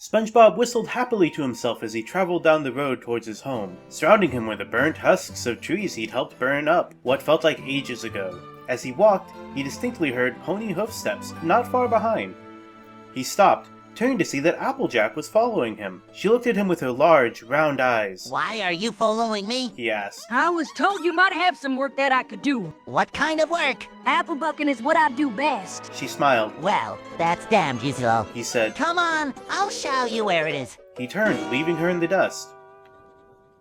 SpongeBob whistled happily to himself as he traveled down the road towards his home. Surrounding him were the burnt husks of trees he'd helped burn up, what felt like ages ago. As he walked, he distinctly heard pony hoofsteps not far behind. He stopped, turned to see that Applejack was following him. She looked at him with her large, round eyes. "Why are you following me?" he asked. I was told you might have some work that I could do. "What kind of work?" Apple bucking is what I do best. She smiled. "Well, that's damned useful." He said. "Come on, I'll show you where it is." He turned, leaving her in the dust.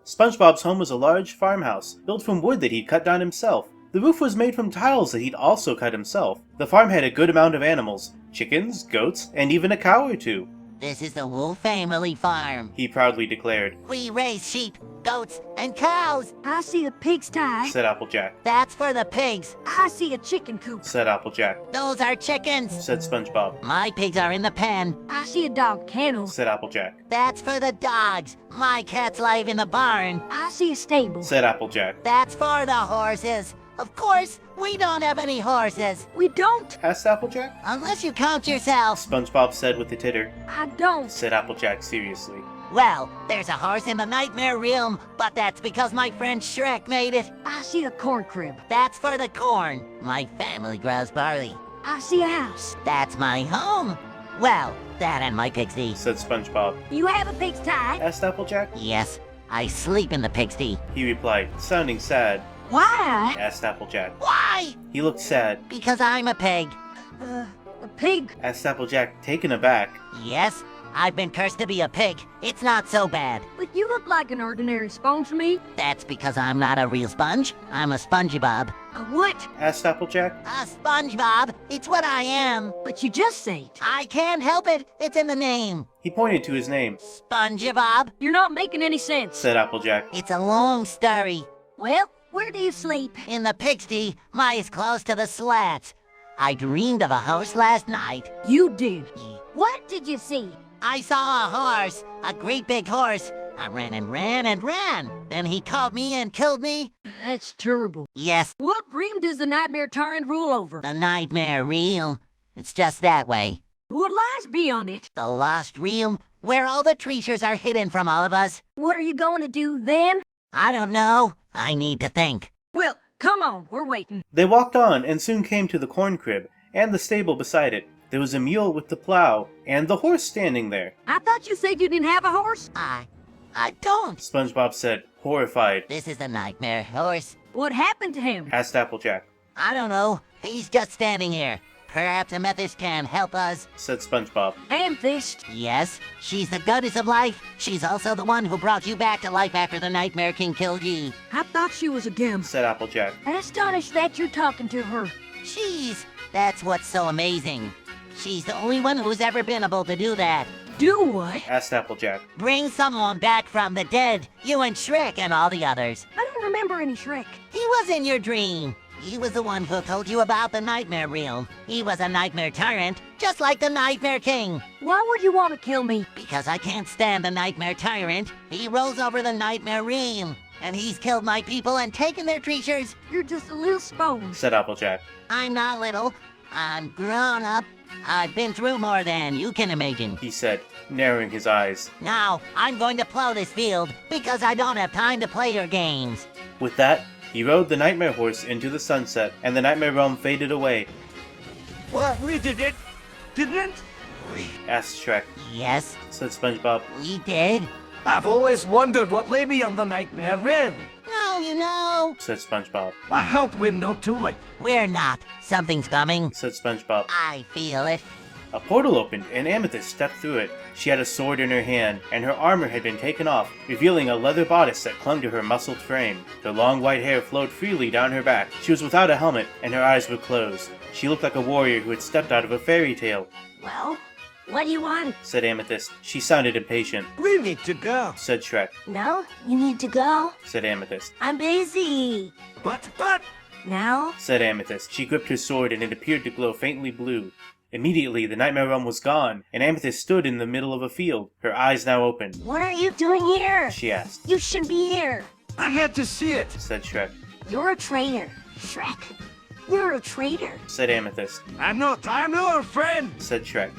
SpongeBob's home was a large farmhouse, built from wood that he'd cut down himself. The roof was made from tiles that he'd also cut himself. The farm had a good amount of animals, chickens, goats, and even a cow or two. "This is the Wolf family farm. He proudly declared. We raise sheep, goats, and cows." I see a pigsty. Said Applejack. "That's for the pigs." I see a chicken coop. Said Applejack. "Those are chickens." Said SpongeBob. "My pigs are in the pen." I see a dog kennel. Said Applejack. "That's for the dogs. My cats live in the barn." I see a stable. Said Applejack. "That's for the horses." "Of course, we don't have any horses." We don't. Asked Applejack. "Unless you count yourself." SpongeBob said with a titter. I don't. Said Applejack seriously. "Well, there's a horse in the nightmare realm, but that's because my friend Shrek made it." I see a corn crib. "That's for the corn. My family grows barley." I see a house. "That's my home." "Well, that and my pigsty." Said SpongeBob. You have a pigsty? Asked Applejack. "Yes, I sleep in the pigsty." He replied, sounding sad. Why? Asked Applejack. "Why?" He looked sad. "Because I'm a pig." A pig? Asked Applejack, taken aback. "Yes, I've been cursed to be a pig. It's not so bad." But you look like an ordinary sponge to me. "That's because I'm not a real sponge. I'm a SpongeBob." A what? Asked Applejack. A SpongeBob? It's what I am. But you just said. I can't help it. It's in the name. He pointed to his name. SpongeBob? You're not making any sense. Said Applejack. It's a long story. Well, where do you sleep? In the pigsty, mine's close to the slats. I dreamed of a horse last night. You did. What did you see? I saw a horse, a great big horse. I ran and ran and ran. Then he caught me and killed me. That's terrible. Yes, What realm does the nightmare tyrant rule over? the nightmare realm. It's just that way. What lies beyond it? The lost realm, where all the treasures are hidden from all of us. What are you going to do then? I don't know. I need to think. Well, come on, we're waiting. They walked on and soon came to the corn crib and the stable beside it. There was a mule with the plow and the horse standing there. I thought you said you didn't have a horse. I don't. SpongeBob said, horrified. This is a nightmare horse. What happened to him? Asked Applejack. I don't know. He's just standing here. Perhaps Amethyst can help us. Said SpongeBob. Amethyst. Yes, she's the goddess of life. She's also the one who brought you back to life after the Nightmare King killed you. I thought she was a gimp. Said Applejack. I'm astonished that you're talking to her. Jeez, that's what's so amazing. She's the only one who's ever been able to do that. Do what? Asked Applejack. Bring someone back from the dead. You and Shrek and all the others. I don't remember any Shrek. He was in your dream. He was the one who told you about the Nightmare Realm. He was a nightmare tyrant, just like the Nightmare King. Why would you want to kill me? Because I can't stand the Nightmare Tyrant. He rules over the Nightmare Realm. And he's killed my people and taken their treasures. You're just a little sponge. Said Applejack. I'm not little. I'm grown up. I've been through more than you can imagine. He said, narrowing his eyes. Now, I'm going to plow this field because I don't have time to play your games. With that, he rode the nightmare horse into the sunset, and the nightmare realm faded away. What? We did it? Didn't we? Asked Shrek. Yes, Said SpongeBob. we did. I've always wondered what lay beyond the nightmare realm. No, you know. Said SpongeBob. I hope we're not too late. We're not. Something's coming. Said SpongeBob. I feel it. A portal opened, and Amethyst stepped through it. She had a sword in her hand, and her armor had been taken off, revealing a leather bodice that clung to her muscled frame. Her long white hair flowed freely down her back. She was without a helmet, and her eyes were closed. She looked like a warrior who had stepped out of a fairy tale. Well, what do you want? Said Amethyst. She sounded impatient. We need to go. Said Shrek. No, you need to go. Said Amethyst. I'm busy. But, Now? Said Amethyst. She gripped her sword, and it appeared to glow faintly blue. Immediately, the nightmare realm was gone, and Amethyst stood in the middle of a field, her eyes now open. What are you doing here? She asked. You shouldn't be here. I had to see it. Said Shrek. You're a traitor, Shrek. You're a traitor. Said Amethyst. I'm not. I'm your friend. Said Shrek.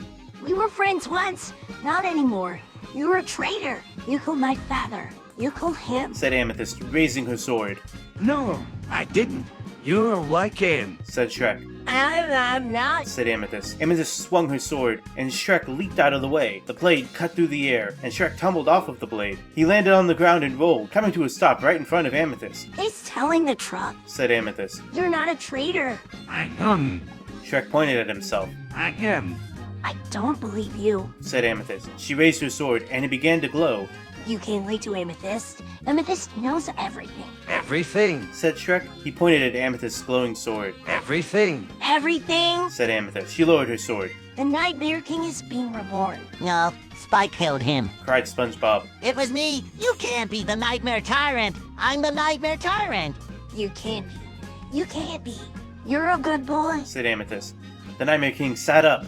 We were friends once, not anymore. You were a traitor. You killed my father. You killed him. Said Amethyst, raising her sword. No, I didn't. You're like him. Said Shrek. I'm not. Said Amethyst. Amethyst swung her sword, and Shrek leaped out of the way. The blade cut through the air, and Shrek tumbled off of the blade. He landed on the ground and rolled, coming to a stop right in front of Amethyst. He's telling the truth. Said Amethyst. You're not a traitor. I am. Shrek pointed at himself. I am. I don't believe you. Said Amethyst. She raised her sword, and it began to glow. You can't lead to Amethyst. Amethyst knows everything. Everything. Said Shrek. He pointed at Amethyst's glowing sword. Everything. Everything? Said Amethyst. She lowered her sword. The Nightmare King is being reborn. No, Spike killed him. Cried SpongeBob. It was me. You can't be the Nightmare Tyrant. I'm the Nightmare Tyrant. You can't be. You can't be. You're a good boy. Said Amethyst. The Nightmare King sat up.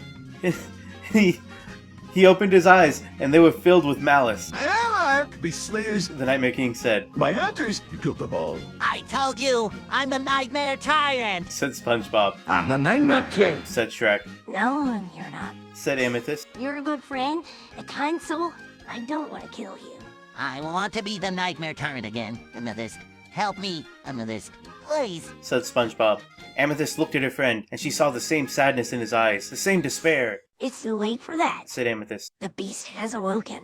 He opened his eyes, and they were filled with malice. Be slayers, The Nightmare King said. my hunters, you killed them all. I told you, I'm the Nightmare Tyrant. Said SpongeBob. I'm the Nightmare King. Said Shrek. No, you're not. Said Amethyst. You're a good friend, a kind soul. I don't want to kill you. I want to be the Nightmare Tyrant again. Amethyst, help me, Amethyst. Please. Said SpongeBob. Amethyst looked at her friend, and she saw the same sadness in his eyes, the same despair. It's too late for that. Said Amethyst. The beast has awoken.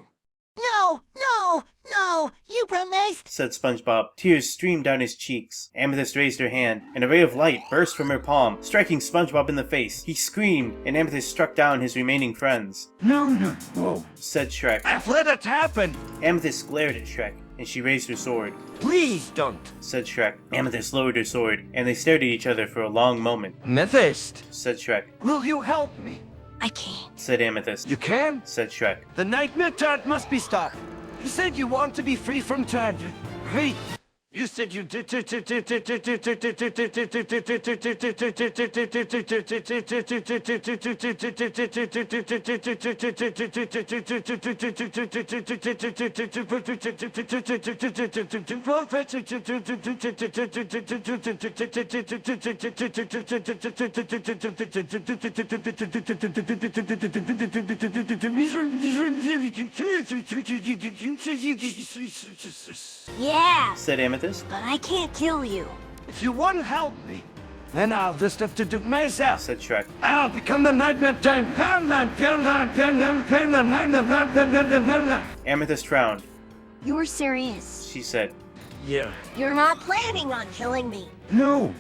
No, no, no, you promised. Said SpongeBob. Tears streamed down his cheeks. Amethyst raised her hand, and a ray of light burst from her palm, striking SpongeBob in the face. He screamed, and Amethyst struck down his remaining friends. No, no, no. Said Shrek. I've let it happen. Amethyst glared at Shrek, and she raised her sword. Please don't. Said Shrek. Amethyst lowered her sword, and they stared at each other for a long moment. Amethyst, Said Shrek. will you help me? I can't. Said Amethyst. You can? Said Shrek. The Nightmare Tyrant must be stopped. You said you want to be free from Tyrant. Hey, you said you did. Yeah, Said Amethyst. but I can't kill you. If you want to help me, then I'll just have to do it myself. Said Shrek. I'll become the Nightmare Tyrant. Amethyst frowned. You're serious. She said. Yeah. You're not planning on killing me. No,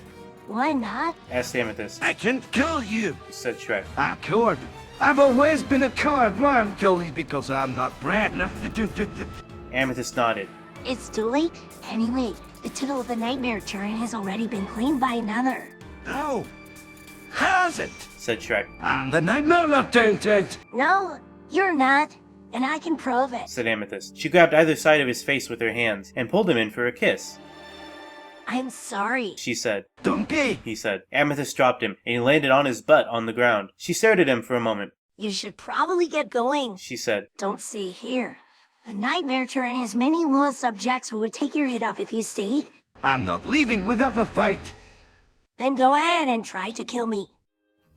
Why not? Asked Amethyst. I can't kill you. Said Shrek. I'm coward. I've always been a coward. Why I'm killing because I'm not brave enough to do. Amethyst nodded. It's too late. Anyway, the title of the Nightmare Tyrant has already been claimed by another. No. How's it? Said Shrek. I'm the Nightmare Tyrant. No, you're not. And I can prove it. Said Amethyst. She grabbed either side of his face with her hands and pulled him in for a kiss. I'm sorry. She said. Donkey. He said. Amethyst dropped him, and he landed on his butt on the ground. She stared at him for a moment. You should probably get going. She said. Don't stay here. The Nightmare Tyrant has many loyal subjects who would take your head off if you stayed. I'm not leaving without a fight. Then go ahead and try to kill me.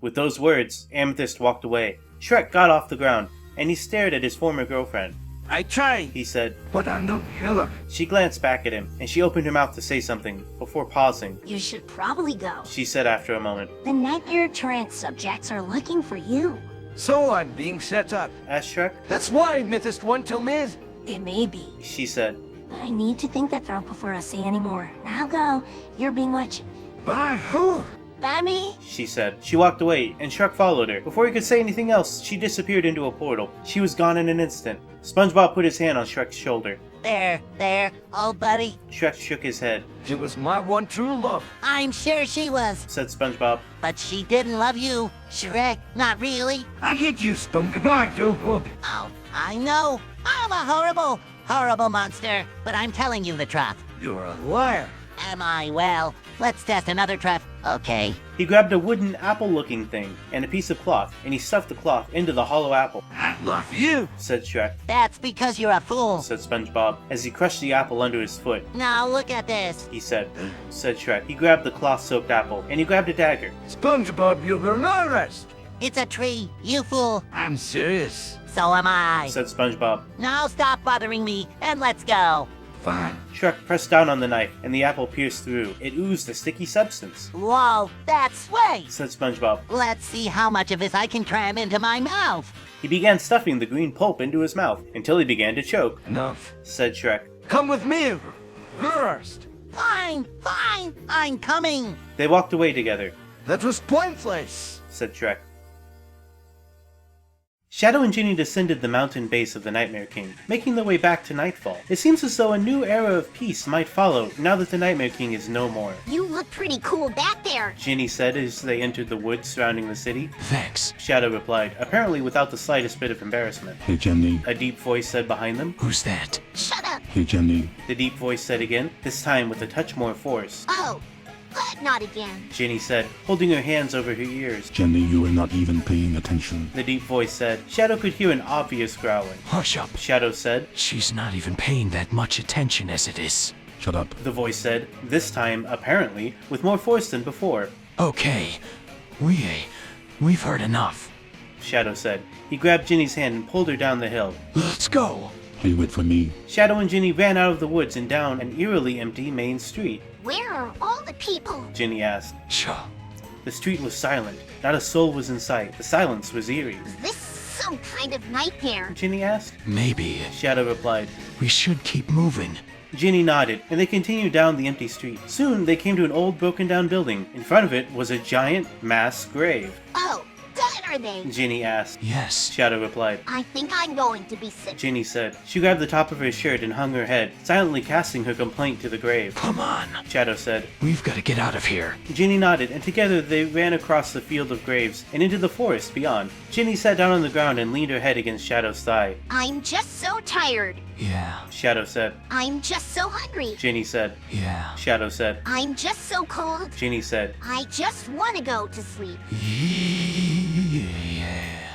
With those words, Amethyst walked away. Shrek got off the ground, and he stared at his former girlfriend. I tried, He said. but I'm not killer. She glanced back at him, and she opened her mouth to say something, before pausing. You should probably go. She said after a moment. The Nightmare Tyrant subjects are looking for you. So I'm being set up. Asked Shrek. That's why Amethyst won't tell me. It may be. She said. But I need to think that through before I say any more. Now go. You're being watched. By who? By me? She said. She walked away, and Shrek followed her. Before he could say anything else, she disappeared into a portal. She was gone in an instant. SpongeBob put his hand on Shrek's shoulder. There, old buddy. Shrek shook his head. She was my one true love. I'm sure she was. Said SpongeBob. But she didn't love you, Shrek. Not really. I hate you, Stunk. I do. Oh, I know. I'm a horrible, horrible monster. But I'm telling you the truth. You're a liar. Am I? Well, let's test another truth. Okay. He grabbed a wooden apple-looking thing and a piece of cloth, and he stuffed the cloth into the hollow apple. I love you. Said Shrek. That's because you're a fool. Said SpongeBob, as he crushed the apple under his foot. Now look at this. He said. Said Shrek. He grabbed the cloth-soaked apple, and he grabbed a dagger. SpongeBob, you're an arrest. It's a tree, you fool. I'm serious. So am I. said SpongeBob. Now stop bothering me, and let's go. Fine. Shrek pressed down on the knife, and the apple pierced through. It oozed a sticky substance, Whoa, that's sweet. said SpongeBob. Let's see how much of this I can cram into my mouth. He began stuffing the green pulp into his mouth until he began to choke, Enough. said Shrek. Come with me. First. Fine, I'm coming. They walked away together, That was pointless. said Shrek. Shadow and Ginny descended the mountain base of the Nightmare King, making their way back to Nightfall. It seems as though a new era of peace might follow now that the Nightmare King is no more, You look pretty cool back there. Ginny said as they entered the woods surrounding the city. Thanks. Shadow replied, apparently without the slightest bit of embarrassment. Hey, Jenny. A deep voice said behind them. Who's that? Shut up. Hey, Jenny. The deep voice said again, this time with a touch more force. Oh, but not again. Ginny said, holding her hands over her ears. Jenny, you are not even paying attention. The deep voice said. Shadow could hear an obvious growling. Hush up. Shadow said. She's not even paying that much attention as it is. Shut up. The voice said, this time, apparently, with more force than before. Okay. We've heard enough. Shadow said. He grabbed Ginny's hand and pulled her down the hill. Let's go. Hey, wait for me. Shadow and Ginny ran out of the woods and down an eerily empty main street. Where are all the people? Ginny asked. Sure. The street was silent. Not a soul was in sight. The silence was eerie. Is this some kind of nightmare? Ginny asked. Maybe. Shadow replied. We should keep moving. Ginny nodded, and they continued down the empty street. Soon they came to an old broken down building. In front of it was a giant mass grave. Oh, dead are they? Ginny asked. Yes. Shadow replied. I think I'm going to be sick. Ginny said. She grabbed the top of her shirt and hung her head, silently casting her complaint to the grave. Come on. Shadow said. We've got to get out of here. Ginny nodded, and together they ran across the field of graves and into the forest beyond. Ginny sat down on the ground and leaned her head against Shadow's thigh. I'm just so tired. Yeah. Shadow said. I'm just so hungry. Ginny said. Yeah. Shadow said. I'm just so cold. Ginny said. I just want to go to sleep. Yeah.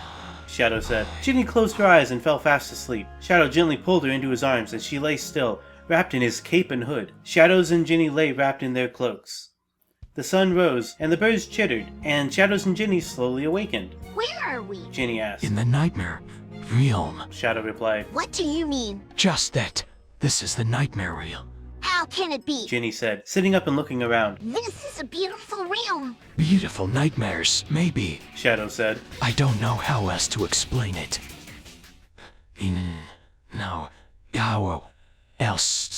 Shadow said. Ginny closed her eyes and fell fast asleep. Shadow gently pulled her into his arms and she lay still, wrapped in his cape and hood. Shadows and Ginny lay wrapped in their cloaks. The sun rose, and the birds chittered, and Shadows and Ginny slowly awakened. Where are we? Ginny asked. In the nightmare realm. Shadow replied. What do you mean? Just that. This is the nightmare realm. How can it be? Ginny said, sitting up and looking around. This is a beautiful realm. Beautiful nightmares, maybe. Shadow said. I don't know how else to explain it. No, how else?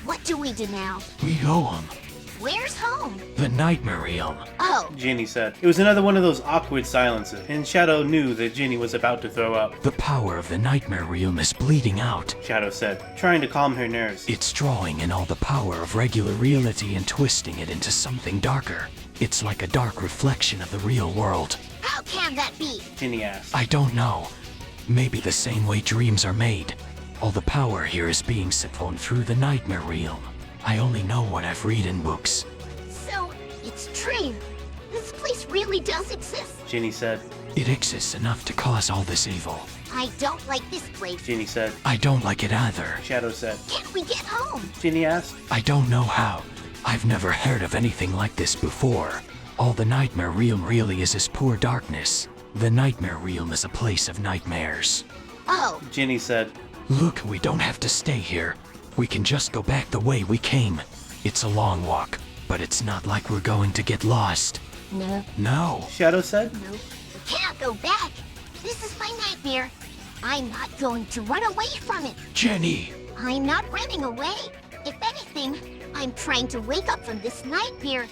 What do we do now? We go home. Where's home? The nightmare realm. Oh, Ginny said. It was another one of those awkward silences, and Shadow knew that Ginny was about to throw up. The power of the nightmare realm is bleeding out. Shadow said, trying to calm her nerves. It's drawing in all the power of regular reality and twisting it into something darker. It's like a dark reflection of the real world. how can that be? Ginny asked. I don't know. Maybe the same way dreams are made. All the power here is being siphoned through the nightmare realm. I only know what I've read in books. So, it's true. This place really does exist. Ginny said. It exists enough to cause all this evil. I don't like this place. Ginny said. I don't like it either. Shadow said. Can we get home? Ginny asked. I don't know how. I've never heard of anything like this before. All the nightmare realm really is pure darkness. The nightmare realm is a place of nightmares. Oh, Ginny said. Look, we don't have to stay here. We can just go back the way we came. It's a long walk, but it's not like we're going to get lost. no, No. Shadow said. no. We can't go back. This is my nightmare. I'm not going to run away from it. Jenny! I'm not running away. If anything, I'm trying to wake up from this nightmare.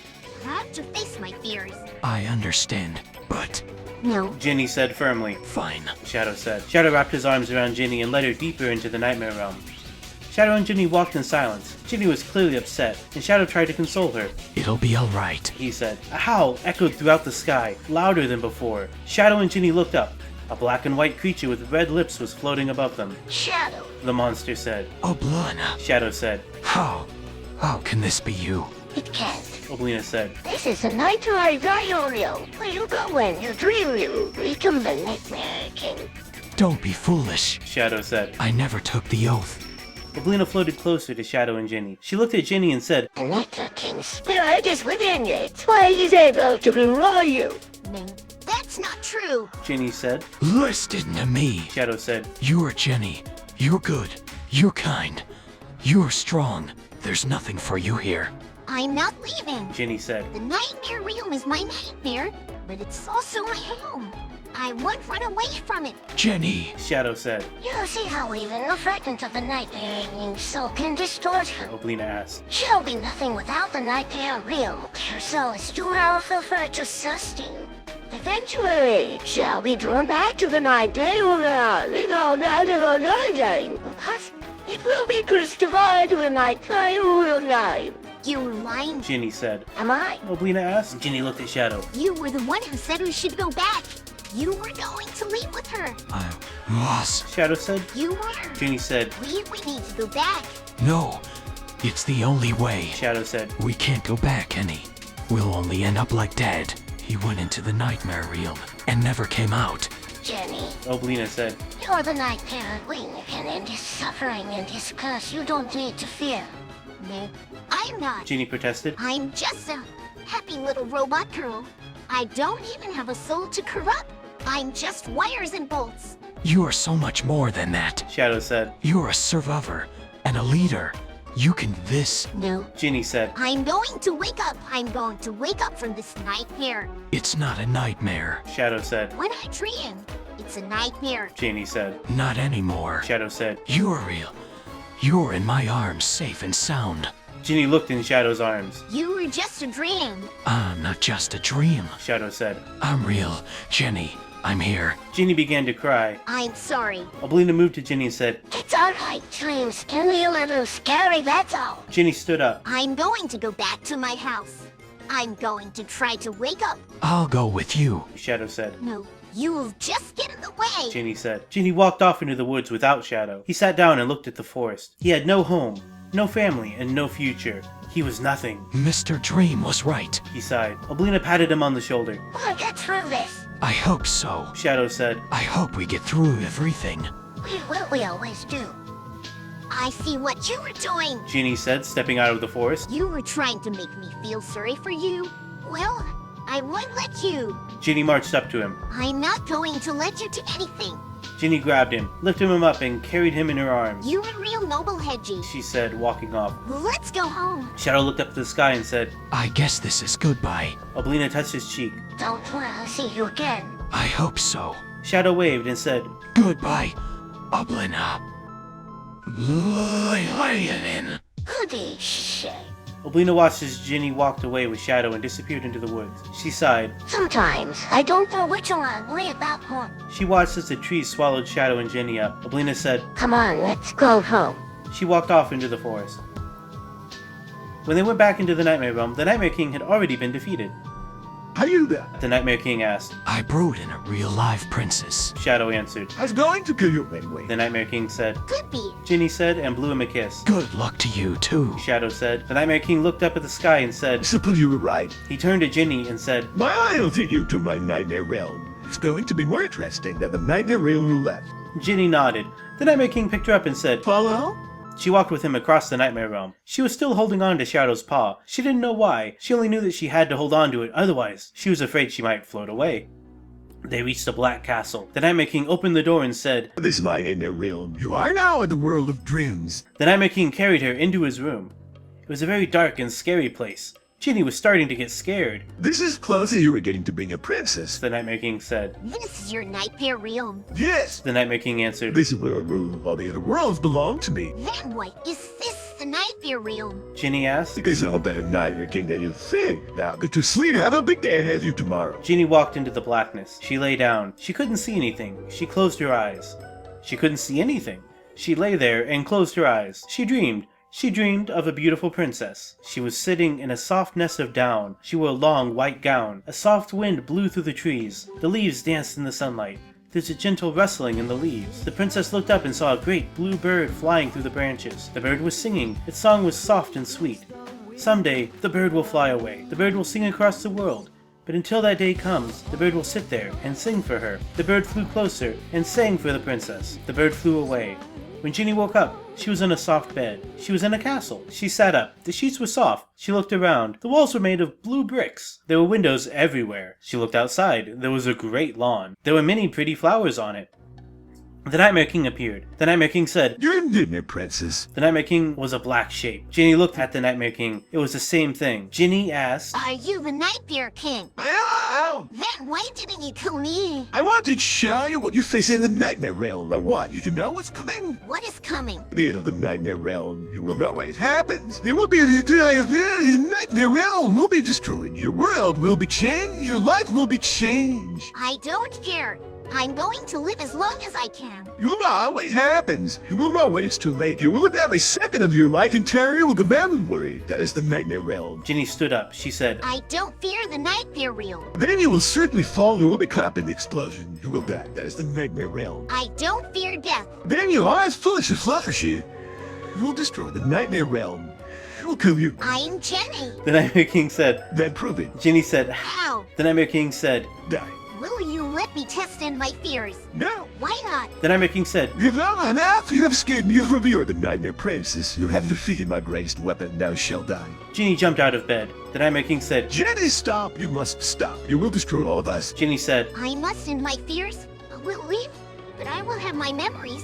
I have to face my fears. I understand, but No, Ginny said firmly. fine. Shadow said. Shadow wrapped his arms around Ginny and led her deeper into the nightmare realm. Shadow and Ginny walked in silence. Ginny was clearly upset, and Shadow tried to console her. It'll be alright. He said. A howl echoed throughout the sky, louder than before. Shadow and Ginny looked up. A black and white creature with red lips was floating above them. Shadow. The monster said. Oblina, Shadow said. how can this be you? It can't. Oblina said. This is a nightmare diorial. Where you go when you dream you become the Nightmare King. Don't be foolish. Shadow said. I never took the oath. Oblina floated closer to Shadow and Ginny. She looked at Ginny and said, The Nightmare King's spirit is within you. It's why he's able to rule you. No, that's not true. Ginny said. Listen to me. Shadow said. You're Jenny. You're good. You're kind. You're strong. There's nothing for you here. I'm not leaving. Ginny said. The Nightmare Realm is my nightmare, but it's also my home. I won't run away from it. Jenny. Shadow said. You see how even the fragment of the Nightmare King's soul can distort her. Oblina asked. She'll be nothing without the Nightmare Realm. Her soul is too powerful for her to sustain. Eventually, she'll be drawn back to the Nightmare Realm. Because it will be crucified to the Nightmare Realm. You were lying. Ginny said. Am I? Oblina asked. Ginny looked at Shadow. You were the one who said we should go back. You were going to leave with her. I was. Shadow said. You were. Ginny said. We need to go back. No. It's the only way. Shadow said. We can't go back, Kenny. We'll only end up like Dad. He went into the Nightmare Realm and never came out. Jenny, Oblina said. you're the Nightmare Queen, and in this suffering and this curse, you don't need to fear. No, I'm not. Ginny protested. I'm just a happy little robot girl. I don't even have a soul to corrupt. I'm just wires and bolts. You are so much more than that. Shadow said. You're a survivor and a leader. You can this. No, Ginny said. I'm going to wake up. I'm going to wake up from this nightmare. It's not a nightmare. Shadow said. When I dream, it's a nightmare. Ginny said. Not anymore. Shadow said. You're real. You're in my arms, safe and sound. Ginny looked in Shadow's arms. You were just a dream. I'm not just a dream. Shadow said. I'm real. Jenny, I'm here. Ginny began to cry. I'm sorry. Oblina moved to Ginny and said. It's alright, dreams can be a little scary, that's all. Ginny stood up. I'm going to go back to my house. I'm going to try to wake up. I'll go with you. Shadow said. No, you will just get in the way. Ginny said. Ginny walked off into the woods without Shadow. He sat down and looked at the forest. He had no home, no family, and no future. He was nothing. Mr. Dream was right. He sighed. Oblina patted him on the shoulder. We'll get through this. I hope so. Shadow said. I hope we get through everything. We always do. I see what you were doing. Ginny said, stepping out of the forest. You were trying to make me feel sorry for you. Well, I won't let you. Ginny marched up to him. I'm not going to let you do anything. Ginny grabbed him, lifted him up, and carried him in her arms. You were real noble, Hedgie. She said, walking off. Let's go home. Shadow looked up to the sky and said. I guess this is goodbye. Oblina touched his cheek. Don't want to see you again. I hope so. Shadow waved and said. Goodbye, Oblina. Lion. Goody shit. Oblina watched as Ginny walked away with Shadow and disappeared into the woods. She sighed. Sometimes I don't know which one I worry about more. She watched as the trees swallowed Shadow and Ginny up. Oblina said. Come on, let's go home. She walked off into the forest. When they went back into the Nightmare Realm, the Nightmare King had already been defeated. Are you there? The Nightmare King asked. I brewed in a real live princess. Shadow answered. I was going to kill you anyway. The Nightmare King said. Could be. Ginny said and blew him a kiss. Good luck to you, too. Shadow said. The Nightmare King looked up at the sky and said. I suppose you were right. He turned to Ginny and said. My eye will take you to my nightmare realm. It's going to be more interesting than the nightmare realm you left. Ginny nodded. The Nightmare King picked her up and said. Follow? She walked with him across the Nightmare Realm. She was still holding on to Shadow's paw. She didn't know why. She only knew that she had to hold on to it, otherwise she was afraid she might float away. They reached a black castle. The Nightmare King opened the door and said, This is my nightmare realm. You are now in the world of dreams. The Nightmare King carried her into his room. It was a very dark and scary place. Ginny was starting to get scared. This is close as you were getting to being a princess. The Nightmare King said. This is your nightmare realm. Yes! The Nightmare King answered. This is where I rule. All the other worlds belong to me. Then what is this the nightmare realm? Ginny asked. It's all better nightmare king than you think. Now get to sleep. Have a big day ahead of you tomorrow. Ginny walked into the blackness. She lay down. She couldn't see anything. She closed her eyes. She couldn't see anything. She lay there and closed her eyes. She dreamed. She dreamed of a beautiful princess. She was sitting in a soft nest of down. She wore a long white gown. A soft wind blew through the trees. The leaves danced in the sunlight. There's a gentle rustling in the leaves. The princess looked up and saw a great blue bird flying through the branches. The bird was singing. Its song was soft and sweet. Someday, the bird will fly away. The bird will sing across the world. But until that day comes, the bird will sit there and sing for her. The bird flew closer and sang for the princess. The bird flew away. When Ginny woke up, she was in a soft bed. She was in a castle. She sat up. The sheets were soft. She looked around. The walls were made of blue bricks. There were windows everywhere. She looked outside. There was a great lawn. There were many pretty flowers on it. The Nightmare King appeared. The Nightmare King said, You're in dinner, princess. The Nightmare King was a black shape. Ginny looked at the Nightmare King. It was the same thing. Ginny asked, Are you the Nightmare King? Ow! Then why didn't you kill me? I want to show you what you face in the nightmare realm. I want you to know what's coming. What is coming? At the end of the nightmare realm, you will know what happens. There will be a nightmare realm will be destroyed. Your world will be changed. Your life will be changed. I don't care. I'm going to live as long as I can. You know what happens. You will know when it's too late. You will live every second of your life in terror. You will be worried. That is the nightmare realm. Ginny stood up. She said, I don't fear the Nightmare realm. Then you will certainly fall. You will be caught in the explosion. You will die. That is the nightmare realm. I don't fear death. Then you are as foolish as Fluttershy. You will destroy the nightmare realm. It will kill you. I'm Jenny. The Nightmare King said, Then prove it. Ginny said, How? The Nightmare King said, Die. Will you let me test in my fears? No. Why not? The Nightmare King said, You've done enough. You have scared me. You are the nightmare princess. You have defeated my greatest weapon. Now shall die. Ginny jumped out of bed. The Nightmare King said, Jenny, stop. You must stop. You will destroy all of us. Ginny said, I must end my fears. I will leave, but I will have my memories.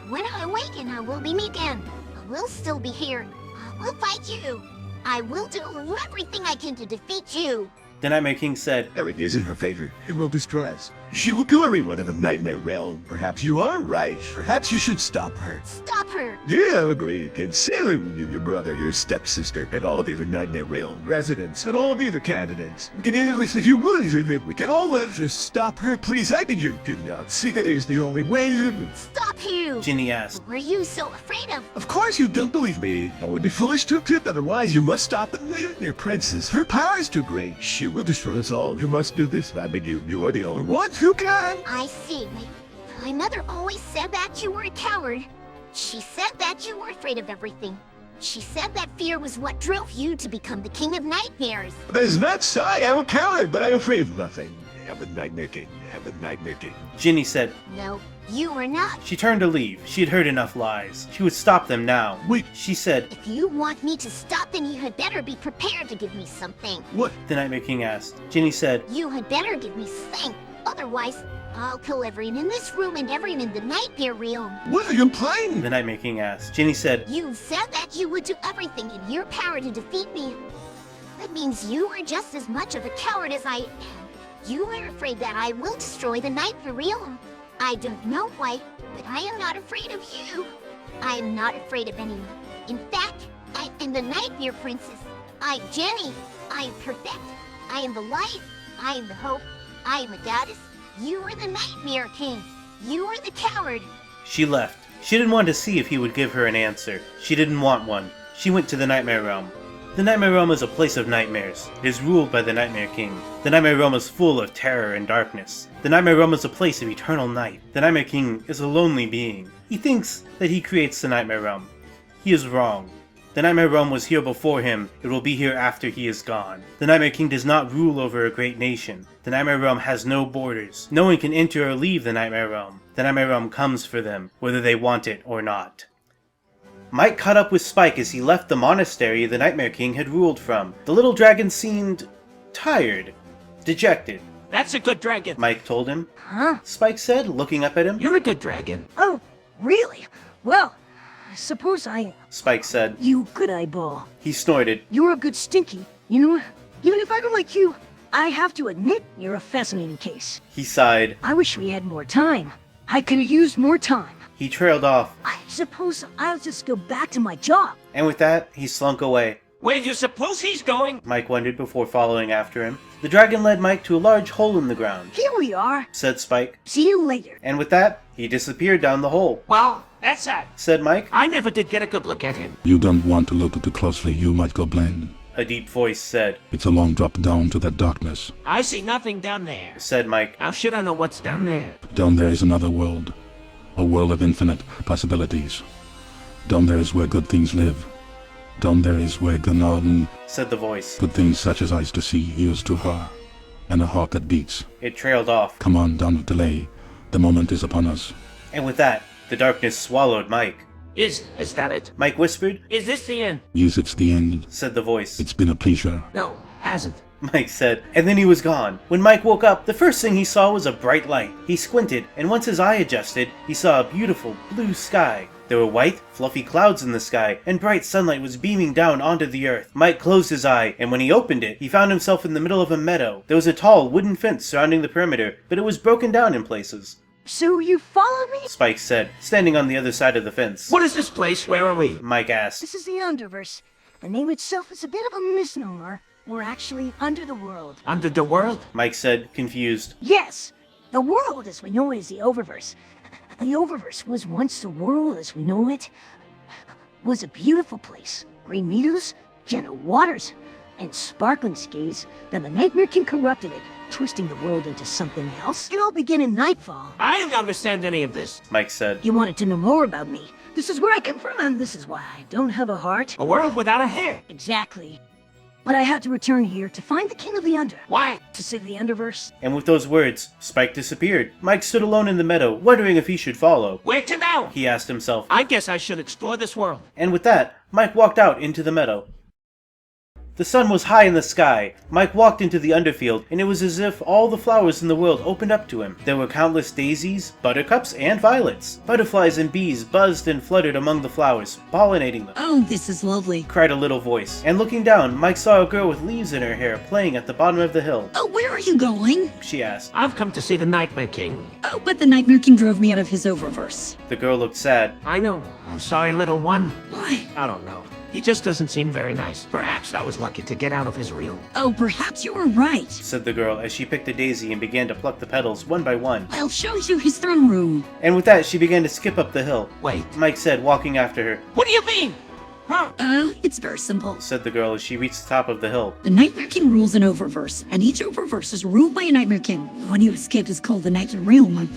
When I awaken, I will be me again. I will still be here. I will fight you. I will do everything I can to defeat you. The Nightmare King said, Everything is in her favor. It will destroy us. She will kill everyone in the nightmare realm. Perhaps you are right. Perhaps you should stop her. Stop her. Yeah, I agree. Considering you, your brother, your stepsister, and all the other nightmare realm residents, and all the other candidates. We can at least, if you really, we can all just stop her. Please, I think you do not see that is the only way. Stop you. Ginny asked, What were you so afraid of? Of course you don't believe me. I would be foolish to accept otherwise. You must stop the nightmare princess. Her power is too great. She will destroy us all. You must do this. I beg you. You are the only one who can. I see. My mother always said that you were a coward. She said that you were afraid of everything. She said that fear was what drove you to become the king of nightmares. That is not so. I am a coward, but I am afraid of nothing. I am the nightmare king. I am the nightmare king. Ginny said, No, you are not. She turned to leave. She had heard enough lies. She would stop them now. Wait. She said, If you want me to stop, then you had better be prepared to give me something. What? The Nightmare King asked. Ginny said, You had better give me something. Otherwise, I'll kill everyone in this room and everyone in the nightmare realm. What are you implying? The Nightmare King asked. Ginny said, You said that you would do everything in your power to defeat me. That means you are just as much of a coward as I am. You are afraid that I will destroy the nightmare realm. I don't know why, but I am not afraid of you. I am not afraid of anyone. In fact, I am the nightmare princess. I'm Jenny. I am perfect. I am the light. I am the hope. I am the goddess. You are the nightmare king. You are the coward. She left. She didn't want to see if he would give her an answer. She didn't want one. She went to the Nightmare Realm. The Nightmare Realm is a place of nightmares. It is ruled by the Nightmare King. The Nightmare Realm is full of terror and darkness. The Nightmare Realm is a place of eternal night. The Nightmare King is a lonely being. He thinks that he creates the Nightmare Realm. He is wrong. The Nightmare Realm was here before him. It will be here after he is gone. The Nightmare King does not rule over a great nation. The Nightmare Realm has no borders. No one can enter or leave the Nightmare Realm. The Nightmare Realm comes for them, whether they want it or not. Mike caught up with Spike as he left the monastery the Nightmare King had ruled from. The little dragon seemed tired, dejected. That's a good dragon. Mike told him. Huh? Spike said, looking up at him. You're a good dragon. Oh, really? Well, I suppose I am. Spike said. You good eyeball. He snorted. You're a good stinky. You know, even if I don't like you, I have to admit you're a fascinating case. He sighed. I wish we had more time. I could have used more time. He trailed off. I suppose I'll just go back to my job. And with that, he slunk away. Where do you suppose he's going? Mike wondered before following after him. The dragon led Mike to a large hole in the ground, Here we are. said Spike. See you later. And with that, he disappeared down the hole, Well, that's sad. said Mike. I never did get a good look at him. You don't want to look too closely, you might go blind. a deep voice said. It's a long drop down to that darkness. I see nothing down there. Said Mike. How should I know what's down there? Down there is another world. A world of infinite possibilities. Down there is where good things live. Down there is where Gnaden, Said the voice. good things such as eyes to see, ears to hear, and a heart that beats. It trailed off. Come on, down with delay. The moment is upon us. And with that, the darkness swallowed Mike. Is that it? Mike whispered. Is this the end? Yes, it's the end. Said the voice. It's been a pleasure. No, hasn't. Mike said, and then he was gone. When Mike woke up, the first thing he saw was a bright light. He squinted, and once his eye adjusted, he saw a beautiful blue sky. There were white, fluffy clouds in the sky, and bright sunlight was beaming down onto the earth. Mike closed his eye, and when he opened it, he found himself in the middle of a meadow. There was a tall wooden fence surrounding the perimeter, but it was broken down in places. So you follow me? Spike said, standing on the other side of the fence. What is this place? Where are we? Mike asked. This is the Underverse. The name itself is a bit of a misnomer. We're actually under the world. Under the world? Mike said, confused. Yes! The world as we know it is the Oververse. The Oververse was once the world as we know it. Was a beautiful place. Green meadows, gentle waters, and sparkling skies. Then the Nightmare King corrupted it, twisting the world into something else. It all began in Nightfall. I don't understand any of this. Mike said. You wanted to know more about me. This is where I come from, and this is why I don't have a heart. A world without a hair. Exactly. But I had to return here to find the King of the Under. Why? To save the Underverse. And with those words, Spike disappeared. Mike stood alone in the meadow, wondering if he should follow. Where to now? He asked himself. I guess I should explore this world. And with that, Mike walked out into the meadow. The sun was high in the sky. Mike walked into the underfield, and it was as if all the flowers in the world opened up to him. There were countless daisies, buttercups, and violets. Butterflies and bees buzzed and fluttered among the flowers, pollinating them. Oh, this is lovely. Cried a little voice. And looking down, Mike saw a girl with leaves in her hair playing at the bottom of the hill. Oh, where are you going? She asked. I've come to see the Nightmare King. Oh, but the Nightmare King drove me out of his Oververse. The girl looked sad. I know. I'm sorry, little one. Why? I don't know. He just doesn't seem very nice. Perhaps I was lucky to get out of his realm. Oh, perhaps you were right. Said the girl as she picked a daisy and began to pluck the petals one by one. I'll show you his throne room. And with that, she began to skip up the hill. Wait. Mike said, walking after her. What do you mean? Huh? It's very simple. Said the girl as she reached the top of the hill. The Nightmare King rules an Oververse, and each Oververse is ruled by a Nightmare King. The one you escaped is called the Nightmare Realm.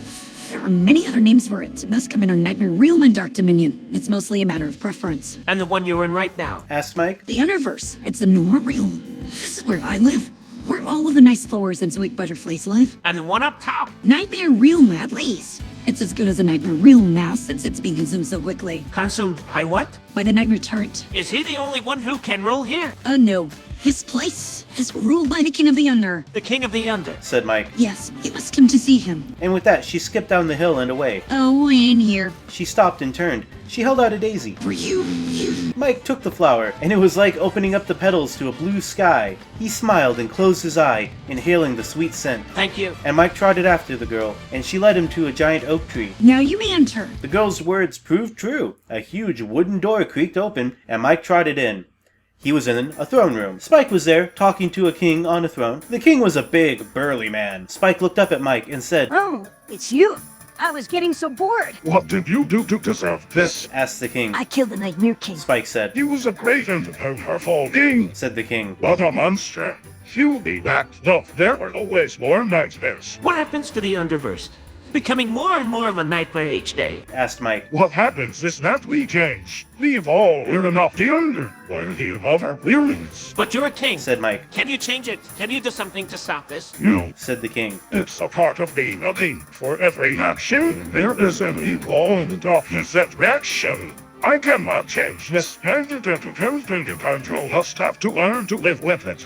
There are many other names for it. It must come in our Nightmare Realm and Dark Dominion. It's mostly a matter of preference. And the one you're in right now? Asked Mike. The Underverse. It's the Nora Realm. This is where I live. Where all of the nice flowers and sweet butterflies live. And the one up top? Nightmare Realm, at least. It's as good as a Nightmare Realm now, since it's being consumed so quickly. Consumed by what? By the Nightmare Turret. Is he the only one who can rule here? No. His place is ruled by the King of the Under. The King of the Under? Said Mike. Yes, you must come to see him. And with that, she skipped down the hill and away. Oh, in here. She stopped and turned. She held out a daisy. For you. Mike took the flower, and it was like opening up the petals to a blue sky. He smiled and closed his eye, inhaling the sweet scent. Thank you. And Mike trotted after the girl, and she led him to a giant oak tree. Now you may enter. The girl's words proved true. A huge wooden door creaked open, and Mike trotted in. He was in a throne room. Spike was there, talking to a king on a throne. The king was a big, burly man. Spike looked up at Mike and said, Oh, it's you. I was getting so bored. What did you do to deserve this? asked the king. I killed the Nightmare King. Spike said, He was a great and powerful king, said the king. but a monster. He'll be back, though there are always more nightmares. What happens to the Underverse? Becoming more and more of a nightmare each day. Asked Mike. What happens is that we change. We evolve. We're not the under, we're the other realms. But you're a king. Said Mike. Can you change it? Can you do something to stop this? No, Said the king. it's a part of being a king. For every action, there is an equal and opposite reaction. I cannot change this. You just have to learn to live with it.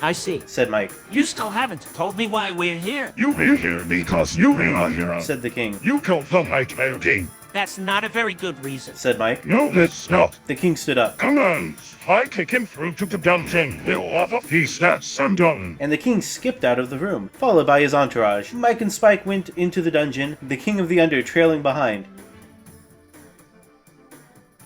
I see. Said Mike. You still haven't told me why we're here. You're here because you are here. Said the king. You killed the Nightmare King. That's not a very good reason. Said Mike. No, it's not. The king stood up. Come on. I kick him through to the dungeon. He'll have a piece that's undone. And the king skipped out of the room, followed by his entourage. Mike and Spike went into the dungeon, the king of the under trailing behind.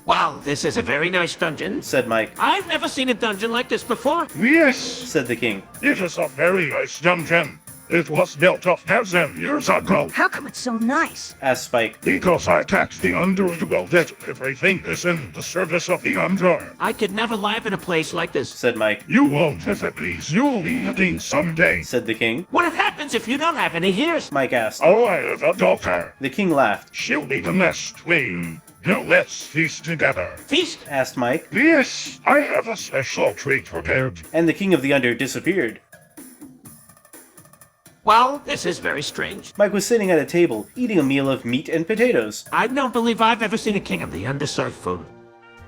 Wow, this is a very nice dungeon. Said Mike. I've never seen a dungeon like this before. Yes, Said the king. it is a very nice dungeon. It was built 1,000 years ago. How come it's so nice? asked Spike. Because I taxed the Under to build it. Everything is in the service of the Under. I could never live in a place like this. Said Mike. You won't if it please. You'll be a king someday. Said the king. What happens if you don't have any ears? Mike asked. Oh, I have a daughter. The king laughed. She'll be the next queen. Now let's feast together. Feast? Asked Mike. Yes, I have a special treat prepared. And the king of the Under disappeared. Well, this is very strange. Mike was sitting at a table, eating a meal of meat and potatoes. I don't believe I've ever seen a king of the underserved food.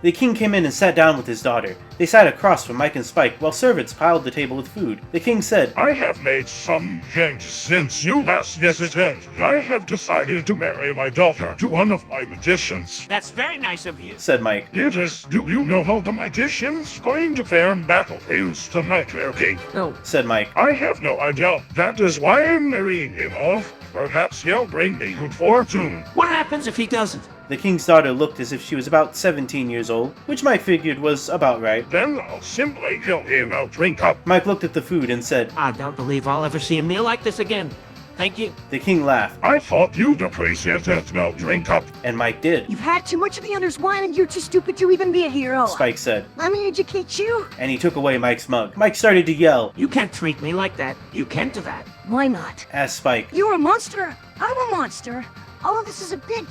The king came in and sat down with his daughter. They sat across from Mike and Spike while servants piled the table with food. The king said, I have made some change since you last visited. I have decided to marry my daughter to one of my magicians. That's very nice of you. said Mike. It is, do you know how the magician's going to fare in battle against the Nightmare King? No. Said Mike. I have no idea. That is why I'm marrying him off. Perhaps he'll bring me good fortune. What happens if he doesn't? The king's daughter looked as if she was about 17 years old, which Mike figured was about right. Then I'll simply kill him out drink up. Mike looked at the food and said, I don't believe I'll ever see a meal like this again. Thank you. The king laughed, I thought you'd appreciate it. Now drink up. and Mike did. You've had too much of the Under's wine and you're too stupid to even be a hero. Spike said, Let me educate you. and he took away Mike's mug. Mike started to yell. You can't treat me like that. You can't do that. Why not? Asked Spike. You're a monster. I'm a monster. All of this is a big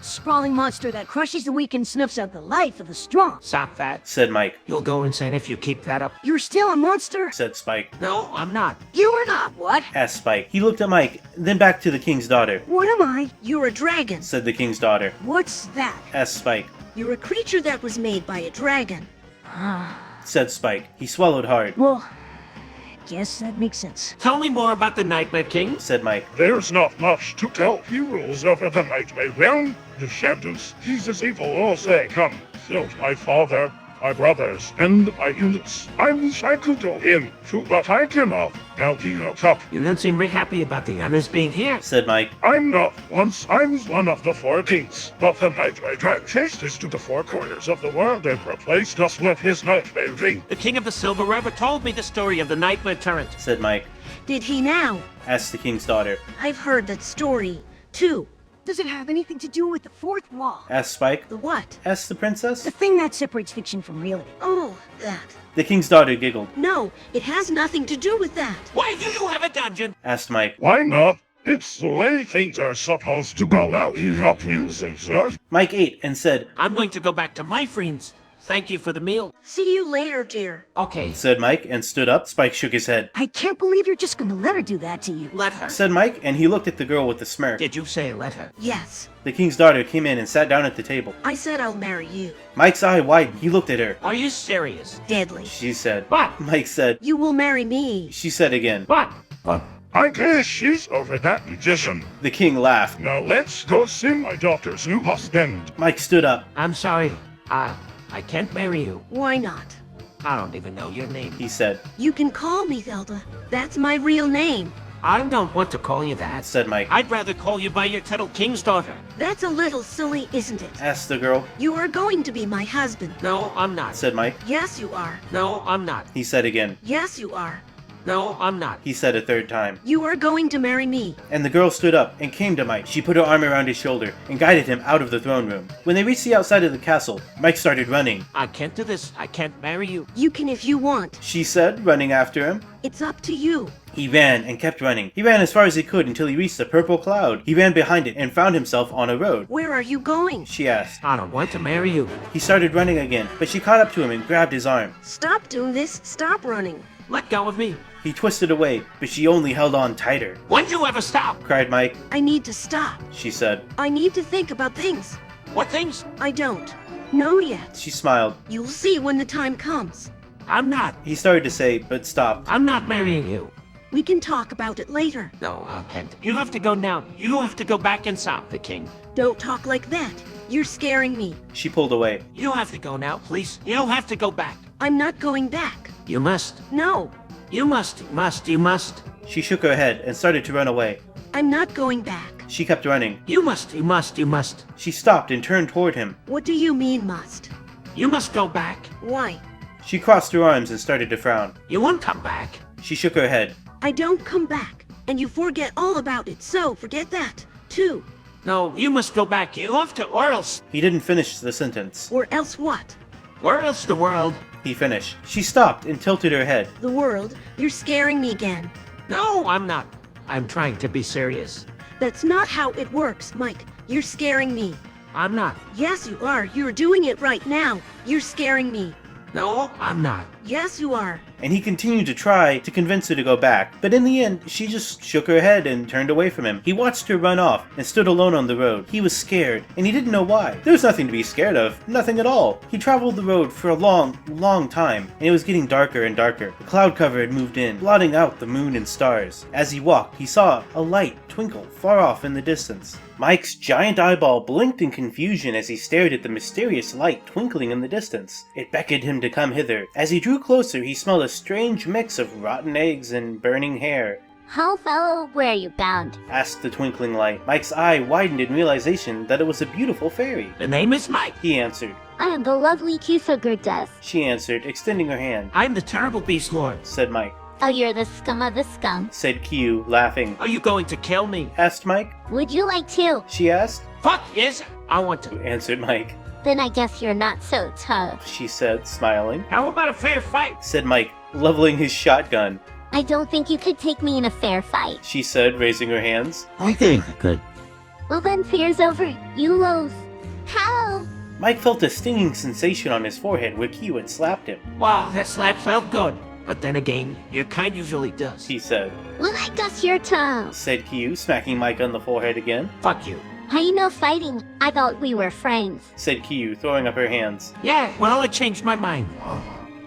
sprawling monster that crushes the weak and snuffs out the life of the strong. Stop that. Said Mike. You'll go insane if you keep that up. You're still a monster. Said Spike. No, I'm not. You are not, what? Asked Spike. He looked at Mike, then back to the king's daughter. What am I? You're a dragon. Said the king's daughter. What's that? Asked Spike. You're a creature that was made by a dragon. Said Spike. He swallowed hard. Well, guess that makes sense. Tell me more about the Nightmare King. Said Mike. There's not much to tell. He rules over the Nightmare Realm, the shadows. He's as evil as they come. Killed my father, my brothers, and my units. I wish I could tell him to, but I cannot. Now he looks up. You don't seem very happy about the others being here. Said Mike. I'm not. Once I was one of the 4 kings, but the Nightmare Dragon chased us to the 4 corners of the world and replaced us with his Nightmare Ring. The King of the Silver River told me the story of the Nightmare Turret. Said Mike. Did he now? Asked the king's daughter. I've heard that story, too. Does it have anything to do with the fourth wall? Asked Spike. The what? Asked the princess. The thing that separates fiction from reality. Oh, that. The king's daughter giggled. No, it has nothing to do with that. Why do you have a dungeon? Asked Mike. Why not? It's the way things are supposed to go out in your music, sir. Mike ate and said, I'm going to go back to my friends. Thank you for the meal. See you later, dear. Okay, said Mike, and stood up. Spike shook his head. I can't believe you're just gonna let her do that to you. let her. Said Mike, and he looked at the girl with a smirk. Did you say let her? Yes, The king's daughter came in and sat down at the table. I said I'll marry you. Mike's eye widened. He looked at her. Are you serious? Deadly. She said. What? Mike said. You will marry me. She said again. What? I guess she's over that magician. The king laughed. Now let's go see my daughter's new husband. Mike stood up. I'm sorry. I can't marry you. Why not? I don't even know your name. He said. You can call me Zelda. That's my real name. I don't want to call you that. Said Mike. I'd rather call you by your title, King's Daughter. That's a little silly, isn't it? Asked the girl. You are going to be my husband. No, I'm not. Said Mike. Yes, you are. No, I'm not. He said again. Yes, you are. No, I'm not. He said a third time. You are going to marry me. And the girl stood up and came to Mike. She put her arm around his shoulder and guided him out of the throne room. When they reached the outside of the castle, Mike started running. I can't do this. I can't marry you. You can if you want. She said, running after him. It's up to you. He ran and kept running. He ran as far as he could until he reached a purple cloud. He ran behind it and found himself on a road. Where are you going? She asked. I don't want to marry you. He started running again, but she caught up to him and grabbed his arm. Stop doing this. Stop running. Let go of me. He twisted away, but she only held on tighter. When'd you ever stop? Cried Mike. I need to stop. She said. I need to think about things. What things? I don't know yet. She smiled. You'll see when the time comes. I'm not. He started to say, but stopped. I'm not marrying you. We can talk about it later. No, I can't. You have to go now. You have to go back and stop the king. Don't talk like that. You're scaring me. She pulled away. You have to go now, please. You have to go back. I'm not going back. You must. No, You must. She shook her head and started to run away. I'm not going back. She kept running. You must. She stopped and turned toward him. What do you mean, must? You must go back. Why? She crossed her arms and started to frown. You won't come back. She shook her head. I don't come back. and you forget all about it, so forget that, too. No, you must go back. You have to, or else. He didn't finish the sentence. Or else what? Or else the world. He finished. She stopped and tilted her head. The world? You're scaring me again. No, I'm not. I'm trying to be serious. That's not how it works, Mike. You're scaring me. I'm not. Yes, you are. You're doing it right now. You're scaring me. No, I'm not. Yes, you are. And he continued to try to convince her to go back, but in the end, she just shook her head and turned away from him. He watched her run off and stood alone on the road. He was scared, and he didn't know why. There was nothing to be scared of, nothing at all. He traveled the road for a long time, and it was getting darker and darker. The cloud cover had moved in, blotting out the moon and stars. As he walked, he saw a light twinkle far off in the distance. Mike's giant eyeball blinked in confusion as he stared at the mysterious light twinkling in the distance. It beckoned him to come hither. As he drew closer, he smelled a strange mix of rotten eggs and burning hair. How, fellow, where are you bound? Asked the twinkling light. Mike's eye widened in realization that it was a beautiful fairy. The name is Mike. He answered. I am the lovely Kisagurdeath. She answered, extending her hand. I'm the terrible beast lord. Said Mike. Oh, you're the scum of the scum. Said Kyu, laughing. Are you going to kill me? Asked Mike. Would you like to? She asked. Fuck yes, I want to. Answered Mike. Then I guess you're not so tough. She said, smiling. How about a fair fight? Said Mike, leveling his shotgun. I don't think you could take me in a fair fight. She said, raising her hands. I think I could. Well then, fear's over. You lose. How? Mike felt a stinging sensation on his forehead where Kyu had slapped him. Wow, that slap felt good. But then again, your kind usually does. He said. Well, I guess you're tough. Said Kyu, smacking Mike on the forehead again. Fuck you. How you know fighting? I thought we were friends. Said Kyu, throwing up her hands. Yeah, well, I changed my mind.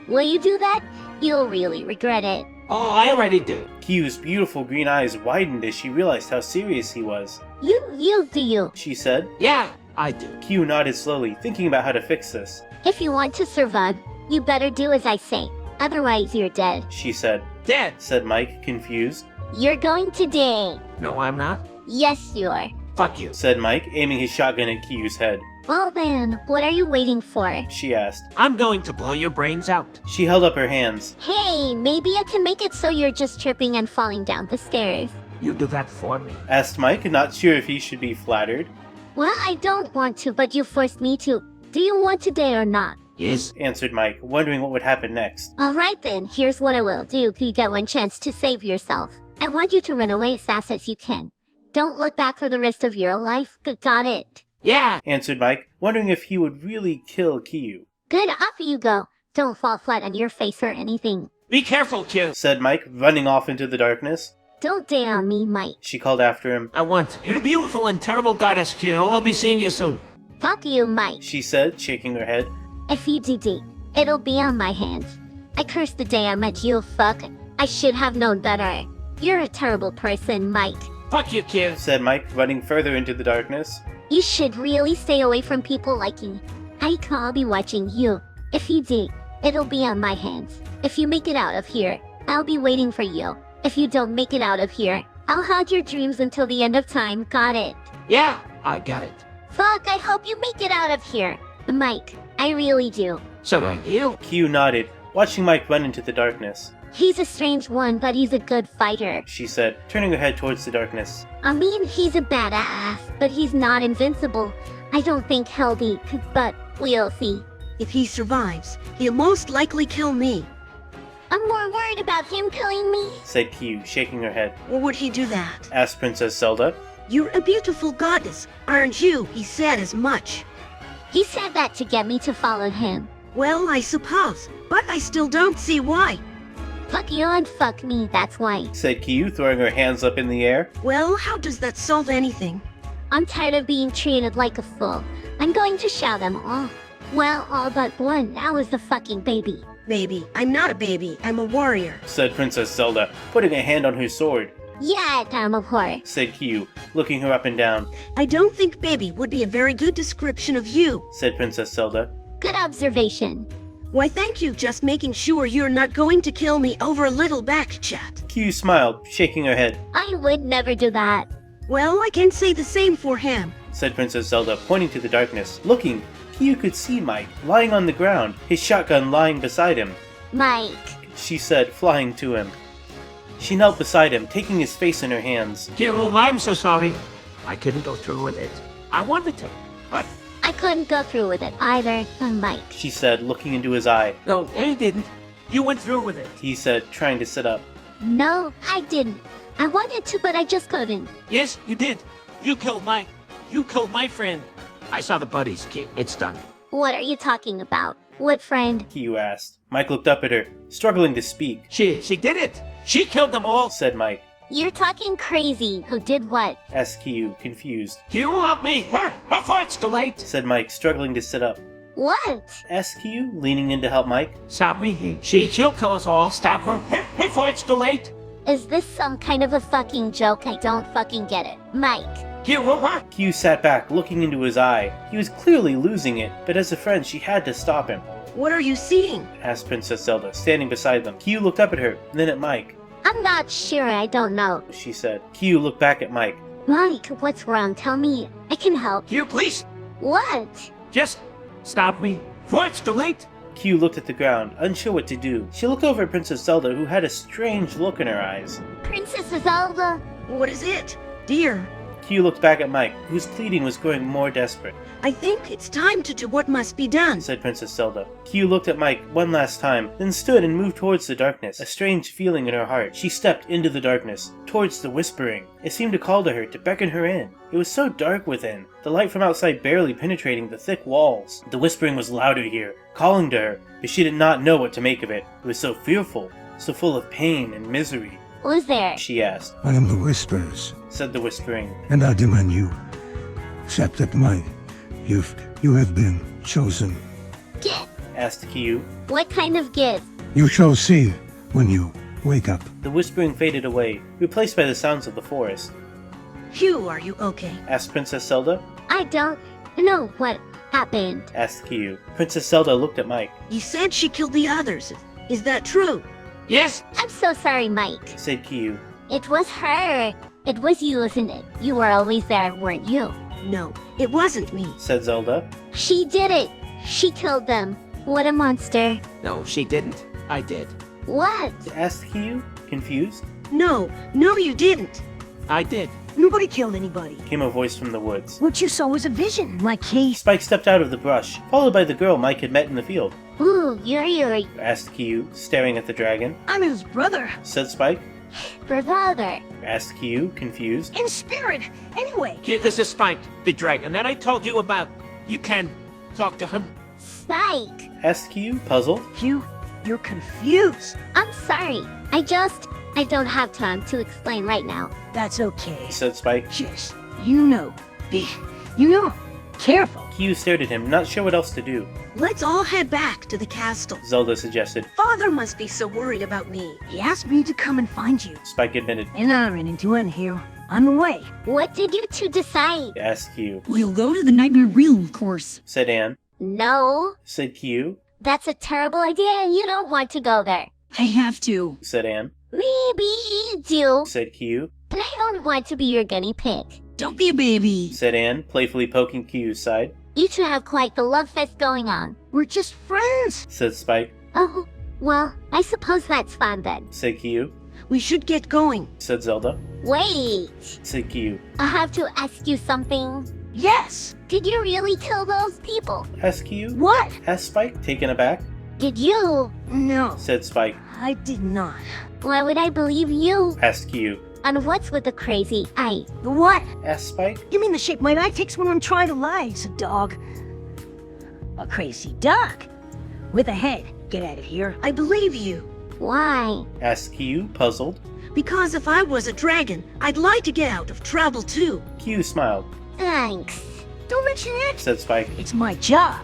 Will you do that? You'll really regret it. Oh, I already do. Kyu's beautiful green eyes widened as she realized how serious he was. You do you. She said. Yeah, I do. Kyu nodded slowly, thinking about how to fix this. If you want to survive, you better do as I say. Otherwise, you're dead. She said. Dead. Said Mike, confused. You're going to die. No, I'm not. Yes, you are. Fuck you. Said Mike, aiming his shotgun at Kyu's head. Well then, what are you waiting for? She asked. I'm going to blow your brains out. She held up her hands. Hey, maybe I can make it so you're just tripping and falling down the stairs. You do that for me. Asked Mike, not sure if he should be flattered. Well, I don't want to, but you forced me to. Do you want to die or not? Yes. Answered Mike, wondering what would happen next. Alright then, here's what I will do if you get one chance to save yourself. I want you to run away as fast as you can. Don't look back for the rest of your life. Got it? Yeah. Answered Mike, wondering if he would really kill Kyu. Good, off you go. Don't fall flat on your face or anything. Be careful, Q. Said Mike, running off into the darkness. Don't die on me, Mike. She called after him. I want. You're beautiful and terrible goddess, Q. I'll be seeing you soon. Fuck you, Mike. She said, shaking her head. If you do, it'll be on my hands. I curse the day I met you, fuck. I should have known better. You're a terrible person, Mike. Fuck you, Q. Said Mike, running further into the darkness. You should really stay away from people like me. I'll be watching you. If you do, it'll be on my hands. If you make it out of here, I'll be waiting for you. If you don't make it out of here, I'll haunt your dreams until the end of time. Got it? Yeah, I got it. Fuck, I hope you make it out of here. Mike, I really do. So are you? Kyu nodded, watching Mike run into the darkness. He's a strange one, but he's a good fighter. She said, turning her head towards the darkness. I mean, he's a badass, but he's not invincible. I don't think he'll be, but we'll see. If he survives, he'll most likely kill me. I'm more worried about him killing me. Said Kyu, shaking her head. Or would he do that? Asked Princess Zelda. You're a beautiful goddess, aren't you? He said as much. He said that to get me to follow him. Well, I suppose, but I still don't see why. Fuck you and fuck me, that's why. Said Kyu, throwing her hands up in the air. Well, how does that solve anything? I'm tired of being treated like a fool. I'm going to shout them all. Well, all but one. That was the fucking baby. Baby, I'm not a baby, I'm a warrior. Said Princess Zelda, putting a hand on her sword. Yeah, I'm a whore. Said Kyu, looking her up and down. I don't think baby would be a very good description of you. Said Princess Zelda. Good observation. Why, thank you, just making sure you're not going to kill me over a little back chat. Kyu smiled, shaking her head. I would never do that. Well, I can say the same for him. Said Princess Zelda, pointing to the darkness. Looking, Kyu could see Mike, lying on the ground, his shotgun lying beside him. Mike. She said, flying to him. She knelt beside him, taking his face in her hands. Hero, I'm so sorry. I couldn't go through with it. I wanted to, but I couldn't go through with it either, Mike. She said, looking into his eye. no, you didn't. You went through with it. He said, trying to sit up. No, I didn't. I wanted to, but I just couldn't. Yes, you did. You killed my friend. I saw the buddies. It's done. What are you talking about? What friend? Kyu asked. Mike looked up at her, struggling to speak. She did it. She killed them all. Said Mike. You're talking crazy. Who did what? Asked Kyu, confused. You want me before it's too late. Said Mike, struggling to sit up. What? Asked Kyu, leaning in to help Mike. Stop me. She'll kill us all. Stop her before it's too late. Is this some kind of a fucking joke? I don't fucking get it. Mike. Kyu sat back, looking into his eye. He was clearly losing it, but as a friend, she had to stop him. What are you seeing? Asked Princess Zelda, standing beside them. Kyu looked up at her, then at Mike. I'm not sure. I don't know. She said. Kyu looked back at Mike. Mike, what's wrong? Tell me. I can help. You please. What? Just stop me before it's too late. Kyu looked at the ground, unsure what to do. She looked over at Princess Zelda, who had a strange look in her eyes. Princess Zelda? What is it? Dear, Kyu looked back at Mike, whose pleading was growing more desperate. I think it's time to do what must be done. Said Princess Zelda. Kyu looked at Mike one last time, then stood and moved towards the darkness, a strange feeling in her heart. She stepped into the darkness, towards the whispering. It seemed to call to her, to beckon her in. It was so dark within, the light from outside barely penetrating the thick walls. The whispering was louder here, calling to her, but she did not know what to make of it. It was so fearful, so full of pain and misery. Who's there? She asked. I am the Whisperers, Said the whispering. and I demand you. Accept that you have been chosen. Gift. Asked Kyu. What kind of gift? You shall see when you wake up. The whispering faded away, replaced by the sounds of the forest. Hugh, are you okay? Asked Princess Zelda. I don't know what happened. Asked Kyu. Princess Zelda looked at Mike. You said she killed the others. Is that true? Yes. I'm so sorry, Mike. Said Kyu. It was her. It was you, isn't it? You were always there, weren't you? No, it wasn't me. Said Zelda. She did it. She killed them. What a monster. No, she didn't. I did. What? Asked Kyu, confused. No, you didn't. I did. Nobody killed anybody. Came a voice from the woods. What you saw was a vision, like he... Spike stepped out of the brush, followed by the girl Mike had met in the field. Ooh, you're Asked Kyu, staring at the dragon. I'm his brother. Said Spike. brother. Asked Kyu, confused. In spirit. Anyway. Here, this is Spike, the dragon that I told you about. You can talk to him. Spike. Asked Kyu, puzzled. Hugh, you're confused. I'm sorry. I don't have time to explain right now. That's okay. Said Spike. Just, be careful. Kyu stared at him, not sure what else to do. Let's all head back to the castle. Zelda suggested. Father must be so worried about me. He asked me to come and find you. Spike admitted. And I ran into him here. On the way. What did you two decide? Asked Kyu. We'll go to the Nightmare Realm, of course. Said Anne. No. Said Kyu. That's a terrible idea and you don't want to go there. I have to. Said Anne. Maybe you do, Said Kyu. but I don't want to be your guinea pig. Don't be a baby. Said Anne, playfully poking Kyu's side. You two have quite the love fest going on. We're just friends. Said Spike. Oh, well, I suppose that's fun then. Said Kyu. We should get going. Said Zelda. Wait, Said Kyu. I have to ask you something. Yes. Did you really kill those people? Asked Kyu. What? Asked Spike, taken aback. Did you? No, Said Spike. I did not. Why would I believe you? Asked Kyu. And what's with the crazy eye? The what? Asked Spike. You mean the shape my eye takes when I'm trying to lie, it's a dog. A crazy dog. With a head. Get out of here. I believe you. Why? Asked Kyu, puzzled. Because if I was a dragon, I'd like to get out of trouble too. Kyu smiled. Thanks. Don't mention it. Said Spike. It's my job.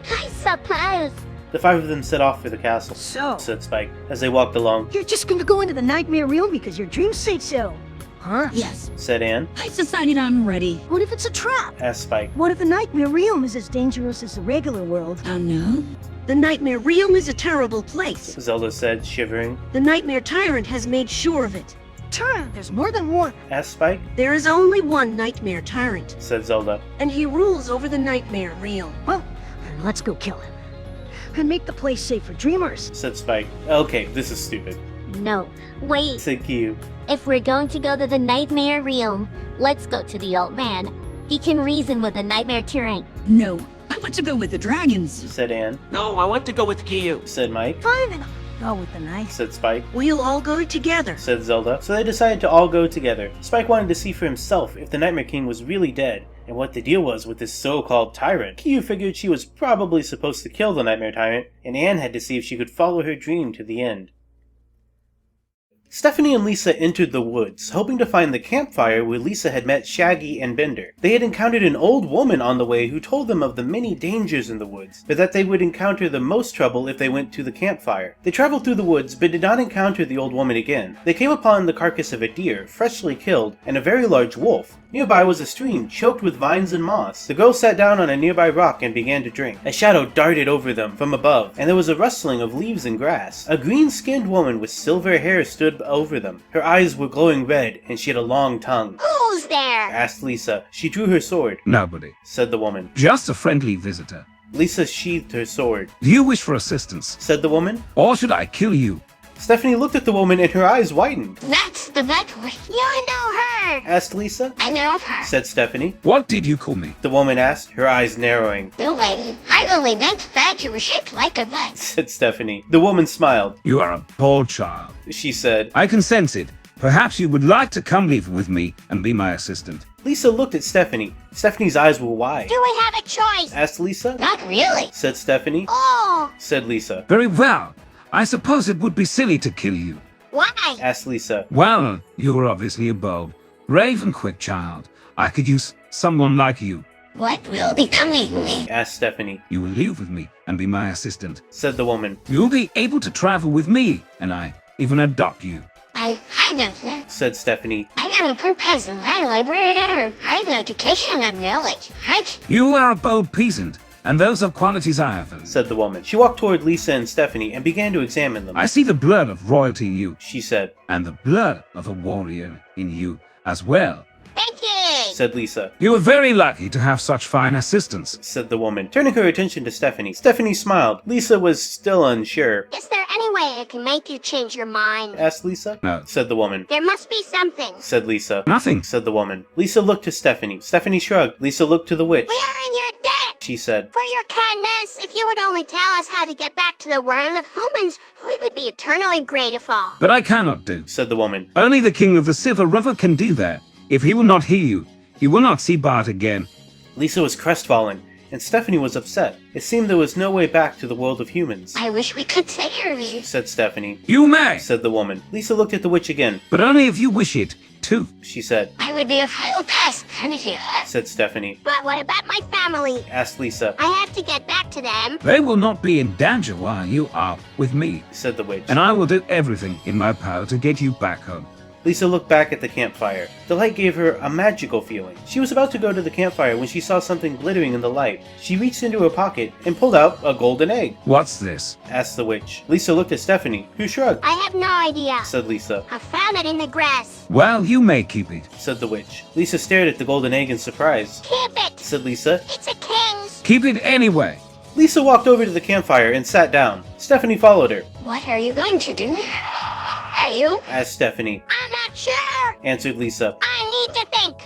I suppose. The five of them set off for the castle. So, Said Spike, as they walked along. you're just gonna go into the nightmare realm because your dreams say so. Huh? Yes, Said Anne. I've decided I'm ready. What if it's a trap? Asked Spike. What if the nightmare realm is as dangerous as the regular world? Oh no? The nightmare realm is a terrible place. Zelda said, shivering. The nightmare tyrant has made sure of it. Tyrant, there's more than one. Asked Spike. There is only one nightmare tyrant, Said Zelda. and he rules over the nightmare realm. Well, then let's go kill him. And make the place safe for dreamers. Said Spike. Okay, this is stupid. No, wait. said Q. If we're going to go to the Nightmare Realm, let's go to the old man. He can reason with the Nightmare Tyrant. No, I want to go with the dragons. Said Anne. No, I want to go with Kiyu. Said Mike. Fine, go with the knife. Said Spike. We'll all go together. Said Zelda. So they decided to all go together. Spike wanted to see for himself if the Nightmare King was really dead, and what the deal was with this so-called tyrant. Kiyu figured she was probably supposed to kill the Nightmare Tyrant, and Anne had to see if she could follow her dream to the end. Stephanie and Lisa entered the woods, hoping to find the campfire where Lisa had met Shaggy and Bender. They had encountered an old woman on the way who told them of the many dangers in the woods, but that they would encounter the most trouble if they went to the campfire. They traveled through the woods, but did not encounter the old woman again. They came upon the carcass of a deer, freshly killed, and a very large wolf. Nearby was a stream choked with vines and moss. The girls sat down on a nearby rock and began to drink. A shadow darted over them from above, and there was a rustling of leaves and grass. A green-skinned woman with silver hair stood over them. Her eyes were glowing red, and she had a long tongue. Who's there? Asked Lisa. She drew her sword. Nobody. Said the woman. Just a friendly visitor. Lisa sheathed her sword. Do you wish for assistance? Said the woman. Or should I kill you? Stephanie looked at the woman and her eyes widened. That's the veteran. You know her. Asked Lisa. I know her. Said Stephanie. What did you call me? The woman asked, her eyes narrowing. The lady. I only meant that you were shaped like a vet. Said Stephanie. The woman smiled. You are a poor child. She said. I can sense it. Perhaps you would like to come live with me and be my assistant. Lisa looked at Stephanie. Stephanie's eyes were wide. Do we have a choice? Asked Lisa. Not really. Said Stephanie. Oh. Said Lisa. Very well. I suppose it would be silly to kill you. Why? Asked Lisa. Well, you are obviously a bold, brave and quick child. I could use someone like you. What will become of me? Asked Stephanie. You will live with me and be my assistant. Said the woman. You'll be able to travel with me, and I even adopt you. I know that. Said Stephanie. I am a purpose in my library. I have education and knowledge, right? You are a bold peasant, and those are qualities I have. Said the woman. She walked toward Lisa and Stephanie and began to examine them. I see the blood of royalty in you. She said. And the blood of a warrior in you as well. Thank you. Said Lisa. You are very lucky to have such fine assistants. Said the woman, turning her attention to Stephanie. Stephanie smiled. Lisa was still unsure. Is there any way I can make you change your mind? Asked Lisa. No. Said the woman. There must be something. Said Lisa. Nothing. Said the woman. Lisa looked to Stephanie. Stephanie shrugged. Lisa looked to the witch. We are in your debt. She said. For your kindness, if you would only tell us how to get back to the world of humans, we would be eternally grateful. But I cannot do. Said the woman. Only the King of the Silver River can do that. If he will not hear you, he will not see Bart again. Lisa was crestfallen, and Stephanie was upset. It seemed there was no way back to the world of humans. I wish we could save you. Said Stephanie. You may. Said the woman. Lisa looked at the witch again. But only if you wish it, too. She said. I would be a full past you. Said Stephanie. But what about my family? Asked Lisa. I have to get back to them. They will not be in danger while you are with me. Said the witch. And I will do everything in my power to get you back home. Lisa looked back at the campfire. The light gave her a magical feeling. She was about to go to the campfire when she saw something glittering in the light. She reached into her pocket and pulled out a golden egg. What's this? Asked the witch. Lisa looked at Stephanie, who shrugged. I have no idea. Said Lisa. I found it in the grass. Well, you may keep it. Said the witch. Lisa stared at the golden egg in surprise. Keep it. Said Lisa. It's a king's. Keep it anyway. Lisa walked over to the campfire and sat down. Stephanie followed her. What are you going to do? Are you? Asked Stephanie. I'm not sure. Answered Lisa. I need to think.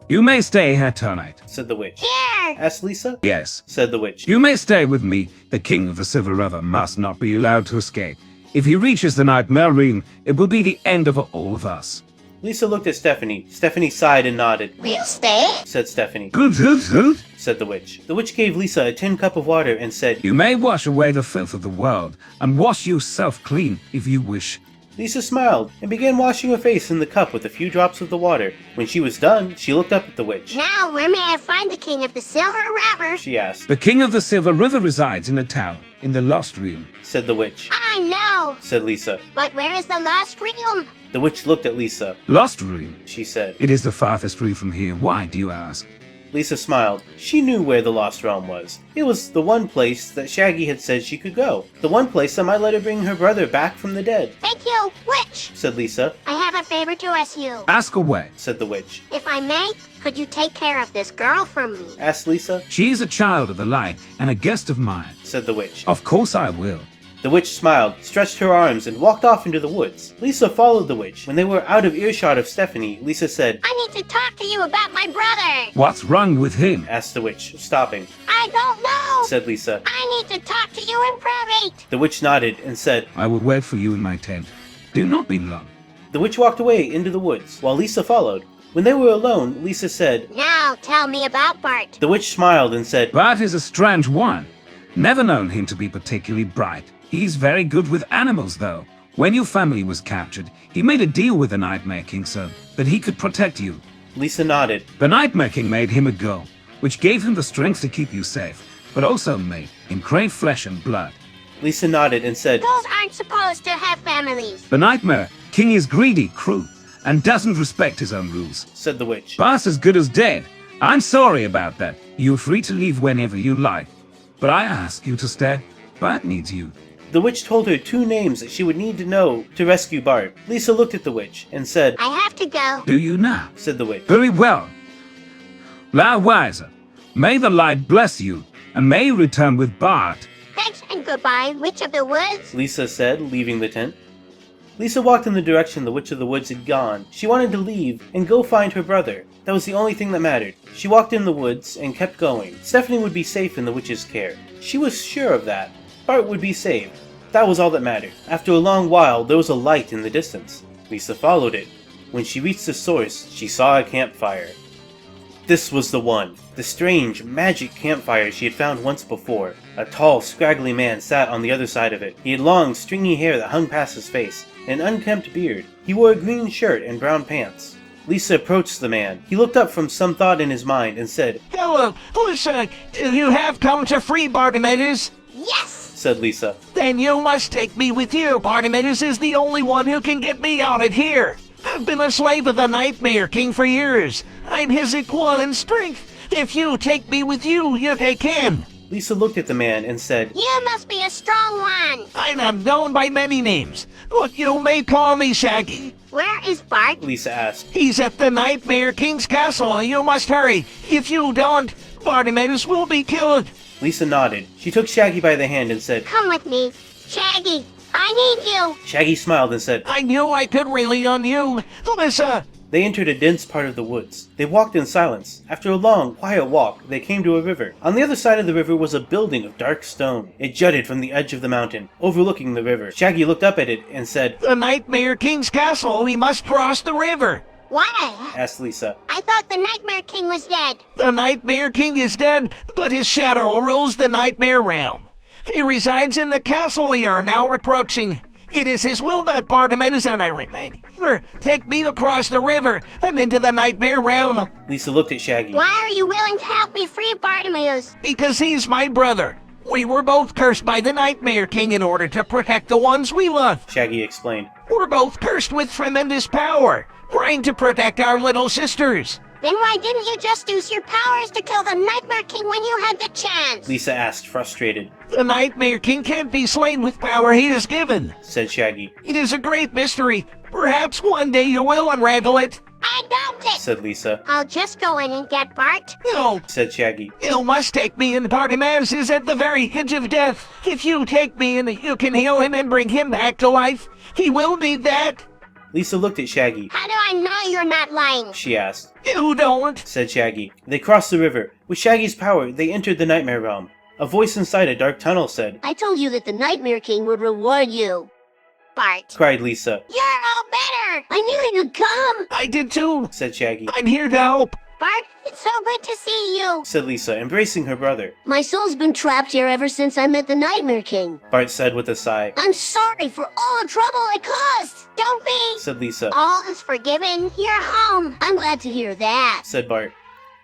You may stay here tonight. Said the witch. Here. Asked Lisa. Yes. Said the witch. You may stay with me. The King of the Silver River must not be allowed to escape. If he reaches the Nightmare Realm, it will be the end of all of us. Lisa looked at Stephanie. Stephanie sighed and nodded. We'll stay. Said Stephanie. Good. Said the witch. The witch gave Lisa a tin cup of water and said, You may wash away the filth of the world and wash yourself clean if you wish. Lisa smiled and began washing her face in the cup with a few drops of the water. When she was done, she looked up at the witch. Now, where may I find the King of the Silver River? She asked. The King of the Silver River resides in a tower in the Lost Realm. Said the witch. I know. Said Lisa. But where is the Lost Realm? The witch looked at Lisa. Lost Realm? She said. It is the farthest realm from here. Why do you ask? Lisa smiled. She knew where the Lost Realm was. It was the one place that Shaggy had said she could go. The one place that might let her bring her brother back from the dead. Thank you, witch. Said Lisa. I have a favor to ask you. Ask away. Said the witch. If I may, could you take care of this girl for me? Asked Lisa. She is a child of the light and a guest of mine. Said the witch. Of course I will. The witch smiled, stretched her arms, and walked off into the woods. Lisa followed the witch. When they were out of earshot of Stephanie, Lisa said, I need to talk to you about my brother. What's wrong with him? asked the witch, stopping. I don't know, Said Lisa. I need to talk to you in private. The witch nodded and said, I will wait for you in my tent. Do not be long. The witch walked away into the woods, while Lisa followed. When they were alone, Lisa said, Now tell me about Bart. The witch smiled and said, Bart is a strange one. Never known him to be particularly bright. He's very good with animals, though. When your family was captured, he made a deal with the Nightmare King so that he could protect you. Lisa nodded. The Nightmare King made him a girl, which gave him the strength to keep you safe, but also made him crave flesh and blood. Lisa nodded and said, Those aren't supposed to have families. The Nightmare King is greedy, cruel, and doesn't respect his own rules. Said the witch. Bart's as good as dead. I'm sorry about that. You're free to leave whenever you like. But I ask you to stay. Bart needs you. The witch told her 2 names that she would need to know to rescue Bart. Lisa looked at the witch and said, I have to go. Do you now? Said the witch. Very well. Lie wiser. May the light bless you, and may you return with Bart. Thanks and goodbye, Witch of the Woods. Lisa said, leaving the tent. Lisa walked in the direction the Witch of the Woods had gone. She wanted to leave and go find her brother. That was the only thing that mattered. She walked in the woods and kept going. Stephanie would be safe in the witch's care. She was sure of that. Bart would be saved. That was all that mattered. After a long while, there was a light in the distance. Lisa followed it. When she reached the source, she saw a campfire. This was the one. The strange, magic campfire she had found once before. A tall, scraggly man sat on the other side of it. He had long, stringy hair that hung past his face, and an unkempt beard. He wore a green shirt and brown pants. Lisa approached the man. He looked up from some thought in his mind and said, Hello, Lisa, you have come to free Bartimaeus? Yes! said Lisa. Then you must take me with you. Bartimaeus is the only one who can get me out of here. I've been a slave of the Nightmare King for years. I'm his equal in strength. If you take me with you, they can. Lisa looked at the man and said, You must be a strong one. I am known by many names, but you may call me Shaggy. Where is Bart? Lisa asked. He's at the Nightmare King's castle. You must hurry. If you don't, Bartimaeus will be killed. Lisa nodded. She took Shaggy by the hand and said, Come with me. Shaggy, I need you. Shaggy smiled and said, I knew I could rely on you. Lisa. They entered a dense part of the woods. They walked in silence. After a long, quiet walk, they came to a river. On the other side of the river was a building of dark stone. It jutted from the edge of the mountain, overlooking the river. Shaggy looked up at it and said, The Nightmare King's castle. We must cross the river. Why? asked Lisa. I thought the Nightmare King was dead. The Nightmare King is dead, but his shadow rules the Nightmare Realm. He resides in the castle we are now approaching. It is his will that Bartimaeus and I remain here. Take me across the river and into the Nightmare Realm. Lisa looked at Shaggy. Why are you willing to help me free Bartimaeus? Because he's my brother. We were both cursed by the Nightmare King in order to protect the ones we love. Shaggy explained. We're both cursed with tremendous power, trying to protect our little sisters. Then why didn't you just use your powers to kill the Nightmare King when you had the chance? Lisa asked, frustrated. The Nightmare King can't be slain with power he is given, said Shaggy. It is a great mystery. Perhaps one day you will unravel it. I doubt it, said Lisa. I'll just go in and get Bart. No, said Shaggy. You must take me in. Bartimaeus is at the very edge of death. If you take me in, you can heal him and bring him back to life. He will need that. Lisa looked at Shaggy. How do I know you're not lying? She asked. You don't, said Shaggy. They crossed the river. With Shaggy's power, they entered the Nightmare Realm. A voice inside a dark tunnel said, I told you that the Nightmare King would reward you. Bart. cried Lisa. You're all better. I knew you'd come. I did too. Said Shaggy. I'm here to help. Bart, it's so good to see you. Said Lisa, embracing her brother. My soul's been trapped here ever since I met the Nightmare King. Bart said with a sigh. I'm sorry for all the trouble I caused. Don't be. Said Lisa. All is forgiven. You're home. I'm glad to hear that. Said Bart.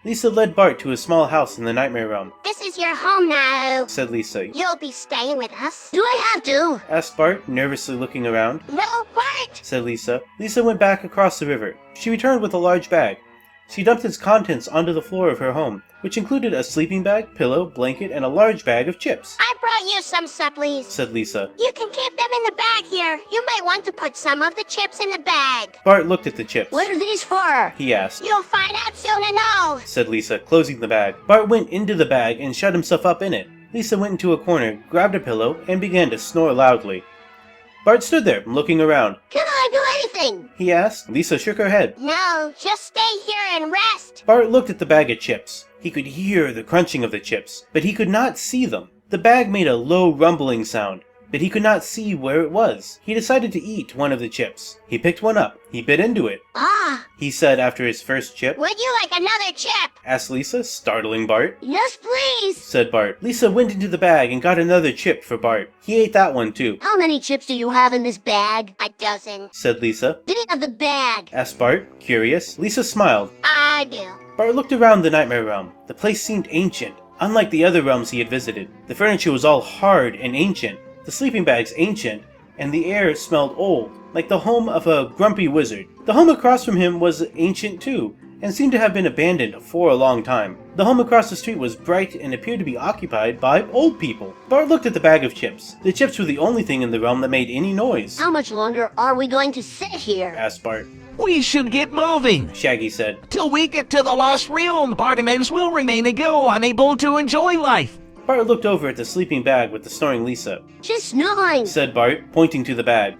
Lisa led Bart to a small house in the Nightmare Realm. This is your home now. Said Lisa. You'll be staying with us. Do I have to? Asked Bart, nervously looking around. No, Bart. Said Lisa. Lisa went back across the river. She returned with a large bag. She dumped its contents onto the floor of her home, which included a sleeping bag, pillow, blanket, and a large bag of chips. I brought you some supplies. Said Lisa. You can keep them in the bag here. You might want to put some of the chips in the bag. Bart looked at the chips. What are these for? He asked. You'll find out soon enough. Said Lisa, closing the bag. Bart went into the bag and shut himself up in it. Lisa went into a corner, grabbed a pillow, and began to snore loudly. Bart stood there, looking around. Can I do anything? He asked. Lisa shook her head. No, just stay here and rest. Bart looked at the bag of chips. He could hear the crunching of the chips, but he could not see them. The bag made a low rumbling sound, but he could not see where it was. He decided to eat one of the chips. He picked one up. He bit into it. Ah, He said after his first chip. would you like another chip? Asked Lisa, startling Bart. Yes, please. Said Bart. Lisa went into the bag and got another chip for Bart. He ate that one too. How many chips do you have in this bag? A dozen. Said Lisa. Get out of the bag. Asked Bart, curious. Lisa smiled. I do. Bart looked around the Nightmare Realm. The place seemed ancient, unlike the other realms he had visited. The furniture was all hard and ancient, the sleeping bags ancient, and the air smelled old, like the home of a grumpy wizard. The home across from him was ancient too, and seemed to have been abandoned for a long time. The home across the street was bright and appeared to be occupied by old people. Bart looked at the bag of chips. The chips were the only thing in the realm that made any noise. How much longer are we going to sit here? Asked Bart. We should get moving. Shaggy said. Till we get to the Lost Realm, Bartimaeus will remain a go, unable to enjoy life. Bart looked over at the sleeping bag with the snoring Lisa. She's snoring. Said Bart, pointing to the bag.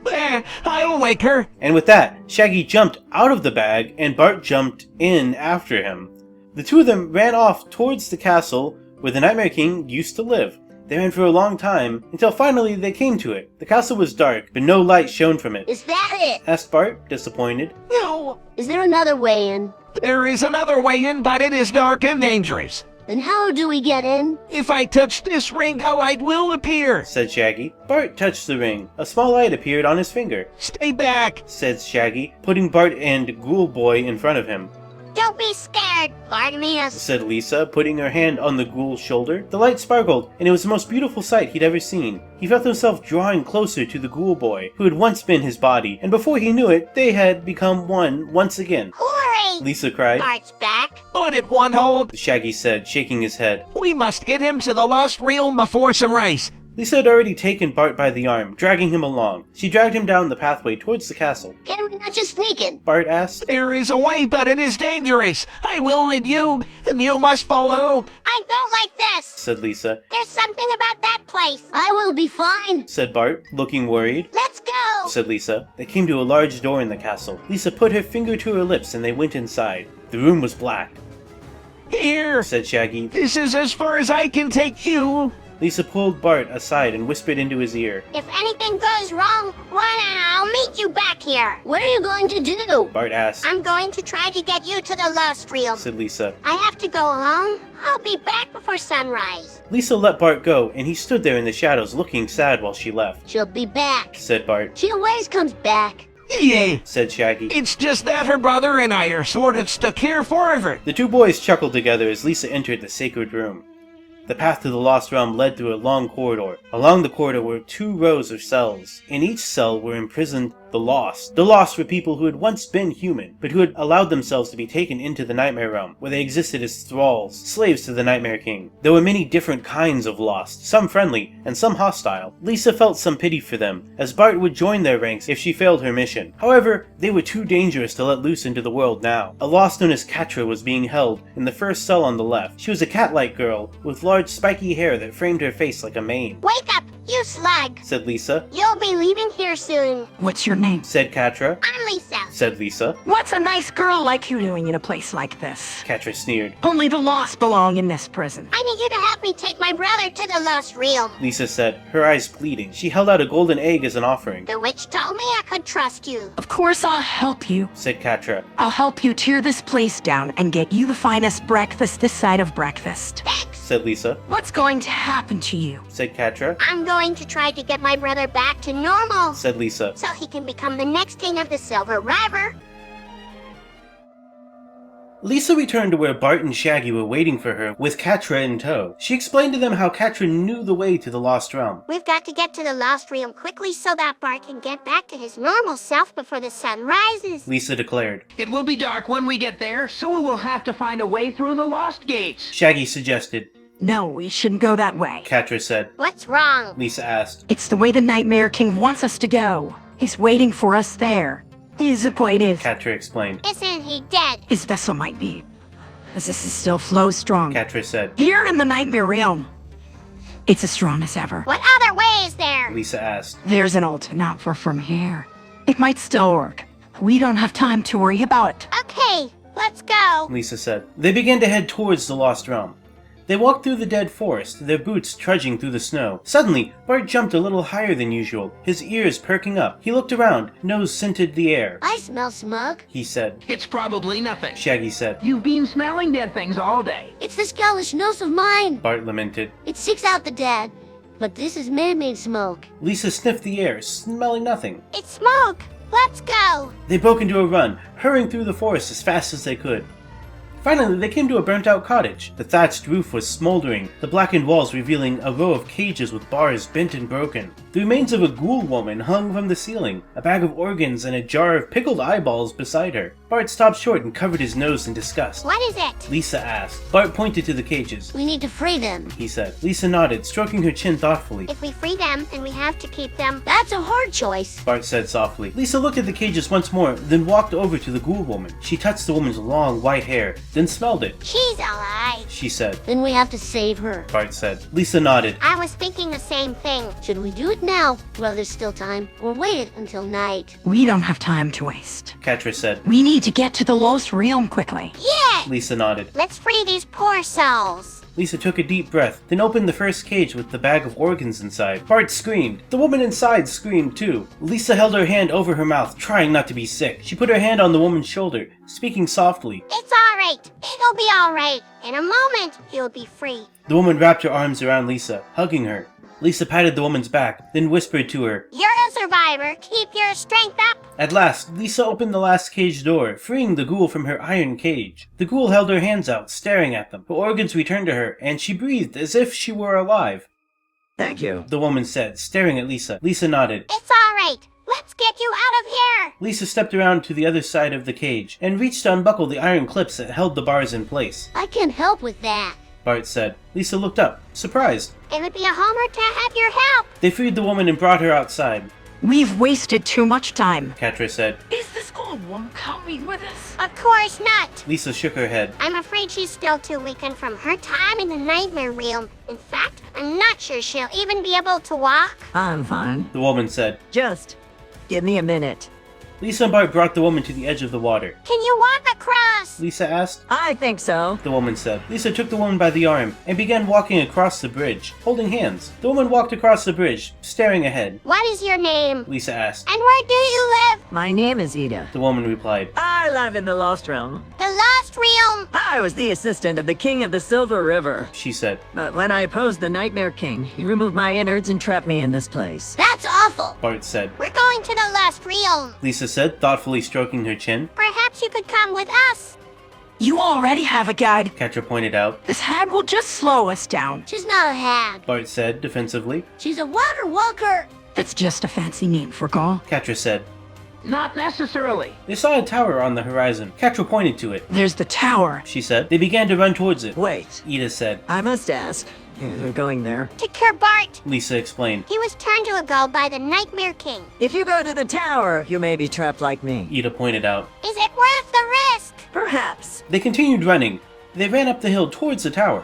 I'll wake her. And with that, Shaggy jumped out of the bag and Bart jumped in after him. The two of them ran off towards the castle where the Nightmare King used to live. They ran for a long time, until finally they came to it. The castle was dark, but no light shone from it. Is that it? Asked Bart, disappointed. No, Is there another way in? there is another way in, but it is dark and dangerous. Then how do we get in? If I touch this ring, a light will appear. Said Shaggy. Bart touched the ring. A small light appeared on his finger. Stay back. Said Shaggy, putting Bart and Ghoul Boy in front of him. Don't be scared, Bartimaeus. Said Lisa, putting her hand on the ghoul's shoulder. The light sparkled, and it was the most beautiful sight he'd ever seen. He felt himself drawing closer to the Ghoul Boy, who had once been his body, and before he knew it, they had become one once again. Hurry! Lisa cried. Bart's back. Put it one hold. Shaggy said, shaking his head. We must get him to the Lost Realm before sunrise. Lisa had already taken Bart by the arm, dragging him along. She dragged him down the pathway towards the castle. Can we not just sneak in? Bart asked. There is a way, but it is dangerous. I will lead you, and you must follow. I don't like this. Said Lisa. There's something about that place. I will be fine. Said Bart, looking worried. Let's go. Said Lisa. They came to a large door in the castle. Lisa put her finger to her lips and they went inside. The room was black. Here. Said Shaggy. This is as far as I can take you. Lisa pulled Bart aside and whispered into his ear. If anything goes wrong, I'll meet you back here. What are you going to do? Bart asked. I'm going to try to get you to the Lost Realm. Said Lisa. I have to go alone. I'll be back before sunrise. Lisa let Bart go, and he stood there in the shadows looking sad while she left. She'll be back. Said Bart. She always comes back. Yeah. Said Shaggy. It's just that her brother and I are sort of stuck here forever. The two boys chuckled together as Lisa entered the sacred room. The path to the Lost Realm led through a long corridor. Along the corridor were 2 rows of cells. In each cell were imprisoned the Lost. The Lost were people who had once been human, but who had allowed themselves to be taken into the Nightmare Realm, where they existed as thralls, slaves to the Nightmare King. There were many different kinds of Lost, some friendly and some hostile. Lisa felt some pity for them, as Bart would join their ranks if she failed her mission. However, they were too dangerous to let loose into the world now. A Lost known as Catra was being held in the first cell on the left. She was a cat-like girl with large spiky hair that framed her face like a mane. Wake up, you slug. Said Lisa. You'll be leaving here soon. What's your name? Said Catra. I'm Lisa. Said Lisa. What's a nice girl like you doing in a place like this? Catra sneered. Only the lost belong in this prison. I need you to help me take my brother to the Lost Realm. Lisa said, her eyes pleading. She held out a golden egg as an offering. The witch told me I could trust you. Of course I'll help you. Said Catra. I'll help you tear this place down and get you the finest breakfast this side of breakfast. Thanks. Said Lisa. What's going to happen to you? Said Catra. I'm going to try to get my brother back to normal. Said Lisa. So he can become the next king of the Silver River. Lisa returned to where Bart and Shaggy were waiting for her with Catra in tow. She explained to them how Catra knew the way to the Lost Realm. We've got to get to the Lost Realm quickly so that Bart can get back to his normal self before the sun rises. Lisa declared. It will be dark when we get there, so we will have to find a way through the Lost Gates. Shaggy suggested. No, we shouldn't go that way. Catra said. What's wrong? Lisa asked. It's the way the Nightmare King wants us to go. He's waiting for us there. Disappointed. Catra explained. Isn't he dead? His vessel might be, as this is still flows strong. Catra said. Here in the Nightmare Realm, It's as strong as ever. What other way is there? Lisa asked. There's an alternate for from here. It might still work. We don't have time to worry about it. Okay, let's go. Lisa said. They began to head towards the Lost Realm. They walked through the dead forest, their boots trudging through the snow. Suddenly, Bart jumped a little higher than usual, his ears perking up. He looked around, nose scented the air. I smell smoke. He said. It's probably nothing. Shaggy said. You've been smelling dead things all day. It's this ghoulish nose of mine. Bart lamented. It seeks out the dead, but this is man-made smoke. Lisa sniffed the air, smelling nothing. It's smoke. Let's go. They broke into a run, hurrying through the forest as fast as they could. Finally, they came to a burnt-out cottage. The thatched roof was smoldering, the blackened walls revealing a row of cages with bars bent and broken. The remains of a ghoul woman hung from the ceiling, a bag of organs and a jar of pickled eyeballs beside her. Bart stopped short and covered his nose in disgust. What is it? Lisa asked. Bart pointed to the cages. We need to free them. He said. Lisa nodded, stroking her chin thoughtfully. If we free them and we have to keep them, that's a hard choice. Bart said softly. Lisa looked at the cages once more, then walked over to the ghoul woman. She touched the woman's long white hair, then smelled it. She's alive. She said. Then we have to save her. Bart said. Lisa nodded. I was thinking the same thing. Should we do it now, while there's still time, or wait until night? We don't have time to waste. Catra said. We need to get to the Lost Realm quickly. Yeah! Lisa nodded. Let's free these poor souls. Lisa took a deep breath, then opened the first cage with the bag of organs inside. Bart screamed. The woman inside screamed too. Lisa held her hand over her mouth, trying not to be sick. She put her hand on the woman's shoulder, speaking softly. It's alright. It'll be alright. In a moment, you'll be free. The woman wrapped her arms around Lisa, hugging her. Lisa patted the woman's back, then whispered to her. You're a survivor. Keep your strength up. At last, Lisa opened the last cage door, freeing the ghoul from her iron cage. The ghoul held her hands out, staring at them. Her organs returned to her, and she breathed as if she were alive. Thank you. The woman said, staring at Lisa. Lisa nodded. It's alright. Let's get you out of here. Lisa stepped around to the other side of the cage, and reached to unbuckle the iron clips that held the bars in place. I can help with that. Bart said. Lisa looked up, surprised. It would be a honor to have your help. They freed the woman and brought her outside. We've wasted too much time. Catra said. Is this old woman coming with us? Of course not. Lisa shook her head. I'm afraid she's still too weakened from her time in the Nightmare Realm. In fact, I'm not sure she'll even be able to walk. I'm fine. The woman said. Just give me a minute. Lisa and Bart brought the woman to the edge of the water. Can you walk across? Lisa asked. I think so. The woman said. Lisa took the woman by the arm and began walking across the bridge, holding hands. The woman walked across the bridge, staring ahead. What is your name? Lisa asked. And where do you live? My name is Ida. The woman replied. I live in the Lost Realm. The Lost Realm. I was the assistant of the King of the Silver River. She said. But when I opposed the Nightmare King, he removed my innards and trapped me in this place. That's awful. Bart said. We're going to the Lost Realm. Lisa said, thoughtfully stroking her chin. Perhaps you could come with us. You already have a guide. Catra pointed out. This hag will just slow us down. She's not a hag. Bart said, defensively. She's a water walker. That's just a fancy name for Gaul. Catra said. Not necessarily. They saw a tower on the horizon. Catra pointed to it. There's the tower. She said. They began to run towards it. Wait. Ida said. I must ask. We're going there. To cure Bart. Lisa explained. He was turned to a ghoul by the Nightmare King. If you go to the tower, you may be trapped like me. Ida pointed out. Is it worth the risk? Perhaps. They continued running. They ran up the hill towards the tower.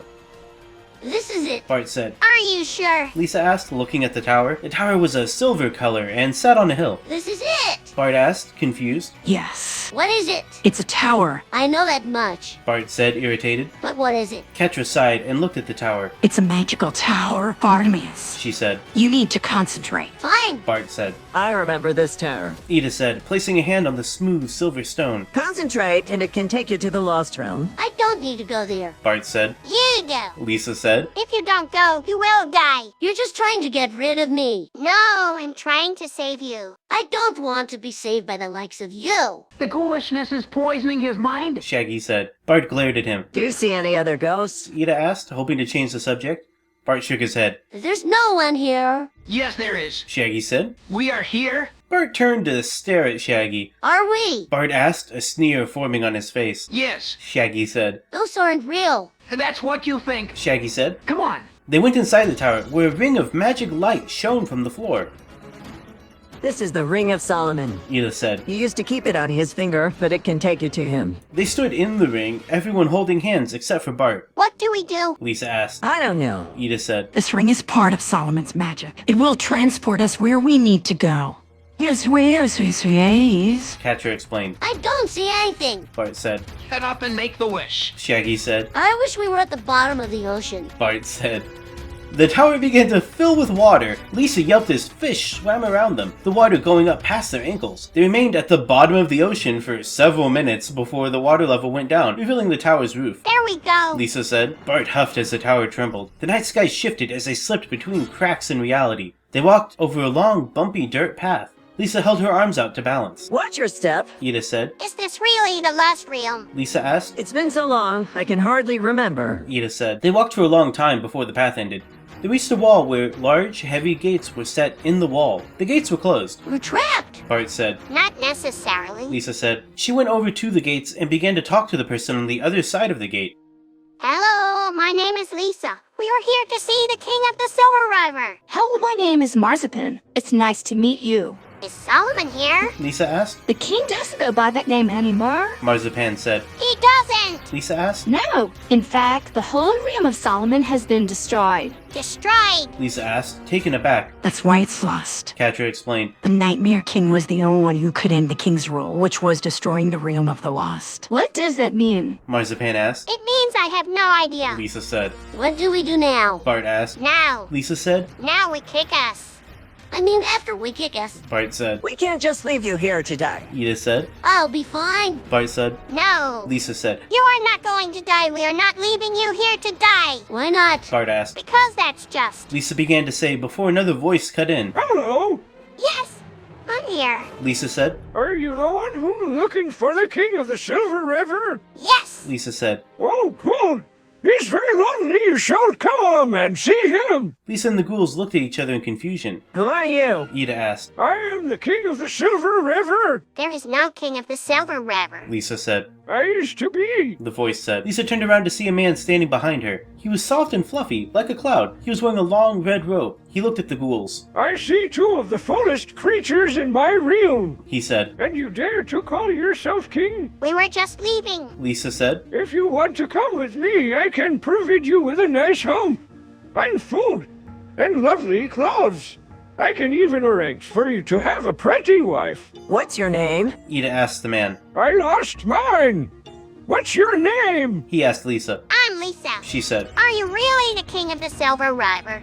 This is it. Bart said. Are you sure? Lisa asked, looking at the tower. The tower was a silver color and sat on a hill. This is it. Bart asked, confused. Yes. What is it? It's a tower. I know that much. Bart said, irritated. But what is it? Catra sighed and looked at the tower. It's a magical tower of Artemis. She said. You need to concentrate. Fine. Bart said. I remember this tower. Ida said, placing a hand on the smooth silver stone. Concentrate, and it can take you to the Lost Realm. I don't need to go there. Bart said. You do. Lisa said. If you don't go, you will die. You're just trying to get rid of me. No, I'm trying to save you. I don't want to be saved by the likes of you. The ghoulishness is poisoning his mind. Shaggy said. Bart glared at him. Do you see any other ghosts? Ida asked, hoping to change the subject. Bart shook his head. There's no one here. Yes, there is. Shaggy said. We are here. Bart turned to stare at Shaggy. Are we? Bart asked, a sneer forming on his face. Yes. Shaggy said. Those aren't real. That's what you think. Shaggy said. Come on. They went inside the tower, where a ring of magic light shone from the floor. This is the Ring of Solomon. Ida said. You used to keep it on his finger, but it can take you to him. They stood in the ring, everyone holding hands except for Bart. What do we do? Lisa asked. I don't know. Ida said. This ring is part of Solomon's magic. It will transport us where we need to go. Yes. Catcher explained. I don't see anything. Bart said. Head up and make the wish. Shaggy said. I wish we were at the bottom of the ocean. Bart said. The tower began to fill with water. Lisa yelped as fish swam around them, the water going up past their ankles. They remained at the bottom of the ocean for several minutes before the water level went down, revealing the tower's roof. There we go. Lisa said. Bart huffed as the tower trembled. The night sky shifted as they slipped between cracks in reality. They walked over a long, bumpy dirt path. Lisa held her arms out to balance. Watch your step. Ida said. Is this really the last realm? Lisa asked. It's been so long, I can hardly remember. Ida said. They walked for a long time before the path ended. They reached a wall where large, heavy gates were set in the wall. The gates were closed. We're trapped. Bart said. Not necessarily. Lisa said. She went over to the gates and began to talk to the person on the other side of the gate. Hello, my name is Lisa. We are here to see the King of the Silver River. Hello, my name is Marzipan. It's nice to meet you. Is Solomon here? Lisa asked. The king doesn't go by that name anymore. Marzipan said. He doesn't. Lisa asked. No. In fact, the whole realm of Solomon has been destroyed. Destroyed. Lisa asked, taken aback. That's why it's lost. Catcher explained. The Nightmare King was the only one who could end the king's rule, which was destroying the realm of the lost. What does that mean? Marzipan asked. It means I have no idea. Lisa said. What do we do now? Bart asked. Now. Lisa said. Now we kick us. I mean, after we kick us. Bart said. We can't just leave you here to die. Ida said. I'll be fine. Bart said. No. Lisa said. You are not going to die. We are not leaving you here to die. Why not? Bart asked. Because that's just. Lisa began to say before another voice cut in. Hello. Yes, I'm here. Lisa said. Are you the one who's looking for the King of the Silver River? Yes. Lisa said. Oh, cool. He's very lonely. You should come and see him. Lisa and the ghouls looked at each other in confusion. Who are you? Ida asked. I am the King of the Silver River. There is no King of the Silver River. Lisa said. I used to be. The voice said. Lisa turned around to see a man standing behind her. He was soft and fluffy, like a cloud. He was wearing a long red robe. He looked at the ghouls. I see two of the fullest creatures in my realm. He said. And you dare to call yourself king? We were just leaving. Lisa said. If you want to come with me, I can provide you with a nice home, and food, and lovely clothes. I can even arrange for you to have a pretty wife. What's your name? Ida asked the man. I lost mine. What's your name? He asked Lisa. I'm Lisa. She said. Are you really the King of the Silver River?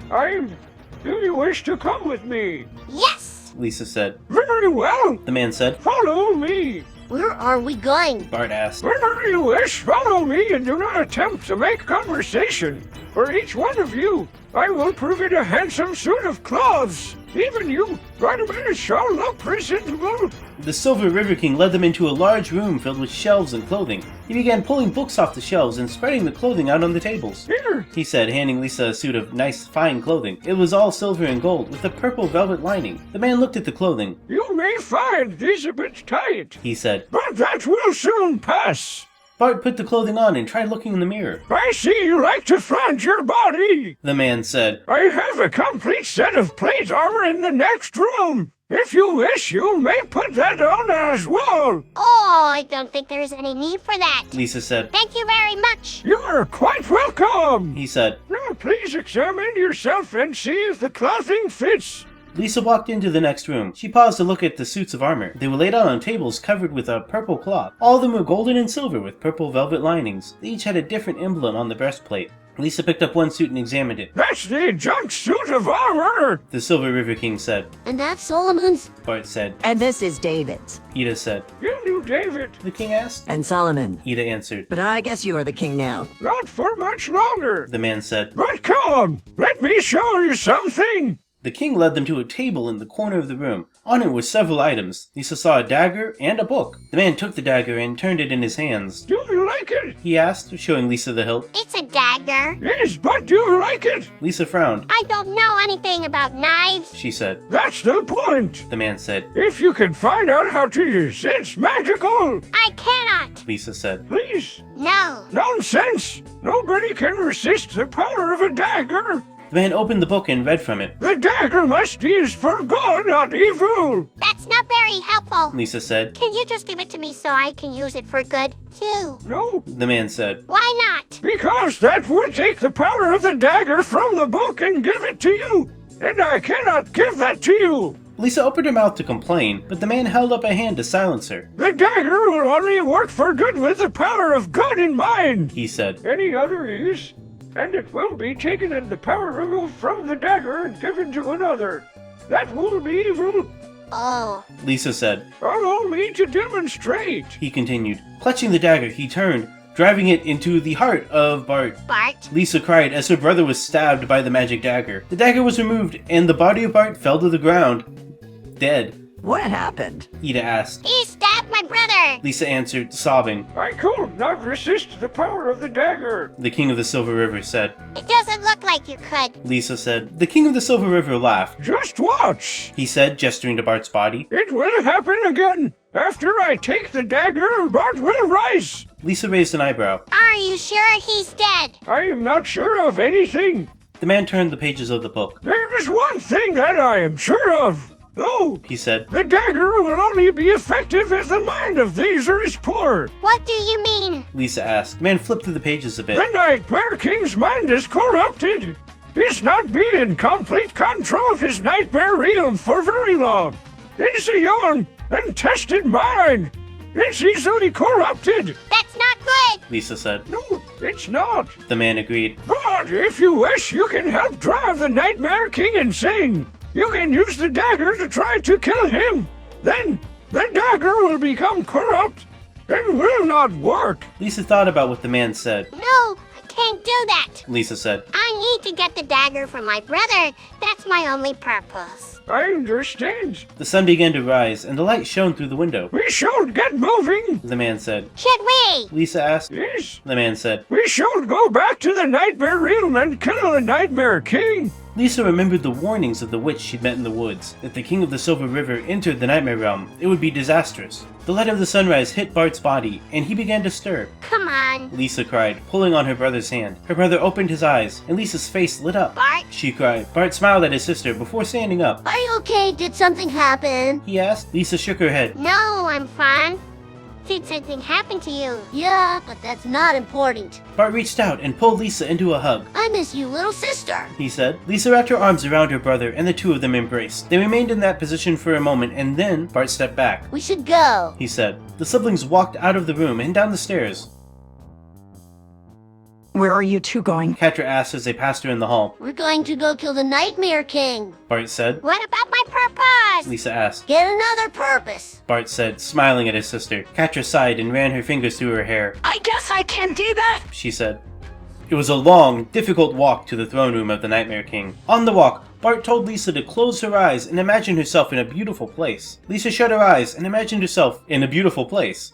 Do you wish to come with me? Yes. Lisa said. Very well. The man said. Follow me. Where are we going? Bart asked. Wherever you wish, follow me and do not attempt to make conversation. For each one of you, I will provide a handsome suit of clothes. Even you, Bartimaeus, shall look presentable. The Silver River King led them into a large room filled with shelves and clothing. He began pulling books off the shelves and spreading the clothing out on the tables. Here, He said, handing Lisa a suit of nice, fine clothing. It was all silver and gold, with a purple velvet lining. The man looked at the clothing. you may find these a bit tight, He said. but that will soon pass. Bart put the clothing on and tried looking in the mirror. I see you like to flaunt your body. The man said. I have a complete set of plate armor in the next room. If you wish, you may put that on as well. Oh, I don't think there is any need for that. Lisa said. Thank you very much. You are quite welcome. He said. Now please examine yourself and see if the clothing fits. Lisa walked into the next room. She paused to look at the suits of armor. They were laid out on tables covered with a purple cloth. All of them were golden and silver with purple velvet linings. They each had a different emblem on the breastplate. Lisa picked up one suit and examined it. That's the junk suit of armor. The Silver River King said. And that's Solomon's. Bart said. And this is David's. Ida said. You knew David. The king asked. And Solomon. Ida answered. But I guess you are the king now. Not for much longer. The man said. But come, let me show you something. The king led them to a table in the corner of the room. On it were several items. Lisa saw a dagger and a book. The man took the dagger and turned it in his hands. Do you like it? He asked, showing Lisa the hilt. It's a dagger. Yes, but do you like it? Lisa frowned. I don't know anything about knives. She said. That's the point. The man said. If you can find out how to use it, it's magical. I cannot. Lisa said. Please. No. Nonsense. Nobody can resist the power of a dagger. The man opened the book and read from it. The dagger must be used for good, not evil. That's not very helpful. Lisa said. Can you just give it to me so I can use it for good, too? No, The man said. Why not? because that would take the power of the dagger from the book and give it to you. And I cannot give that to you. Lisa opened her mouth to complain, but the man held up a hand to silence her. The dagger will only work for good with the power of God in mind. He said. Any other use, and it will be taken and the power removed from the dagger and given to another. That will be evil. Oh. Lisa said. Allow me to demonstrate. He continued. Clutching the dagger, he turned, driving it into the heart of Bart. Bart? Lisa cried as her brother was stabbed by the magic dagger. The dagger was removed, and the body of Bart fell to the ground, dead. What happened? Ida asked. He stabbed my brother! Lisa answered, sobbing. I could not resist the power of the dagger. The King of the Silver River said. It doesn't look like you could. Lisa said. The King of the Silver River laughed. Just watch. He said, gesturing to Bart's body. It will happen again. After I take the dagger, Bart will rise. Lisa raised an eyebrow. Are you sure he's dead? I am not sure of anything. The man turned the pages of the book. There is one thing that I am sure of. Oh, He said. the dagger will only be effective if the mind of these is poor. What do you mean? Lisa asked. The man flipped through the pages a bit. The Nightmare King's mind is corrupted. He's not been in complete control of his Nightmare realm for very long. It's a young and tested mind. It's easily corrupted. That's not good! Lisa said. No, it's not. The man agreed. But if you wish, you can help drive the Nightmare King insane. You can use the dagger to try to kill him. Then the dagger will become corrupt and will not work. Lisa thought about what the man said. No, I can't do that. Lisa said. I need to get the dagger from my brother. That's my only purpose. I understand. The sun began to rise, and the light shone through the window. We should get moving. The man said. Should we? Lisa asked. Yes, The man said. we should go back to the Nightmare Realm and kill the Nightmare King. Lisa remembered the warnings of the witch she'd met in the woods. If the King of the Silver River entered the Nightmare Realm, it would be disastrous. The light of the sunrise hit Bart's body, and he began to stir. Come on. Lisa cried, pulling on her brother's hand. Her brother opened his eyes, and Lisa's face lit up. Bart? She cried. Bart smiled at his sister before standing up. Are you okay? Did something happen? He asked. Lisa shook her head. No, I'm fine. Did something happen to you? Yeah, but that's not important. Bart reached out and pulled Lisa into a hug. I miss you, little sister. He said. Lisa wrapped her arms around her brother, and the two of them embraced. They remained in that position for a moment, and then Bart stepped back. We should go. He said. The siblings walked out of the room and down the stairs. Where are you two going? Catra asked as they passed her in the hall. We're going to go kill the Nightmare King. Bart said. What about my purpose? Lisa asked. Get another purpose. Bart said, smiling at his sister. Catra sighed and ran her fingers through her hair. I guess I can do that. She said. It was a long, difficult walk to the throne room of the Nightmare King. On the walk, Bart told Lisa to close her eyes and imagine herself in a beautiful place. Lisa shut her eyes and imagined herself in a beautiful place.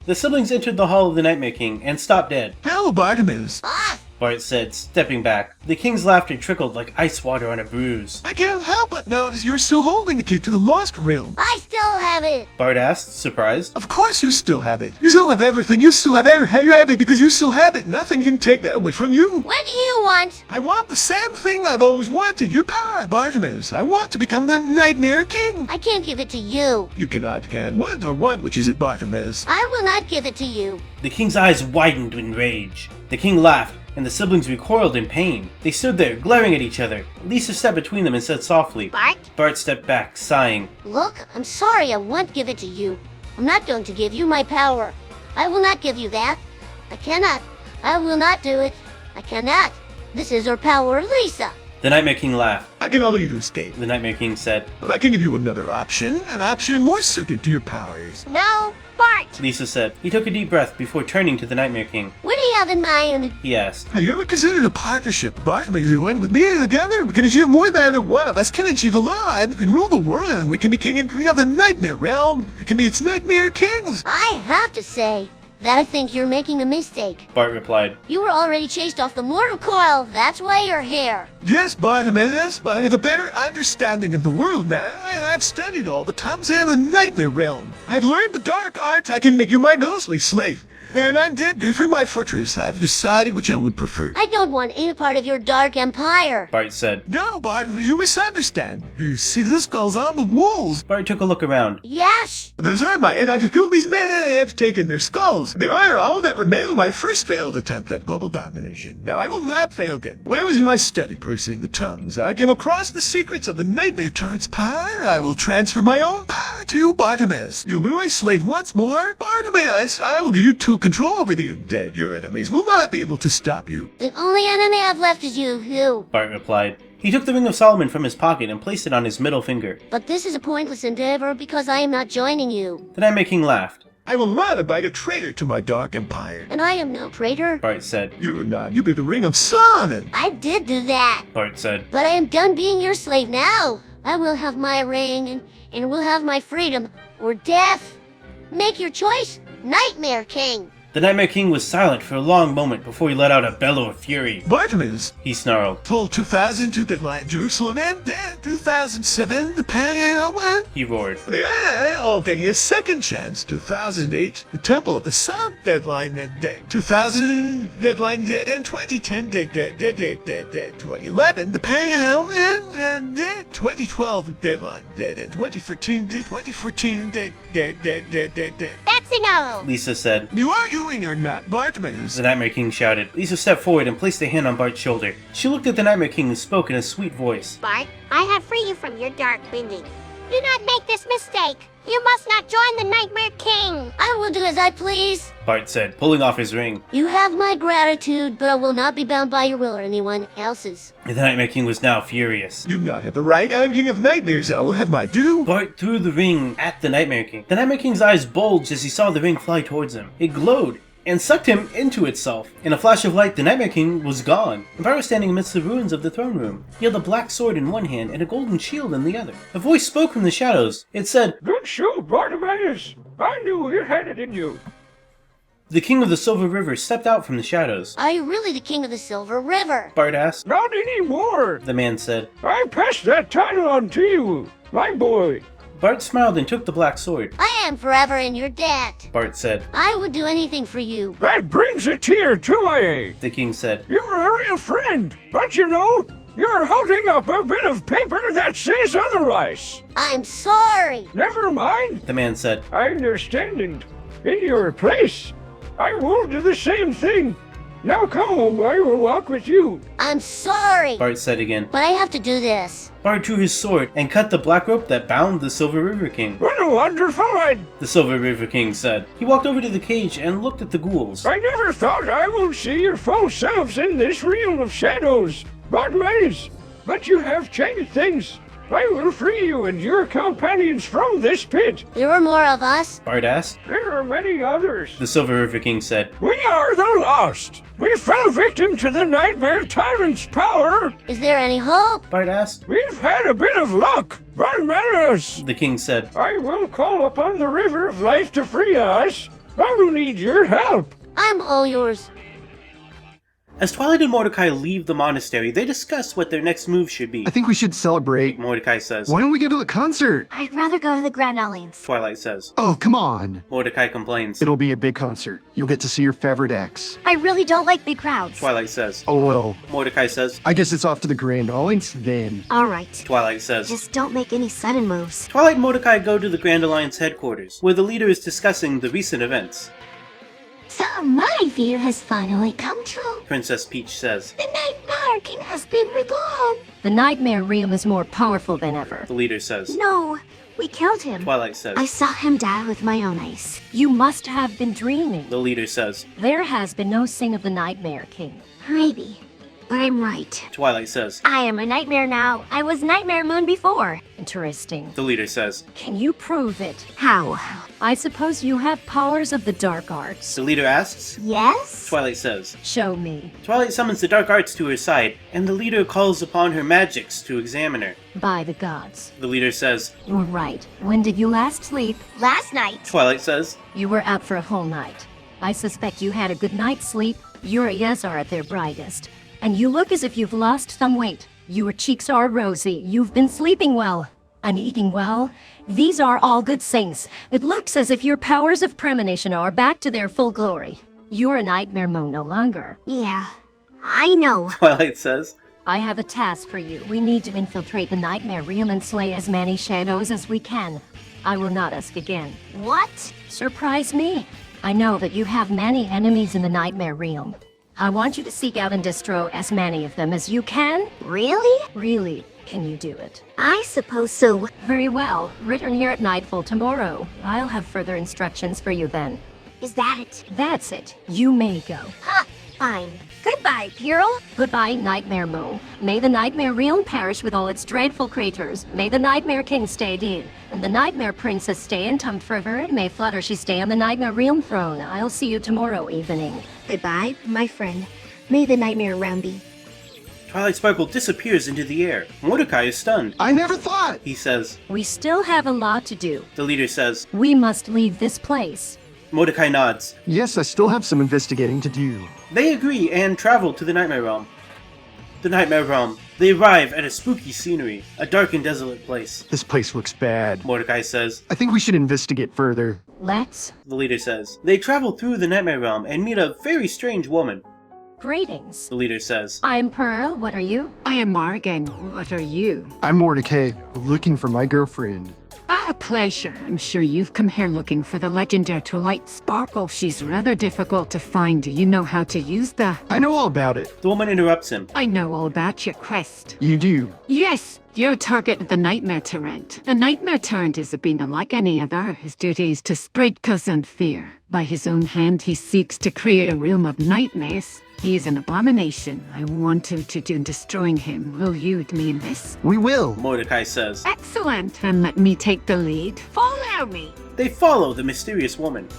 The siblings entered the hall of the Nightmare King and stopped dead. Hello, Bartimaeus. Ah, Bart said, stepping back. The king's laughter trickled like ice water on a bruise. I can't help but notice you're still holding the key to the Lost Realm. I still have it. Bart asked, surprised. Of course you still have it. You still have everything. You still have everything because you still have it. Nothing can take that away from you. What do you want? I want the same thing I've always wanted. Your power, Bartimaeus. I want to become the Nightmare King. I can't give it to you. You cannot can. What or what? Which is it, Bartimaeus? I will not give it to you. The king's eyes widened in rage. The king laughed, and the siblings recoiled in pain. They stood there, glaring at each other. Lisa stepped between them and said softly. Bart? Bart stepped back, sighing. Look, I'm sorry I won't give it to you. I'm not going to give you my power. I will not give you that. I cannot. I will not do it. I cannot. This is her power, Lisa. The Nightmare King laughed. I can allow you to escape. The Nightmare King said. But I can give you another option. An option more suited to your powers. No, Bart. Lisa said. He took a deep breath before turning to the Nightmare King. What do you have in mind? He asked. Have you ever considered a partnership, Bartimaeus? You win with me together. We can achieve more than one of us can achieve a lot. We can rule the world, and we can be king and queen of the Nightmare Realm. We can be its Nightmare Kings. I have to say that I think you're making a mistake. Bart replied. You were already chased off the mortal coil. That's why you're here. Yes, Bartimaeus, but I have a better understanding of the world now. I've studied all the times in the Nightmare Realm. I've learned the dark arts. I can make you my ghostly slave. and I'm dead. For my fortress, I've decided which I would prefer. I don't want any part of your dark empire. Bart said. No, Bart, you misunderstand. You see the skulls on the walls. Bart took a look around. Yes. Those are my, and I've killed these men and I have taken their skulls. They are all that remain of my first failed attempt at global domination. Now I will not fail again. When I was in my study pursing the tongues, I came across the secrets of the Nightmare Tyrant's power. I will transfer my own power to Bartimaeus. You will my slave once more. Bartimaeus, I will give you total control over the undead. Your enemies will not be able to stop you. The only enemy I've left is you. Bart replied. He took the Ring of Solomon from his pocket and placed it on his middle finger. But this is a pointless endeavor because I am not joining you. The Nightmare King laughed. I will not abide a traitor to my dark empire. And I am no traitor. Bart said. You're not. You be the Ring of Solomon. I did do that. Bart said. But I am done being your slave now. I will have my ring and will have my freedom or death. Make your choice, Nightmare King. The Nightmare King was silent for a long moment before he let out a bellow of fury. Bartimaeus, He snarled. full 2002 deadline Jerusalem and 2007 the Pan. He roared. I'll take you a second chance. 2008 the Temple of the Sun deadline and 2000 deadline dead and 2010 dead 2011 the Pan and 2012 deadline dead and 2014 dead. That's enough. Lisa said. You are doing or not, Bartimaeus. The Nightmare King shouted. Lisa stepped forward and placed a hand on Bart's shoulder. She looked at the Nightmare King and spoke in a sweet voice. Bart, I have freed you from your dark binding. Do not make this mistake. You must not join the Nightmare King. I will do as I please, Bart said, pulling off his ring. You have my gratitude, but I will not be bound by your will or anyone else's. The Nightmare King was now furious. You do not have the right. I'm King of Nightmares. I will have my due. Bart threw the ring at the Nightmare King. The Nightmare King's eyes bulged as he saw the ring fly towards him. It glowed and sucked him into itself. In a flash of light, the Nightmare King was gone, and Bart was standing amidst the ruins of the throne room. He held a black sword in one hand and a golden shield in the other. A voice spoke from the shadows. It said, Good shoot, Bartimaeus. I knew you had it in you. The King of the Silver River stepped out from the shadows. Are you really the King of the Silver River? Bart asked. Not anymore. The man said. I passed that title on to you, my boy. Bart smiled and took the black sword. I am forever in your debt. Bart said. I would do anything for you. That brings a tear to my eye. The king said. You're a real friend, but you know, you're holding up a bit of paper that says otherwise. I'm sorry. Never mind. The man said. I understand, and in your place, I will do the same thing. Now come home, I will walk with you. I'm sorry. Bart said again. But I have to do this. Bart drew his sword and cut the black rope that bound the Silver River King. What a wonderful ride, The Silver River King said. He walked over to the cage and looked at the ghouls. I never thought I would see your false selves in this realm of shadows, Bartimaeus. But you have changed things. I will free you and your companions from this pit. There are more of us. Bart asked. There are many others. The Silver River King said. We are the lost. We fell victim to the Nightmare Tyrant's power. Is there any hope? Bart asked. We've had a bit of luck, Bartimaeus. The king said. I will call upon the River of Life to free us. I will need your help. I'm all yours. As Twilight and Mordecai leave the monastery, they discuss what their next move should be. I think we should celebrate. Mordecai says. Why don't we go to the concert? I'd rather go to the Grand Alliance. Twilight says. Oh, come on. Mordecai complains. It'll be a big concert. You'll get to see your favorite ex. I really don't like big crowds. Twilight says. Oh, well. Mordecai says. I guess it's off to the Grand Alliance then. All right. Twilight says. Just don't make any sudden moves. Twilight and Mordecai go to the Grand Alliance headquarters, where the leader is discussing the recent events. So my fear has finally come true. Princess Peach says. The Nightmare King has been reborn. The Nightmare Realm is more powerful than ever. The leader says. No, we killed him. Twilight says. I saw him die with my own eyes. You must have been dreaming. The leader says. There has been no sign of the Nightmare King. Maybe, but I'm right. Twilight says. I am a nightmare now. I was Nightmare Moon before. Interesting. The leader says. Can you prove it? How? I suppose you have powers of the dark arts. The leader asks. Yes? Twilight says. Show me. Twilight summons the dark arts to her side, and the leader calls upon her magics to examine her. By the gods. The leader says. You're right. When did you last sleep? Last night. Twilight says. You were out for a whole night. I suspect you had a good night's sleep. Your eyes are at their brightest. And you look as if you've lost some weight. Your cheeks are rosy. You've been sleeping well. I'm eating well. These are all good things. It looks as if your powers of premonition are back to their full glory. You're a nightmare Mo no longer. Yeah, I know. Twilight says. I have a task for you. We need to infiltrate the nightmare realm and slay as many shadows as we can. I will not ask again. What? Surprise me. I know that you have many enemies in the nightmare realm. I want you to seek out and destroy as many of them as you can. Really? Really, can you do it? I suppose so. Very well. Return here at Nightfall tomorrow. I'll have further instructions for you then. Is that it? That's it. You may go. Ha! Fine. Goodbye, Pirl. Goodbye, Nightmare Mo. May the Nightmare realm perish with all its dreadful creatures. May the Nightmare King stay dead, and the Nightmare Princess stay entombed forever, and may Fluttershy stay on the Nightmare realm throne. I'll see you tomorrow evening. Goodbye, my friend. May the nightmare realm be. Twilight Sparkle disappears into the air. Mordecai is stunned. I never thought! He says. We still have a lot to do. The leader says. We must leave this place. Mordecai nods. Yes, I still have some investigating to do. They agree and travel to the Nightmare Realm. The Nightmare Realm. They arrive at a spooky scenery, a dark and desolate place. This place looks bad. Mordecai says. I think we should investigate further. Let's. The leader says. They travel through the Nightmare Realm and meet a very strange woman. Greetings. The leader says. I'm Pearl. What are you? I am Morgan. What are you? I'm Mordecai, looking for my girlfriend. A pleasure. I'm sure you've come here looking for the legendary Twilight Sparkle. She's rather difficult to find. Do you know how to use the... I know all about it. The woman interrupts him. I know all about your quest. You do? Yes, your target, the Nightmare Tyrant. A Nightmare Tyrant is a being unlike any other. His duty is to spread cause and fear. By his own hand, he seeks to create a realm of nightmares. He is an abomination. I want you to do destroying him. Will you mean this? We will. Mordecai says. Excellent. Then let me take the lead. Follow me. They follow the mysterious woman.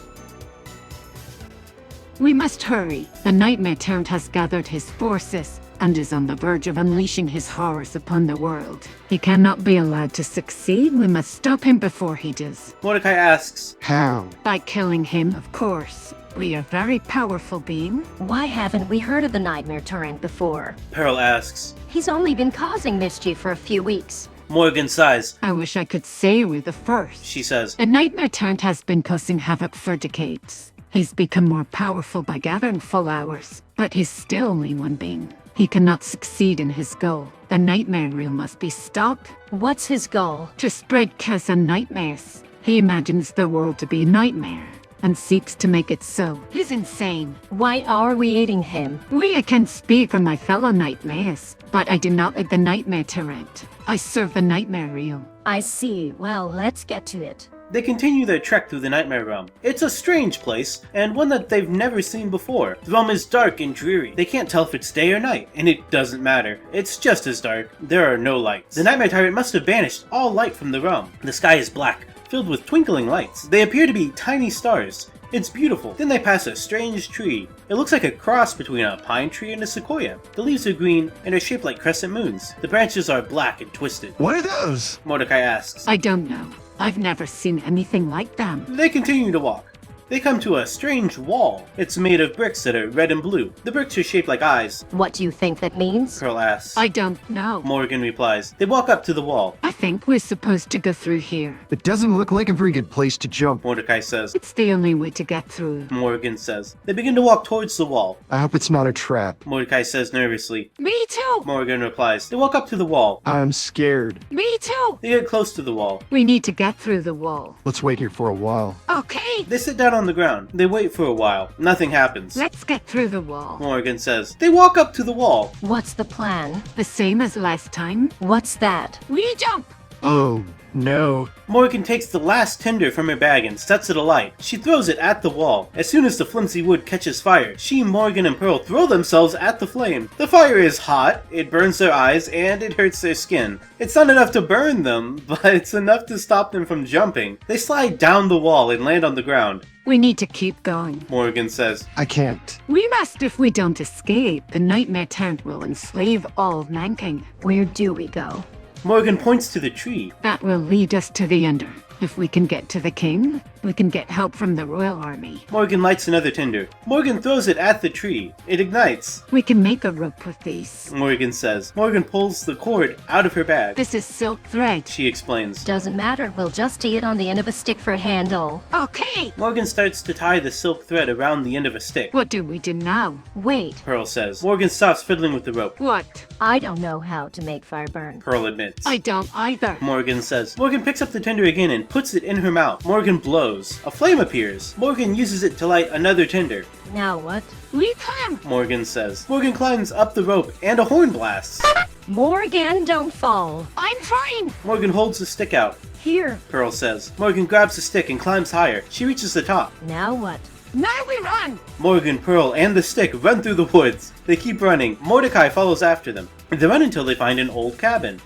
We must hurry. The Nightmare Tyrant has gathered his forces and is on the verge of unleashing his horrors upon the world. He cannot be allowed to succeed. We must stop him before he does. Mordecai asks. How? By killing him, of course. We are very powerful being. Why haven't we heard of the Nightmare Tyrant before? Pearl asks. He's only been causing mischief for a few weeks. Morgan sighs. I wish I could say we're the first. She says. The Nightmare Tyrant has been causing havoc for decades. He's become more powerful by gathering full hours, but he's still only one being. He cannot succeed in his goal. The Nightmare Realm must be stopped. What's his goal? To spread chaos and nightmares. He imagines the world to be a nightmare and seeks to make it so. He's insane. Why are we aiding him? I can speak for my fellow nightmares, but I do not like the Nightmare Tyrant. I serve the Nightmare Realm. I see. Well, let's get to it. They continue their trek through the Nightmare Realm. It's a strange place, and one that they've never seen before. The realm is dark and dreary. They can't tell if it's day or night, and it doesn't matter. It's just as dark. There are no lights. The Nightmare Tyrant must have banished all light from the realm. The sky is black, filled with twinkling lights. They appear to be tiny stars. It's beautiful. Then they pass a strange tree. It looks like a cross between a pine tree and a sequoia. The leaves are green and are shaped like crescent moons. The branches are black and twisted. What are those? Mordecai asks. I don't know. I've never seen anything like them. They continue to walk. They come to a strange wall. It's made of bricks that are red and blue. The bricks are shaped like eyes. What do you think that means? Pearl asks. I don't know. Morgan replies. They walk up to the wall. I think we're supposed to go through here. It doesn't look like a very good place to jump. Mordecai says. It's the only way to get through. Morgan says. They begin to walk towards the wall. I hope it's not a trap. Mordecai says nervously. Me too! Morgan replies. They walk up to the wall. I'm scared. Me too! They get close to the wall. We need to get through the wall. Let's wait here for a while. Okay! They sit down on the ground. They wait for a while. Nothing happens. Let's get through the wall. Morgan says. They walk up to the wall. What's the plan? The same as last time. What's that? We jump! Oh, no. Morgan takes the last tinder from her bag and sets it alight. She throws it at the wall. As soon as the flimsy wood catches fire, she, Morgan, and Pearl throw themselves at the flame. The fire is hot, it burns their eyes, and it hurts their skin. It's not enough to burn them, but it's enough to stop them from jumping. They slide down the wall and land on the ground. We need to keep going. Morgan says. I can't. We must if we don't escape. The Nightmare Tyrant will enslave all of mankind. Where do we go? Morgan points to the tree. That will lead us to the Ender. If we can get to the king, we can get help from the royal army. Morgan lights another tinder. Morgan throws it at the tree. It ignites. We can make a rope with these. Morgan says. Morgan pulls the cord out of her bag. This is silk thread. She explains. Doesn't matter, we'll just tie it on the end of a stick for a handle. Okay. Morgan starts to tie the silk thread around the end of a stick. What do we do now? Wait, Pearl says. Morgan stops fiddling with the rope. What? I don't know how to make fire burn. Pearl admits. I don't either. Morgan says. Morgan picks up the tinder again and puts it in her mouth. Morgan blows. A flame appears. Morgan uses it to light another tinder. Now what? We can. Morgan says. Morgan climbs up the rope and a horn blasts. Morgan, don't fall. I'm fine. Morgan holds the stick out. Here. Pearl says. Morgan grabs the stick and climbs higher. She reaches the top. Now what? Now we run. Morgan, Pearl, and the stick run through the woods. They keep running. Mordecai follows after them. They run until they find an old cabin.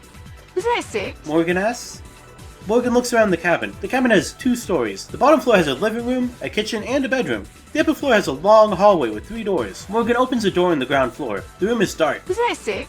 Is that it? Morgan asks. Morgan looks around the cabin. The cabin has 2 stories. The bottom floor has a living room, a kitchen, and a bedroom. The upper floor has a long hallway with 3 doors. Morgan opens a door on the ground floor. The room is dark. Is that it?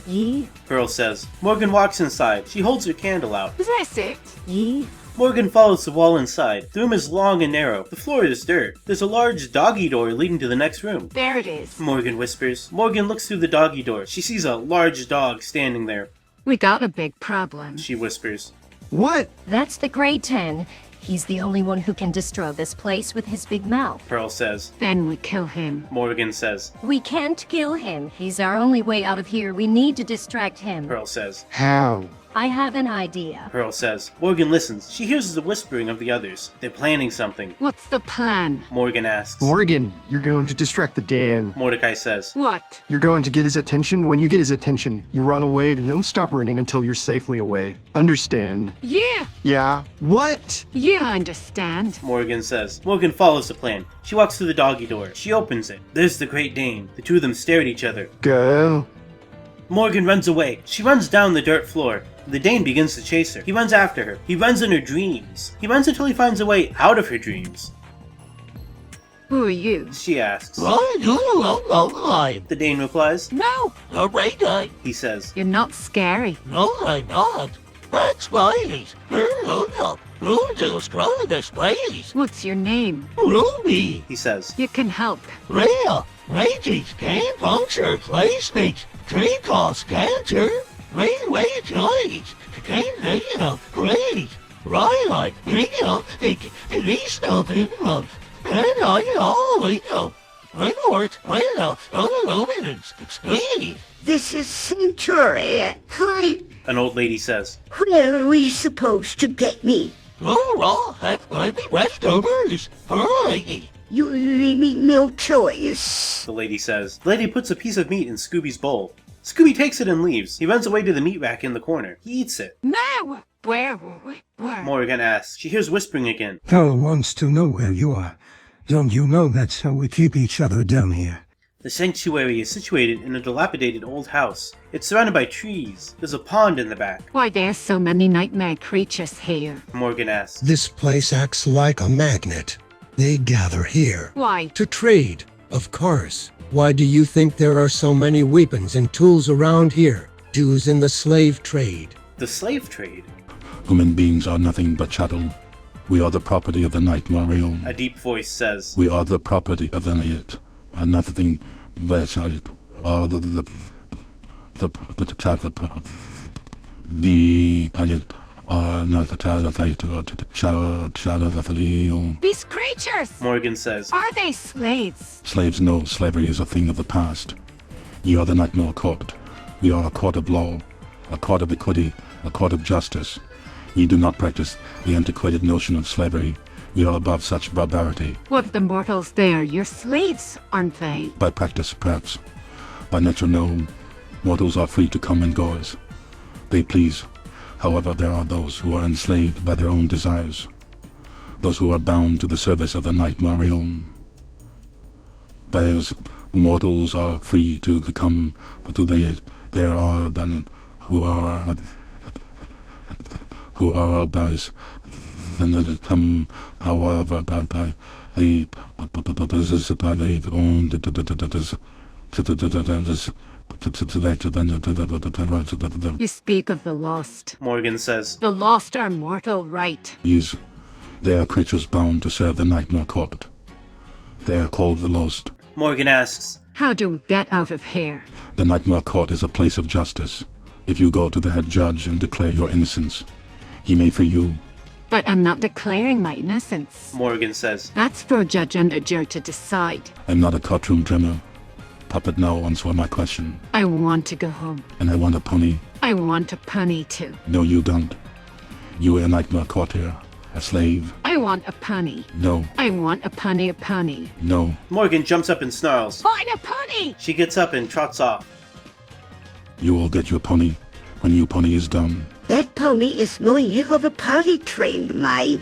Ye? Pearl says. Morgan walks inside. She holds her candle out. Is that it? Ye? Morgan follows the wall inside. The room is long and narrow. The floor is dirt. There's a large doggy door leading to the next room. There it is. Morgan whispers. Morgan looks through the doggy door. She sees a large dog standing there. We got a big problem. She whispers. What? That's the Grade 10. He's the only one who can destroy this place with his big mouth. Pearl says. Then we kill him. Morgan says. We can't kill him. He's our only way out of here. We need to distract him. Pearl says. How? I have an idea. Pearl says. Morgan listens. She hears the whispering of the others. They're planning something. What's the plan? Morgan asks. Morgan, you're going to distract the Dan. Mordecai says. What? You're going to get his attention. When you get his attention, you run away and don't stop running until you're safely away. Understand? Yeah. Yeah. What? Yeah, I understand. Morgan says. Morgan follows the plan. She walks to the doggy door. She opens it. There's the Great Dane. The 2 of them stare at each other. Go. Morgan runs away. She runs down the dirt floor. The Dane begins to chase her. He runs after her. He runs in her dreams. He runs until he finds a way out of her dreams. Who are you? She asks. The Dane replies. No. A radar. He says. You're not scary. No, I'm not. That's right. Who destroy this place? What's your name? Ruby. He says. You can help. Rhea. Rages can't puncture plastics. Tree cause cancer. Railway choice. Can't great. Right, these nothing. And I always know. Report, This is Century. Hi. An old lady says. Where are we supposed to get me? Oh, have plenty leftovers. Hurry. You leave me no choice. The lady says. The lady puts a piece of meat in Scooby's bowl. Scooby takes it and leaves. He runs away to the meat rack in the corner. He eats it. No! Where? Morgan asks. She hears whispering again. Carl wants to know where you are. Don't you know that's how we keep each other down here? The sanctuary is situated in a dilapidated old house. It's surrounded by trees. There's a pond in the back. Why there's so many nightmare creatures here? Morgan asks. This place acts like a magnet. They gather here. Why? To trade, of course. Why do you think there are so many weapons and tools around here? Jews in the slave trade. The slave trade? Human beings are nothing but chattel. We are the property of the Nightmare realm. A deep voice says. We are the property of the night, and nothing but the are not the These creatures! Morgan says. Are they slaves? Slaves know slavery is a thing of the past. You are the Nightmare Court. We are a court of law, a court of equity, a court of justice. We do not practice the antiquated notion of slavery. We are above such barbarity. What the mortals there? You're slaves, aren't they? By practice, perhaps. By nature, no. Mortals are free to come and go as they please. However, there are those who are enslaved by their own desires. Those who are bound to the service of the Nightmare realm. Those mortals are free to come, but there are then who are others, and they come, however, by the You speak of the lost. Morgan says. The lost are mortal, right? Yes, they are creatures bound to serve the Nightmare Court. They are called the Lost. Morgan asks. How do we get out of here? The Nightmare Court is a place of justice. If you go to the head judge and declare your innocence, he may free you. But I'm not declaring my innocence. Morgan says. That's for a judge and a jury to decide. I'm not a courtroom drummer. Puppet now answer my question. I want to go home. And I want a pony. I want a pony too. No, you don't. You are a Nightmare Courtier. A slave. I want a pony. No. I want a pony. No. Morgan jumps up and snarls. Find a pony! She gets up and trots off. You will get your pony when your pony is done. That pony is no heck of a potty trained,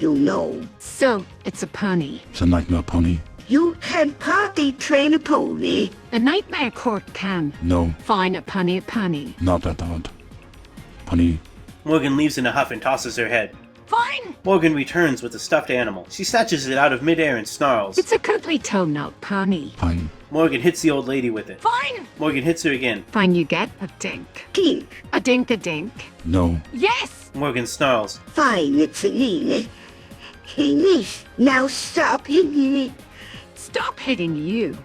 you know. So, it's a pony. It's a nightmare pony. You can potty train a pony. The Nightmare Court can. No. Fine a pony. Not that odd. Pony. Morgan leaves in a huff and tosses her head. Fine! Morgan returns with a stuffed animal. She snatches it out of midair and snarls. It's a cuddly toe-note pony. Fine. Morgan hits the old lady with it. Fine! Morgan hits her again. Fine, you get a dink. Dink. A dink. No. Yes! Morgan snarls. Fine, it's a me. Hey, miss, now stop hitting me. Stop hitting you.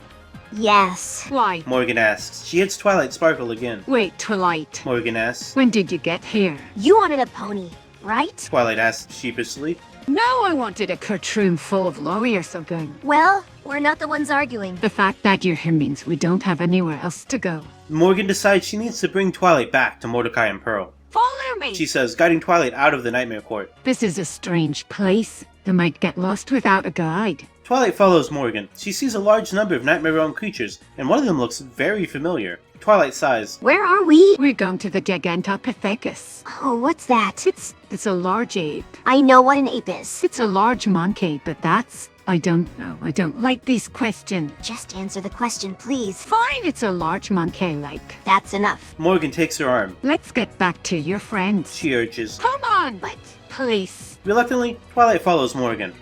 Yes. Why? Morgan asks. She hits Twilight Sparkle again. Wait, Twilight. Morgan asks. When did you get here? You wanted a pony, right? Twilight asks sheepishly. No, I wanted a courtroom full of lawyers again. Well, we're not the ones arguing. The fact that you're here means we don't have anywhere else to go. Morgan decides she needs to bring Twilight back to Mordecai and Pearl. Follow me! She says, guiding Twilight out of the Nightmare Court. This is a strange place. They might get lost without a guide. Twilight follows Morgan. She sees a large number of Nightmare Realm creatures, and one of them looks very familiar. Twilight sighs. Where are we? We're going to the Gigantopithecus. Oh, what's that? It's a large ape. I know what an ape is. It's a large monkey, but I don't know. I don't like these questions. Just answer the question, please. Fine, it's a large monkey, That's enough. Morgan takes her arm. Let's get back to your friends. She urges. Come on! But please. Reluctantly, Twilight follows Morgan.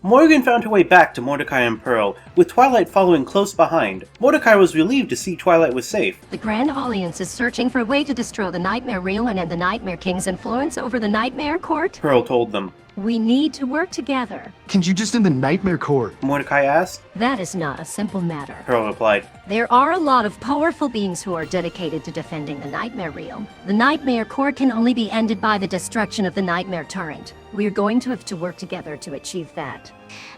Morgan found her way back to Mordecai and Pearl, with Twilight following close behind. Mordecai was relieved to see Twilight was safe. The Grand Alliance is searching for a way to destroy the Nightmare Realm and the Nightmare King's influence over the Nightmare Court. Pearl told them. We need to work together. Can you just end the Nightmare Court? Mordecai asked. That is not a simple matter. Pearl replied. There are a lot of powerful beings who are dedicated to defending the Nightmare Realm. The Nightmare Court can only be ended by the destruction of the Nightmare Torrent. We're going to have to work together to achieve that.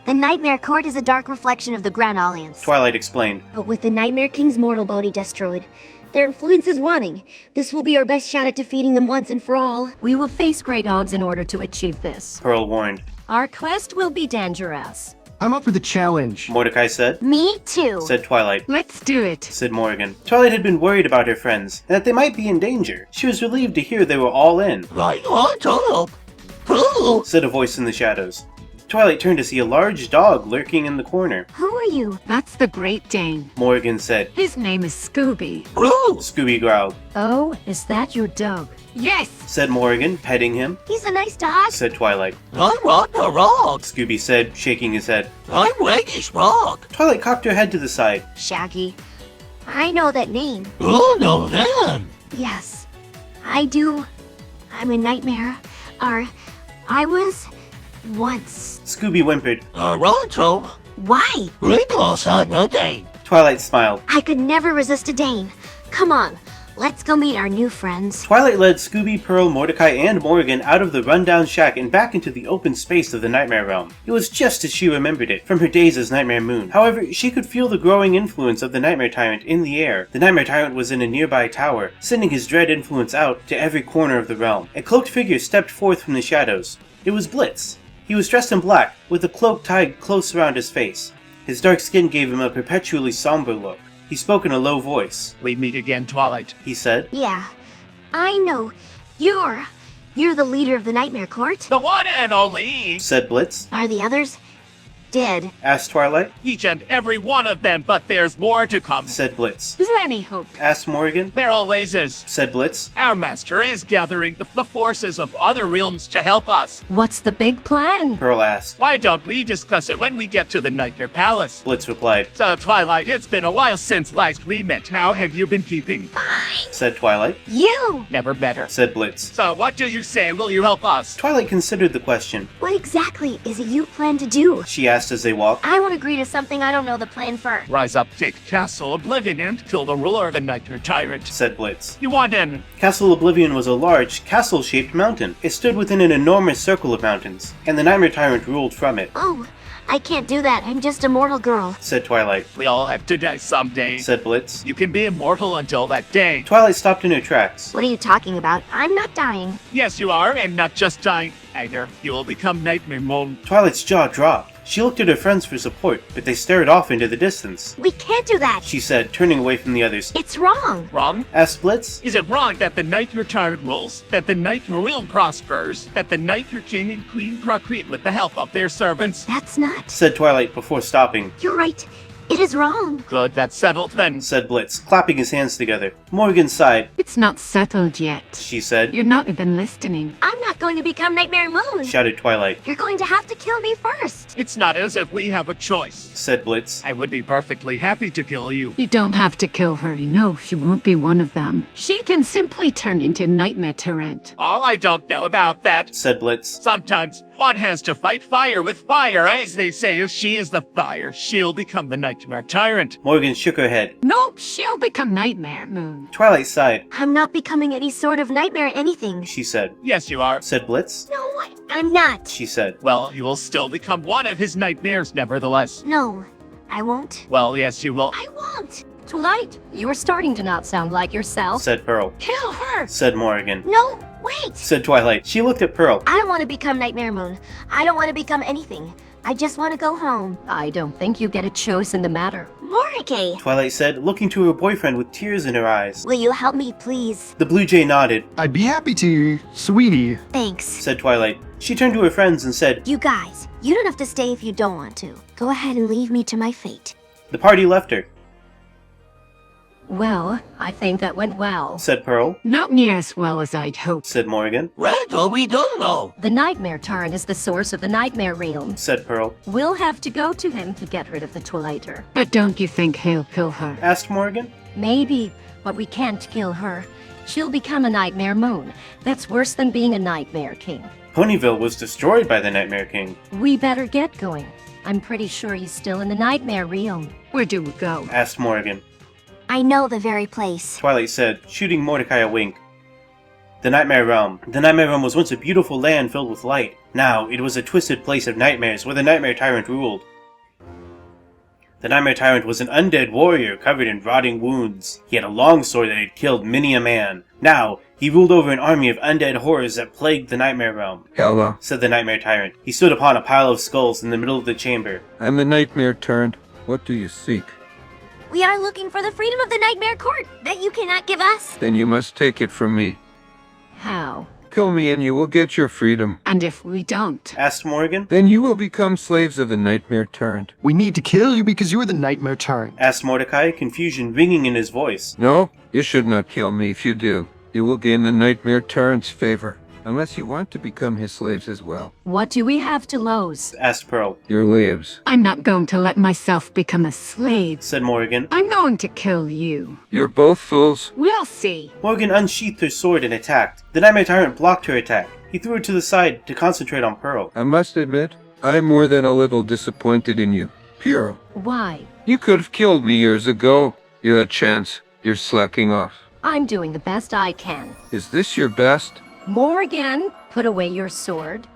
the Nightmare Court is a dark reflection of the Grand Alliance. Twilight explained. But with the Nightmare King's mortal body destroyed, their influence is waning. This will be our best shot at defeating them once and for all. We will face great odds in order to achieve this. Pearl warned. Our quest will be dangerous. I'm up for the challenge. Mordecai said. Me too, said Twilight. Let's do it, said Morgan. Twilight had been worried about her friends, and that they might be in danger. She was relieved to hear they were all in. Right on top. Said a voice in the shadows. Twilight turned to see a large dog lurking in the corner. Who are you? That's the Great Dane. Morgan said. His name is Scooby. Scooby growled. Oh, is that your dog? Yes, said Morgan, petting him. He's a nice dog, said Twilight. I want a rock. Scooby said, shaking his head. I'm Regis Rock. Twilight cocked her head to the side. Shaggy. I know that name. Oh, no, then. Yes, I do. I'm a nightmare. I was once. Scooby whimpered. Toronto. Why? Because I'm a Dane. Twilight smiled. I could never resist a Dane. Come on, let's go meet our new friends. Twilight led Scooby, Pearl, Mordecai, and Morgan out of the rundown shack and back into the open space of the Nightmare Realm. It was just as she remembered it, from her days as Nightmare Moon. However, she could feel the growing influence of the Nightmare Tyrant in the air. The Nightmare Tyrant was in a nearby tower, sending his dread influence out to every corner of the realm. A cloaked figure stepped forth from the shadows. It was Blitz. He was dressed in black, with a cloak tied close around his face. His dark skin gave him a perpetually somber look. He spoke in a low voice. We meet again, Twilight. He said. Yeah, I know. You're the leader of the Nightmare Court? The one and only. Said Blitz. Are the others? did? asked Twilight. Each and every one of them, but there's more to come, said Blitz. Is there any hope? Asked Morgan. There always is, said Blitz. Our master is gathering the forces of other realms to help us. What's the big plan? Pearl asked. Why don't we discuss it when we get to the Nightmare Palace? Blitz replied. So, Twilight, it's been a while since last we met. How have you been keeping? Said Twilight. You! Never better. Said Blitz. So, what do you say? Will you help us? Twilight considered the question. What exactly is it you plan to do? She asked as they walked. I won't agree to something I don't know the plan for. Rise up, take Castle Oblivion, and kill the ruler of the Nightmare Tyrant. Said Blitz. You want in? Castle Oblivion was a large, castle-shaped mountain. It stood within an enormous circle of mountains, and the Nightmare Tyrant ruled from it. Oh, I can't do that. I'm just a mortal girl. Said Twilight. We all have to die someday. Said Blitz. You can be immortal until that day. Twilight stopped in her tracks. What are you talking about? I'm not dying. Yes, you are, and not just dying either. You will become Nightmare Moon. Twilight's jaw dropped. She looked at her friends for support, but they stared off into the distance. We can't do that. She said, turning away from the others. It's wrong. Wrong? Asked Blitz. Is it wrong that the Nightmare Tyrant rules, that the Nightmare Realm prospers, that the Nightmare King and Queen procreate with the help of their servants? That's not. Said Twilight before stopping. You're right. It is wrong. Good, that's settled then. Said Blitz, clapping his hands together. Morgan sighed. It's not settled yet. She said. You're not even listening. I'm not going to become Nightmare Moon. Shouted Twilight. You're going to have to kill me first. It's not as if we have a choice. Said Blitz. I would be perfectly happy to kill you. You don't have to kill her. You know she won't be one of them. She can simply turn into Nightmare Tyrant. All I don't know about that. Said Blitz. Sometimes one has to fight fire with fire. As they say, if she is the fire, she'll become the Nightmare Tyrant. Morgan shook her head. Nope, she'll become Nightmare Moon. Twilight sighed. I'm not becoming any sort of nightmare anything. She said. Yes, you are. Said Blitz. No, I'm not. She said. Well, you will still become one of his nightmares, nevertheless. No, I won't. Well, yes, you will. I won't. Twilight, you're starting to not sound like yourself. Said Pearl. Kill her! Said Morgan. No, wait. Said Twilight. She looked at Pearl. I don't want to become Nightmare Moon. I don't want to become anything. I just want to go home. I don't think you get a choice in the matter. Morike! Twilight said, looking to her boyfriend with tears in her eyes. Will you help me, please? The Blue Jay nodded. I'd be happy to, sweetie. Thanks. Said Twilight. She turned to her friends and said, You guys, you don't have to stay if you don't want to. Go ahead and leave me to my fate. The party left her. Well, I think that went well. Said Pearl. Not near as well as I'd hoped. Said Morgan. Right, or we don't know. The Nightmare Tyrant is the source of the Nightmare Realm. Said Pearl. We'll have to go to him to get rid of the Twilighter. But don't you think he'll kill her? Asked Morgan. Maybe, but we can't kill her. She'll become a Nightmare Moon. That's worse than being a Nightmare King. Ponyville was destroyed by the Nightmare King. We better get going. I'm pretty sure he's still in the Nightmare Realm. Where do we go? Asked Morgan. I know the very place. Twilight said, shooting Mordecai a wink. The Nightmare Realm. The Nightmare Realm was once a beautiful land filled with light. Now, it was a twisted place of nightmares where the Nightmare Tyrant ruled. The Nightmare Tyrant was an undead warrior covered in rotting wounds. He had a long sword that had killed many a man. Now, he ruled over an army of undead horrors that plagued the Nightmare Realm. Hello. Said the Nightmare Tyrant. He stood upon a pile of skulls in the middle of the chamber. I'm the Nightmare Tyrant. What do you seek? We are looking for the freedom of the Nightmare Court that you cannot give us. Then you must take it from me. How? Kill me and you will get your freedom. And if we don't? Asked Morgan. Then you will become slaves of the Nightmare Tyrant. We need to kill you because you are the Nightmare Tyrant. Asked Mordecai, confusion ringing in his voice. No, you should not kill me. If you do, you will gain the Nightmare Tyrant's favor. Unless you want to become his slaves as well. What do we have to lose? Asked Pearl. Your lives. I'm not going to let myself become a slave. Said Morgan. I'm going to kill you. You're both fools. We'll see. Morgan unsheathed her sword and attacked. The Nightmare Tyrant blocked her attack. He threw her to the side to concentrate on Pearl. I must admit, I'm more than a little disappointed in you. Pearl. Why? You could have killed me years ago. You had a chance. You're slacking off. I'm doing the best I can. Is this your best? Morgan, put away your sword.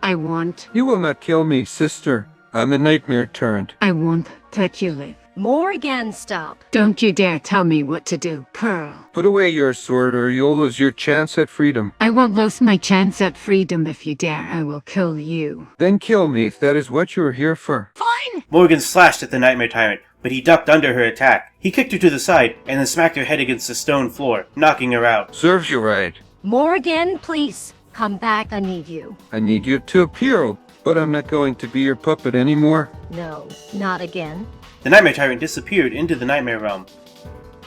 I won't. You will not kill me, sister. I'm the Nightmare Tyrant. I won't let you live. Morgan, stop. Don't you dare tell me what to do, Pearl. Put away your sword or you'll lose your chance at freedom. I won't lose my chance at freedom if you dare. I will kill you. Then kill me if that is what you are here for. Fine! Morgan slashed at the Nightmare Tyrant, but he ducked under her attack. He kicked her to the side and then smacked her head against the stone floor, knocking her out. Serves you right. Morgan, please, come back. I need you. I need you to, Pearl. But I'm not going to be your puppet anymore. No, not again. The Nightmare Tyrant disappeared into the Nightmare Realm,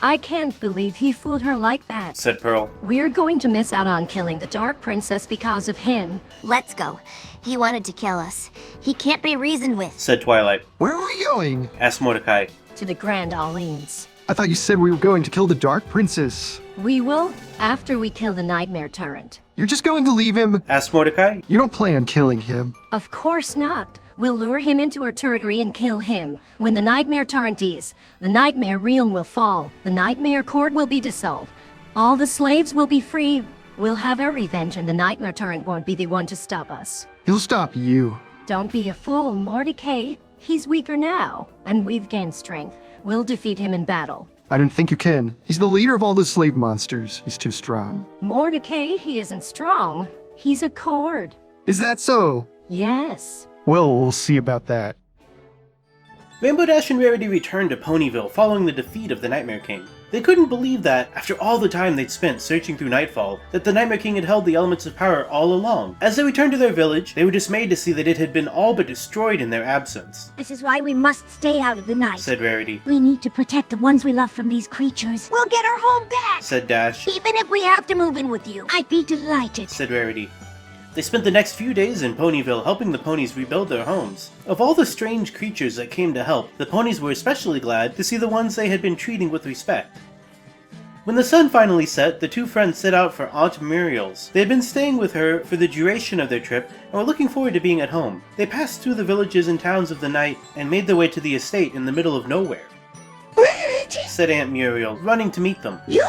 I can't believe he fooled her like that. said Pearl. We're going to miss out on killing the Dark Princess because of him. Let's go. He wanted to kill us. He can't be reasoned with. Said Twilight. Where are we going? Asked Mordecai. To the Grand Orleans. I thought you said we were going to kill the Dark Princess. We will after we kill the Nightmare Tyrant. You're just going to leave him? Asked Mordecai. You don't plan on killing him. Of course not. We'll lure him into our turretry and kill him. When the Nightmare Tyrant is, the Nightmare Realm will fall. The Nightmare Court will be dissolved. All the slaves will be free. We'll have our revenge and the Nightmare Tyrant won't be the one to stop us. He'll stop you. Don't be a fool, Mordecai. He's weaker now, and we've gained strength. We'll defeat him in battle. I don't think you can. He's the leader of all the slave monsters. He's too strong. Mordecai, he isn't strong. He's a coward. Is that so? Yes. Well, we'll see about that. Rainbow Dash and Rarity returned to Ponyville following the defeat of the Nightmare King. They couldn't believe that, after all the time they'd spent searching through Nightfall, that the Nightmare King had held the elements of power all along. As they returned to their village, they were dismayed to see that it had been all but destroyed in their absence. This is why we must stay out of the night. Said Rarity. We need to protect the ones we love from these creatures. We'll get our home back. Said Dash. Even if we have to move in with you. I'd be delighted. Said Rarity. They spent the next few days in Ponyville helping the ponies rebuild their homes. Of all the strange creatures that came to help, the ponies were especially glad to see the ones they had been treating with respect. When the sun finally set, the two friends set out for Aunt Muriel's. They had been staying with her for the duration of their trip and were looking forward to being at home. They passed through the villages and towns of the night and made their way to the estate in the middle of nowhere. Said Aunt Muriel, running to meet them. You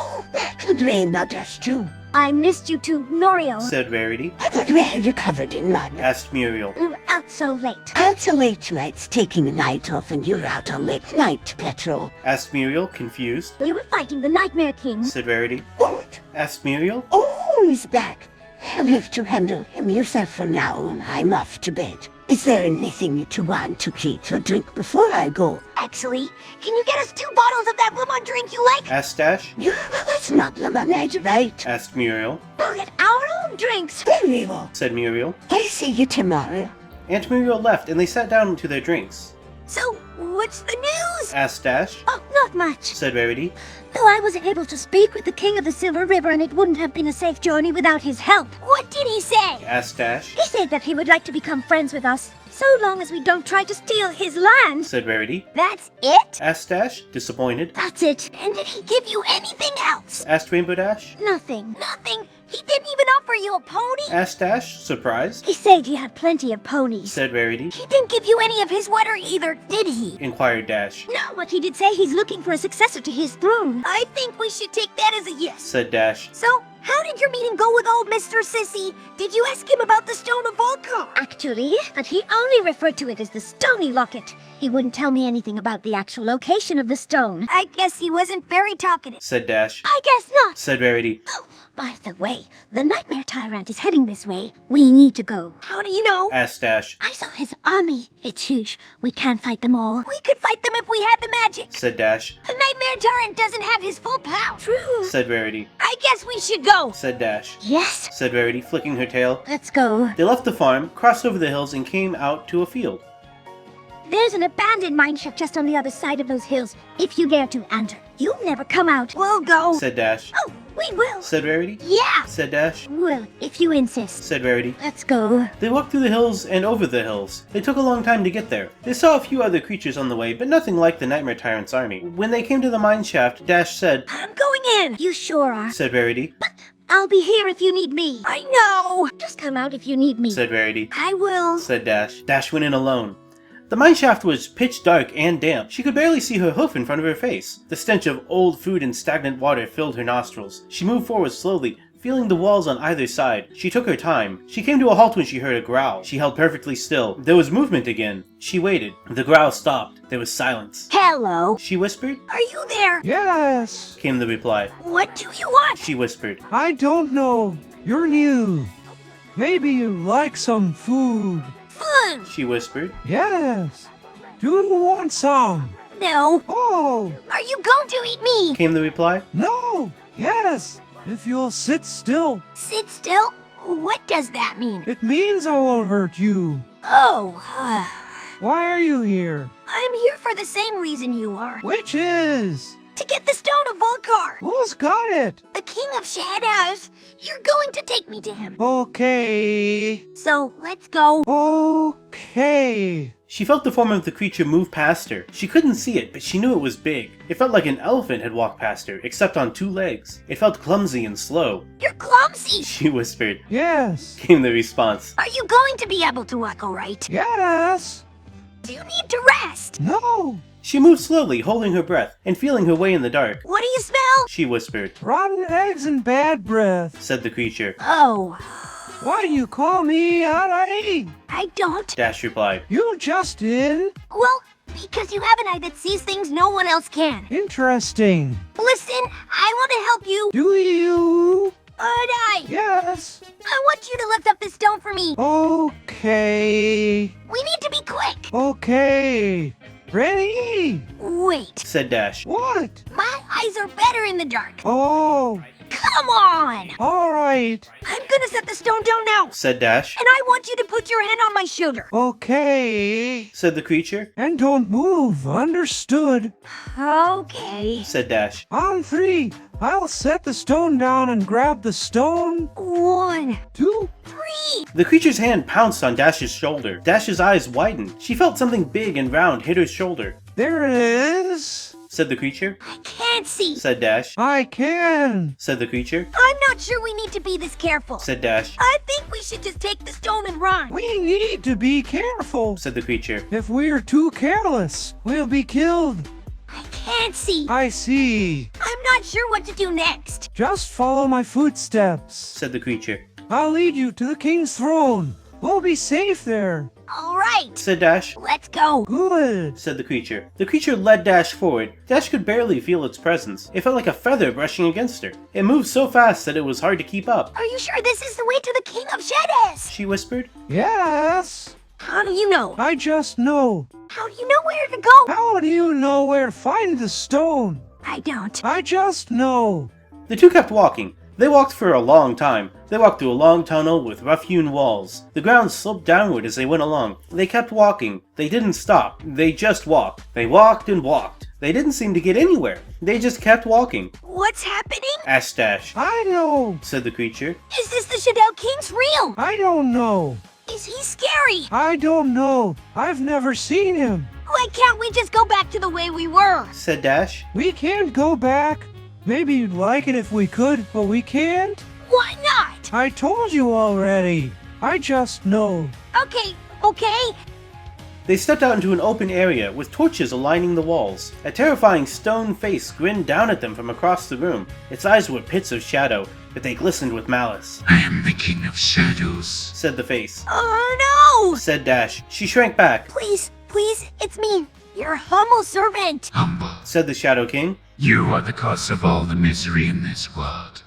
could Rainbow Dash too. I missed you too, Muriel. Said Rarity. I thought we had you covered in mud. Asked Muriel. Out so late. Out so late tonight's taking the night off and you're out on late night patrol. Asked Muriel, confused. We were fighting the Nightmare King. Said Rarity. What? Asked Muriel. Oh, he's back. You'll have to handle him yourself for now. I'm off to bed. Is there anything you want to eat or drink before I go? Actually, can you get us 2 bottles of that lemon drink you like? Asked Dash. That's not lemonade, right? Asked Muriel. We'll get our own drinks. Very well. Said Muriel. I'll see you tomorrow. Aunt Muriel left and they sat down to their drinks. So, what's the news? Asked Dash. Oh, not much. Said Rarity. Though I was able to speak with the King of the Silver River and it wouldn't have been a safe journey without his help. What did he say? Asked Dash. He said that he would like to become friends with us, so long as we don't try to steal his land. Said Rarity. That's it? Asked Dash, disappointed. That's it. And did he give you anything else? Asked Rainbow Dash. Nothing. Nothing. He didn't even offer you a pony? Asked Dash, surprised. He said you had plenty of ponies. Said Rarity. He didn't give you any of his water either, did he? Inquired Dash. No, but he did say he's looking for a successor to his throne. I think we should take that as a yes. Said Dash. So, how did your meeting go with old Mr. Sissy? Did you ask him about the Stone of Volcar? Actually, but he only referred to it as the Stony Locket. He wouldn't tell me anything about the actual location of the stone. I guess he wasn't very talkative. Said Dash. I guess not. Said Rarity. Oh, by the way, the Nightmare Tyrant is heading this way. We need to go. How do you know? Asked Dash. I saw his army. It's huge. We can't fight them all. We could fight them if we had the magic. Said Dash. The Nightmare Tyrant doesn't have his full power. True. Said Rarity. I guess we should go. Said Dash. Yes. Said Rarity, flicking her tail. Let's go. They left the farm, crossed over the hills, and came out to a field. There's an abandoned mine shaft just on the other side of those hills. If you dare to enter, you'll never come out. We'll go. Said Dash. Oh, we will. Said Rarity. Yeah. Said Dash. Well, if you insist. Said Rarity. Let's go. They walked through the hills and over the hills. They took a long time to get there. They saw a few other creatures on the way, but nothing like the Nightmare Tyrant's army. When they came to the mine shaft, Dash said, I'm going in. You sure are. Said Rarity. But I'll be here if you need me. I know. Just come out if you need me. Said Rarity. I will. Said Dash. Dash went in alone. The mine shaft was pitch dark and damp. She could barely see her hoof in front of her face. The stench of old food and stagnant water filled her nostrils. She moved forward slowly, feeling the walls on either side. She took her time. She came to a halt when she heard a growl. She held perfectly still. There was movement again. She waited. The growl stopped. There was silence. Hello. She whispered. Are you there? Yes. Came the reply. What do you want? She whispered. I don't know. You're new. Maybe you like some food. Food. She whispered. Yes. Do you want some? No. Oh. Are you going to eat me? Came the reply. No. Yes. If you'll sit still. Sit still? What does that mean? It means I won't hurt you. Oh, Why are you here? I'm here for the same reason you are. Which is? To get the Stone of Volcar. Who's got it? The King of Shadows. You're going to take me to him. Okay. So, let's go. Okay. She felt the form of the creature move past her. She couldn't see it, but she knew it was big. It felt like an elephant had walked past her, except on 2 legs. It felt clumsy and slow. You're clumsy. She whispered. Yes. Came the response. Are you going to be able to walk all right? Yes. Do you need to rest? No. She moved slowly, holding her breath, and feeling her way in the dark. What do you smell? She whispered. Rotten eggs and bad breath. Said the creature. Oh. Why do you call me Alrighty? I don't. Dash replied. You just did. Well, because you have an eye that sees things no one else can. Interesting. Listen, I want to help you. Do you? But Yes. I want you to lift up this stone for me. Okay. We need to be quick. Okay. Ready? Wait. Said Dash. What? My eyes are better in the dark. Oh. Come on. All right. I'm gonna set the stone down now. Said Dash. And I want you to put your hand on my shoulder. Okay. Said the creature. And don't move. Understood. Okay. Said Dash. On 3. I'll set the stone down and grab the stone. 1, 2, 3. The creature's hand pounced on Dash's shoulder. Dash's eyes widened. She felt something big and round hit her shoulder. There it is. Said the creature. I can't see. Said Dash. I can. Said the creature. I'm not sure we need to be this careful. Said Dash. I think we should just take the stone and run. We need to be careful. Said the creature. If we're too careless, we'll be killed. I can't see. I see. I'm not sure what to do next. Just follow my footsteps. Said the creature. I'll lead you to the king's throne. We'll be safe there. All right. Said Dash. Let's go. Good. Said the creature. The creature led Dash forward. Dash could barely feel its presence. It felt like a feather brushing against her. It moved so fast that it was hard to keep up. Are you sure this is the way to the King of Shadows? She whispered. Yes. How do you know? I just know. How do you know where to go? How do you know where to find the stone? I don't. I just know. The two kept walking. They walked for a long time. They walked through a long tunnel with rough-hewn walls. The ground sloped downward as they went along. They kept walking. They didn't stop. They just walked. They walked and walked. They didn't seem to get anywhere. They just kept walking. What's happening? Asked Dash. I know. Said the creature. Is this the Shadow King's real? I don't know. Is he scary? I don't know. I've never seen him. Why can't we just go back to the way we were? Said Dash. We can't go back. Maybe you'd like it if we could, but we can't. Why not? I told you already. I just know. Okay. They stepped out into an open area with torches aligning the walls. A terrifying stone face grinned down at them from across the room. Its eyes were pits of shadow, but they glistened with malice. I am the King of Shadows, said the face. Oh no! Said Dash. She shrank back. Please, it's me, your humble servant. Humble. Said the Shadow King. You are the cause of all the misery in this world.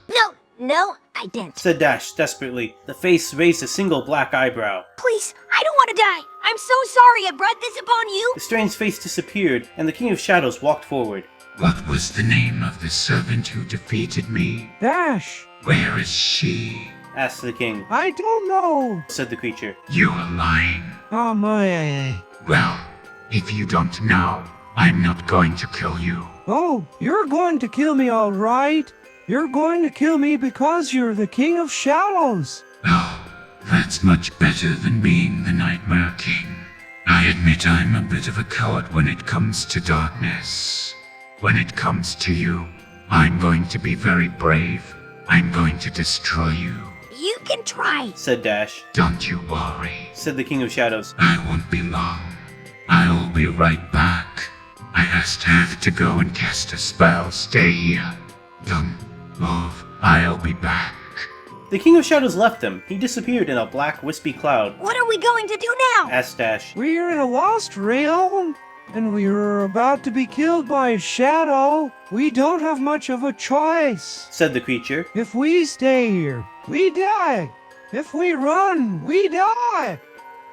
No, I didn't. Said Dash desperately. The face raised a single black eyebrow. Please, I don't want to die. I'm so sorry I brought this upon you. The strange face disappeared, and the King of Shadows walked forward. What was the name of the servant who defeated me? Dash. Where is she? Asked the king. I don't know. Said the creature. You are lying. Oh my. Well, if you don't know, I'm not going to kill you. Oh, you're going to kill me all right. You're going to kill me because you're the King of Shadows. Oh, that's much better than being the Nightmare King. I admit I'm a bit of a coward when it comes to darkness. When it comes to you, I'm going to be very brave. I'm going to destroy you. You can try. Said Dash. Don't you worry. Said the King of Shadows. I won't be long. I'll be right back. I just have to go and cast a spell. Stay here. Don't move. I'll be back. The King of Shadows left them. He disappeared in a black, wispy cloud. What are we going to do now? Asked Dash. We're in a lost realm, and we were about to be killed by a shadow. We don't have much of a choice. Said the creature. If we stay here, we die. If we run, we die.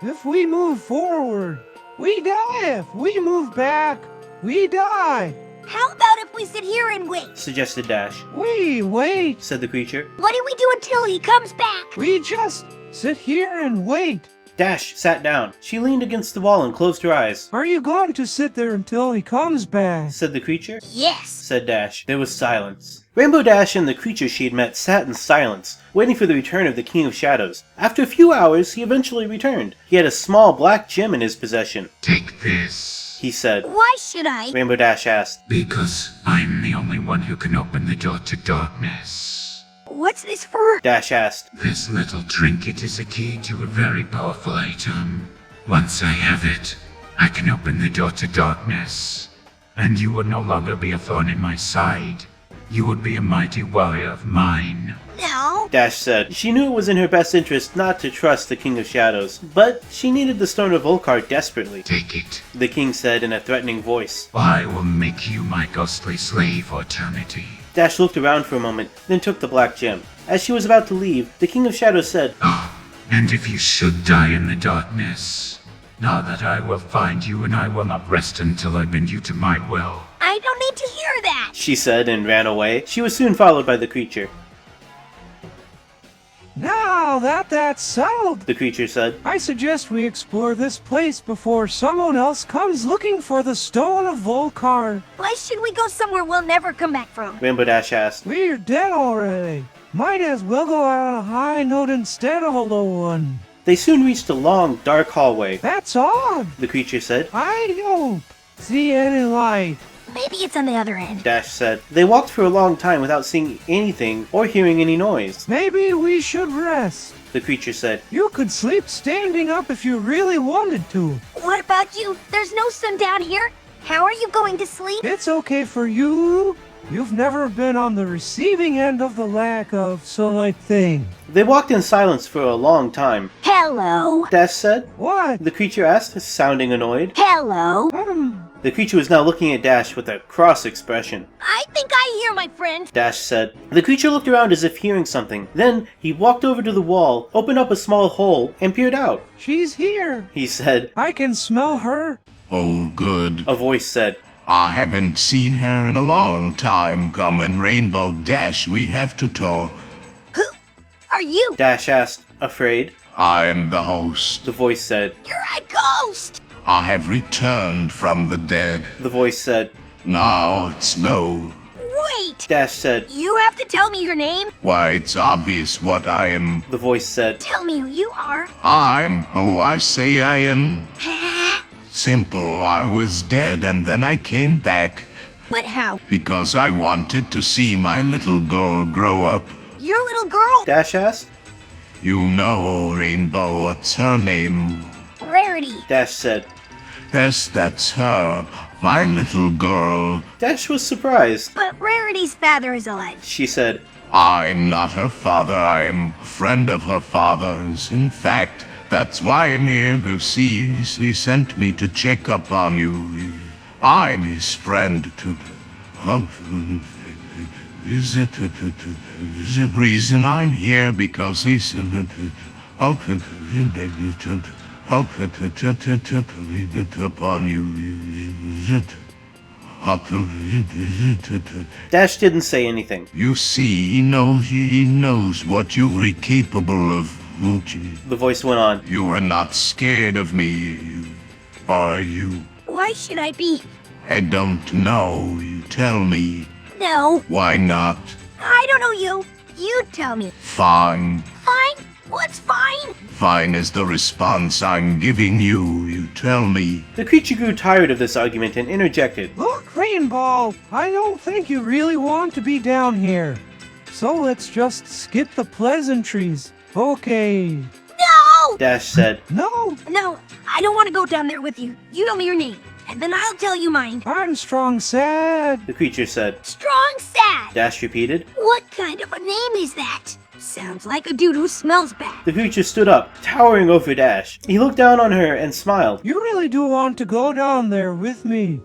If we move forward, we die. If we move back, we die. How about if we sit here and wait? Suggested Dash. We wait. Said the creature. What do we do until he comes back? We just sit here and wait. Dash sat down. She leaned against the wall and closed her eyes. Are you going to sit there until he comes back? Said the creature. Yes. Said Dash. There was silence. Rainbow Dash and the creature she had met sat in silence, waiting for the return of the King of Shadows. After a few hours, he eventually returned. He had a small black gem in his possession. Take this, he said. Why should I? Rainbow Dash asked. Because I'm the only one who can open the door to darkness. What's this for? Dash asked. This little trinket is a key to a very powerful item. Once I have it, I can open the door to darkness. And you would no longer be a thorn in my side. You would be a mighty warrior of mine. No. Dash said. She knew it was in her best interest not to trust the King of Shadows, but she needed the Stone of Volcar desperately. Take it, the king said in a threatening voice. I will make you my ghostly slave for eternity. Dash looked around for a moment, then took the black gem. As she was about to leave, the King of Shadows said, Oh, and if you should die in the darkness, know that I will find you and I will not rest until I bend you to my will. I don't need to hear that, she said and ran away. She was soon followed by the creature. Now that that's settled, the creature said, I suggest we explore this place before someone else comes looking for the Stone of Volcar. Why should we go somewhere we'll never come back from? Rainbow Dash asked. We're dead already. Might as well go out on a high note instead of a low one. They soon reached a long, dark hallway. That's odd, the creature said. I don't see any light. Maybe it's on the other end, Dash said. They walked for a long time without seeing anything or hearing any noise. Maybe we should rest, the creature said. You could sleep standing up if you really wanted to. What about you? There's no sun down here. How are you going to sleep? It's okay for you. You've never been on the receiving end of the lack of sunlight thing. They walked in silence for a long time. Hello, Dash said. What? The creature asked, sounding annoyed. Hello. The creature was now looking at Dash with a cross expression. I think I hear my friend, Dash said. The creature looked around as if hearing something. Then he walked over to the wall, opened up a small hole, and peered out. She's here, he said. I can smell her. Oh, good. A voice said. I haven't seen her in a long time. Come on, Rainbow Dash, we have to talk. Who are you? Dash asked, afraid. I am the host, the voice said. You're a ghost. I have returned from the dead, the voice said. Now it's no. Wait, Dash said. You have to tell me your name. Why, it's obvious what I am, the voice said. Tell me who you are. I'm who I say I am. Simple, I was dead and then I came back. But how? Because I wanted to see my little girl grow up. Your little girl? Dash asked. You know, Rainbow, what's her name? Rarity. Dash said. Yes, that's her, my little girl. Dash was surprised. But Rarity's father is alive, she said. I'm not her father, I'm a friend of her father's. In fact, that's why Nearphotison he sent me to check up on you. I'm his friend to... Is it the reason I'm here because he's... upon you. Dash didn't say anything. You see, he knows what you're capable of. The voice went on. You are not scared of me, are you? Why should I be? I don't know. You tell me. No. Why not? I don't know you. You tell me. Fine. Fine? What's fine? Fine is the response I'm giving you. You tell me. The creature grew tired of this argument and interjected. Look, Rainbow, I don't think you really want to be down here. So let's just skip the pleasantries. Okay. No! Dash said. No. No, I don't want to go down there with you. You tell me your name, and then I'll tell you mine. I'm Strong Sad. The creature said. Strong Sad. Dash repeated. What kind of a name is that? Sounds like a dude who smells bad. The creature stood up, towering over Dash. He looked down on her and smiled. You really do want to go down there with me,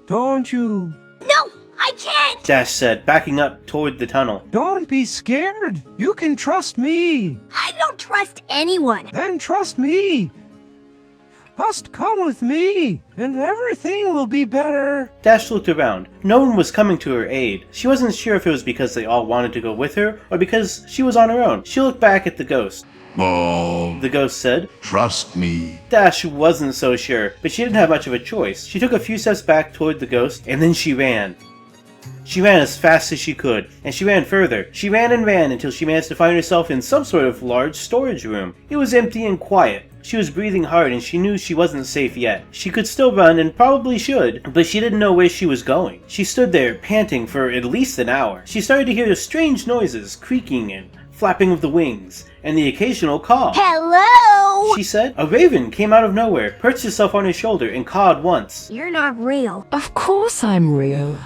don't you? No, I can't! Dash said, backing up toward the tunnel. Don't be scared. You can trust me. I don't trust anyone. Then trust me. Must come with me, and everything will be better. Dash looked around. No one was coming to her aid. She wasn't sure if it was because they all wanted to go with her, or because she was on her own. She looked back at the ghost. Nightfall. The ghost said. Trust me. Dash wasn't so sure, but she didn't have much of a choice. She took a few steps back toward the ghost, and then she ran. She ran as fast as she could, and she ran further. She ran and ran until she managed to find herself in some sort of large storage room. It was empty and quiet. She was breathing hard and she knew she wasn't safe yet. She could still run and probably should, but she didn't know where she was going. She stood there, panting for at least an hour. She started to hear strange noises, creaking and flapping of the wings, and the occasional caw. Hello? She said. A raven came out of nowhere, perched itself on her shoulder, and cawed once. You're not real. Of course I'm real.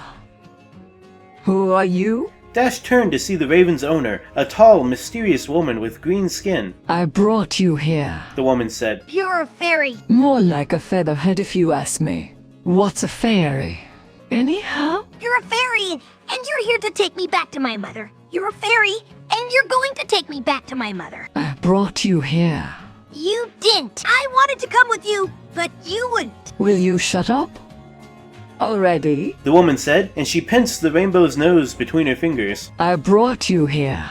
Who are you? Dash turned to see the raven's owner, a tall, mysterious woman with green skin. I brought you here. The woman said. You're a fairy. More like a featherhead if you ask me. What's a fairy? Anyhow? You're a fairy, and you're here to take me back to my mother. You're a fairy, and you're going to take me back to my mother. I brought you here. You didn't. I wanted to come with you, but you wouldn't. Will you shut up? Already? The woman said, and she pinched the rainbow's nose between her fingers. I brought you here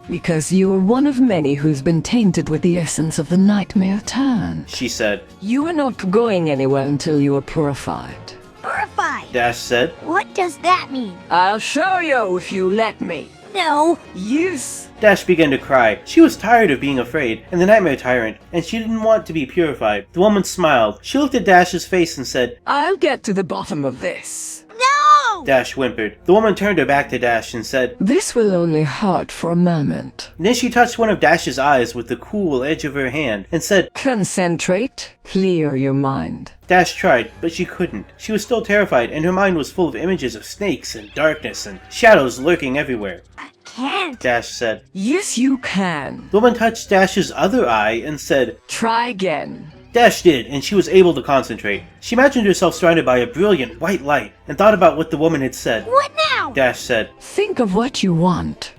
because you are one of many who's been tainted with the essence of the Nightmare Tyrant. She said. You are not going anywhere until you are purified. Purified? Dash said. What does that mean? I'll show you if you let me. No. Yes. Dash began to cry. She was tired of being afraid, and the Nightmare Tyrant, and she didn't want to be purified. The woman smiled. She looked at Dash's face and said, I'll get to the bottom of this. No! Dash whimpered. The woman turned her back to Dash and said, This will only hurt for a moment. Then she touched one of Dash's eyes with the cool edge of her hand and said, Concentrate. Clear your mind. Dash tried, but she couldn't. She was still terrified, and her mind was full of images of snakes and darkness and shadows lurking everywhere. Can't. Dash said. Yes, you can. The woman touched Dash's other eye and said, Try again. Dash did, and she was able to concentrate. She imagined herself surrounded by a brilliant white light and thought about what the woman had said. What now? Dash said. Think of what you want.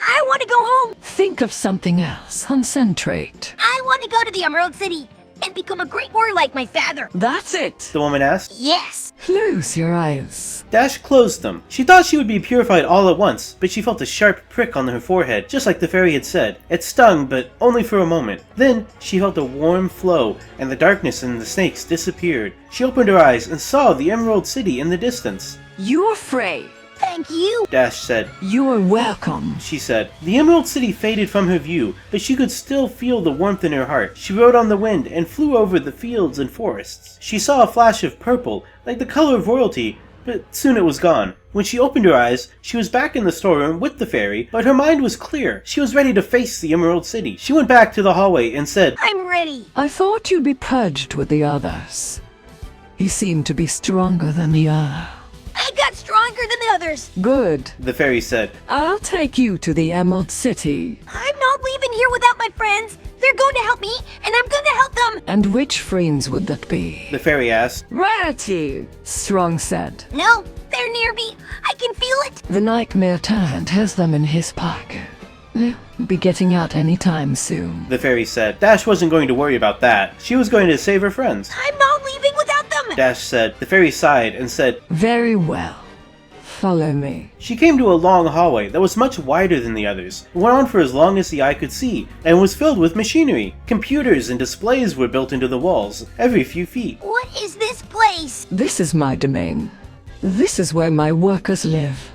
I want to go home. Think of something else. Concentrate. I want to go to the Emerald City and become a great warrior like my father. That's it. The woman asked. Yes. Close your eyes. Dash closed them. She thought she would be purified all at once, but she felt a sharp prick on her forehead, just like the fairy had said. It stung, but only for a moment. Then, she felt a warm flow, and the darkness and the snakes disappeared. She opened her eyes and saw the Emerald City in the distance. You're afraid. Thank you. Dash said. You are welcome. She said. The Emerald City faded from her view, but she could still feel the warmth in her heart. She rode on the wind and flew over the fields and forests. She saw a flash of purple, like the color of royalty, but soon it was gone. When she opened her eyes, she was back in the storeroom with the fairy, but her mind was clear. She was ready to face the Emerald City. She went back to the hallway and said, I'm ready. I thought you'd be purged with the others. You seem to be stronger than the other. I got stronger than the others. Good. The fairy said. I'll take you to the Emerald City. I'm not leaving here without my friends. They're going to help me, and I'm going to help them. And which friends would that be? The fairy asked. Rarity, Strong said. No, they're near me. I can feel it. The Nightmare Tyrant has them in his pocket. They'll be getting out any time soon. The fairy said. Dash wasn't going to worry about that. She was going to save her friends. I'm not leaving without them. Dash said. The fairy sighed and said, Very well. Follow me. She came to a long hallway that was much wider than the others. It went on for as long as the eye could see, and was filled with machinery. Computers and displays were built into the walls, every few feet. What is this place? This is my domain. This is where my workers live.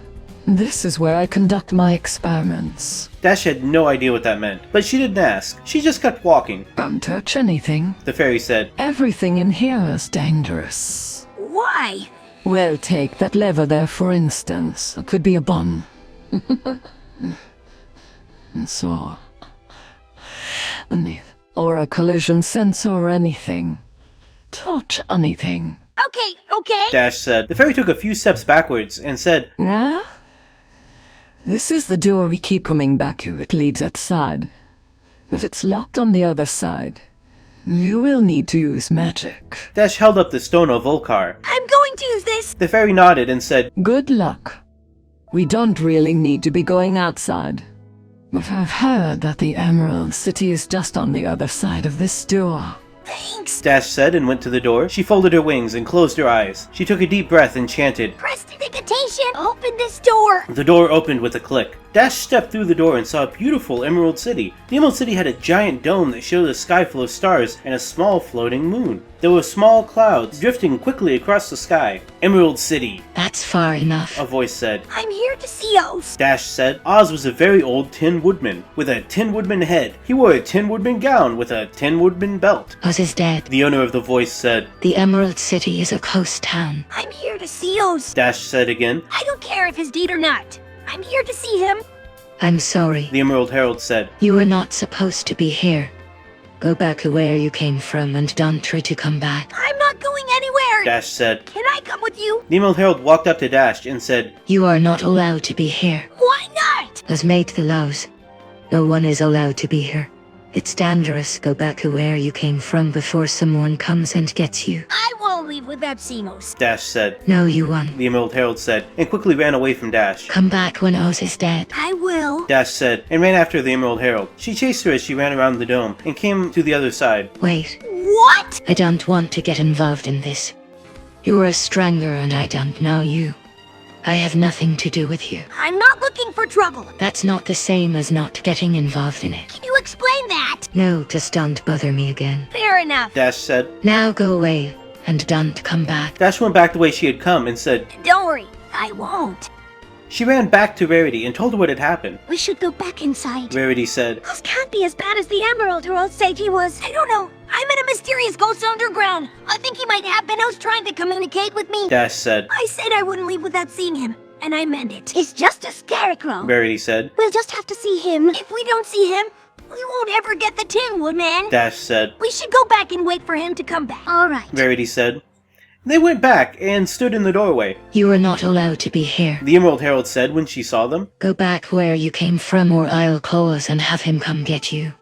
This is where I conduct my experiments. Dash had no idea what that meant, but she didn't ask. She just kept walking. Don't touch anything. The fairy said. Everything in here is dangerous. Why? Well, take that lever there, for instance. It could be a bomb. And so... or a collision sensor or anything. Touch anything. Okay. Dash said. The fairy took a few steps backwards and said, Yeah? This is the door we keep coming back to. It leads outside. If it's locked on the other side, you will need to use magic. Dash held up the stone of Volcar. I'm going to use this. The fairy nodded and said, Good luck. We don't really need to be going outside. But I've heard that the Emerald City is just on the other side of this door. Thanks. Dash said and went to the door. She folded her wings and closed her eyes. She took a deep breath and chanted, Prestidigitation, open this door. The door opened with a click. Dash stepped through the door and saw a beautiful Emerald City. The Emerald City had a giant dome that showed a sky full of stars and a small floating moon. There were small clouds drifting quickly across the sky. Emerald City, That's far enough. a voice said. I'm here to see Oz. Dash said Oz was a very old Tin Woodman with a Tin Woodman head. He wore a Tin Woodman gown with a Tin Woodman belt. Oz is dead. The owner of the voice said. The Emerald City is a coast town. I'm here to see Oz. Dash said again. I don't care if he's dead or not. I'm here to see him. I'm sorry. The Emerald Herald said. You were not supposed to be here. Go back to where you came from and don't try to come back. I'm not going anywhere. Dash said. Can I come with you? The Emerald Herald walked up to Dash and said, You are not allowed to be here. Why not? As made the laws, no one is allowed to be here. It's dangerous. Go back to where you came from before someone comes and gets you. I won't leave without seeing Oz. Dash said. No, you won't. The Emerald Herald said, and quickly ran away from Dash. Come back when Oz is dead. I will. Dash said, and ran after the Emerald Herald. She chased her as she ran around the dome, and came to the other side. Wait. What? I don't want to get involved in this. You are a stranger and I don't know you. I have nothing to do with you. I'm not looking for trouble. That's not the same as not getting involved in it. Can you explain that? No, just don't bother me again. Fair enough. Dash said. Now go away, and don't come back. Dash went back the way she had come and said, Don't worry, I won't. She ran back to Rarity and told her what had happened. We should go back inside. Rarity said, Oz can't be as bad as the Emerald Herald said he was. I don't know. I met a mysterious ghost underground. I think he might have been Oz trying to communicate with me. Dash said. I said I wouldn't leave without seeing him, and I meant it. He's just a scarecrow. Rarity said. We'll just have to see him. If we don't see him, we won't ever get the Tin Woodman. Dash said. We should go back and wait for him to come back. All right. Rarity said. They went back and stood in the doorway. You are not allowed to be here. The Emerald Herald said when she saw them. Go back where you came from or I'll call us and have him come get you.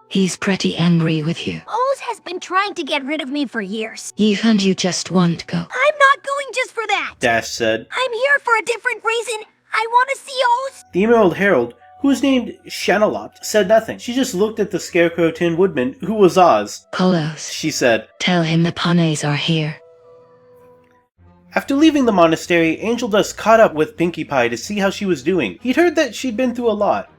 He's pretty angry with you. Oz has been trying to get rid of me for years. And you just won't go. I'm not going just for that. Dash said. I'm here for a different reason. I want to see Oz. The Emerald Herald, who was named Shanalot, said nothing. She just looked at the Scarecrow Tin Woodman, who was Oz. Call Oz. She said. Tell him the Pawnees are here. After leaving the monastery, Angel Dust caught up with Pinkie Pie to see how she was doing. He'd heard that she'd been through a lot.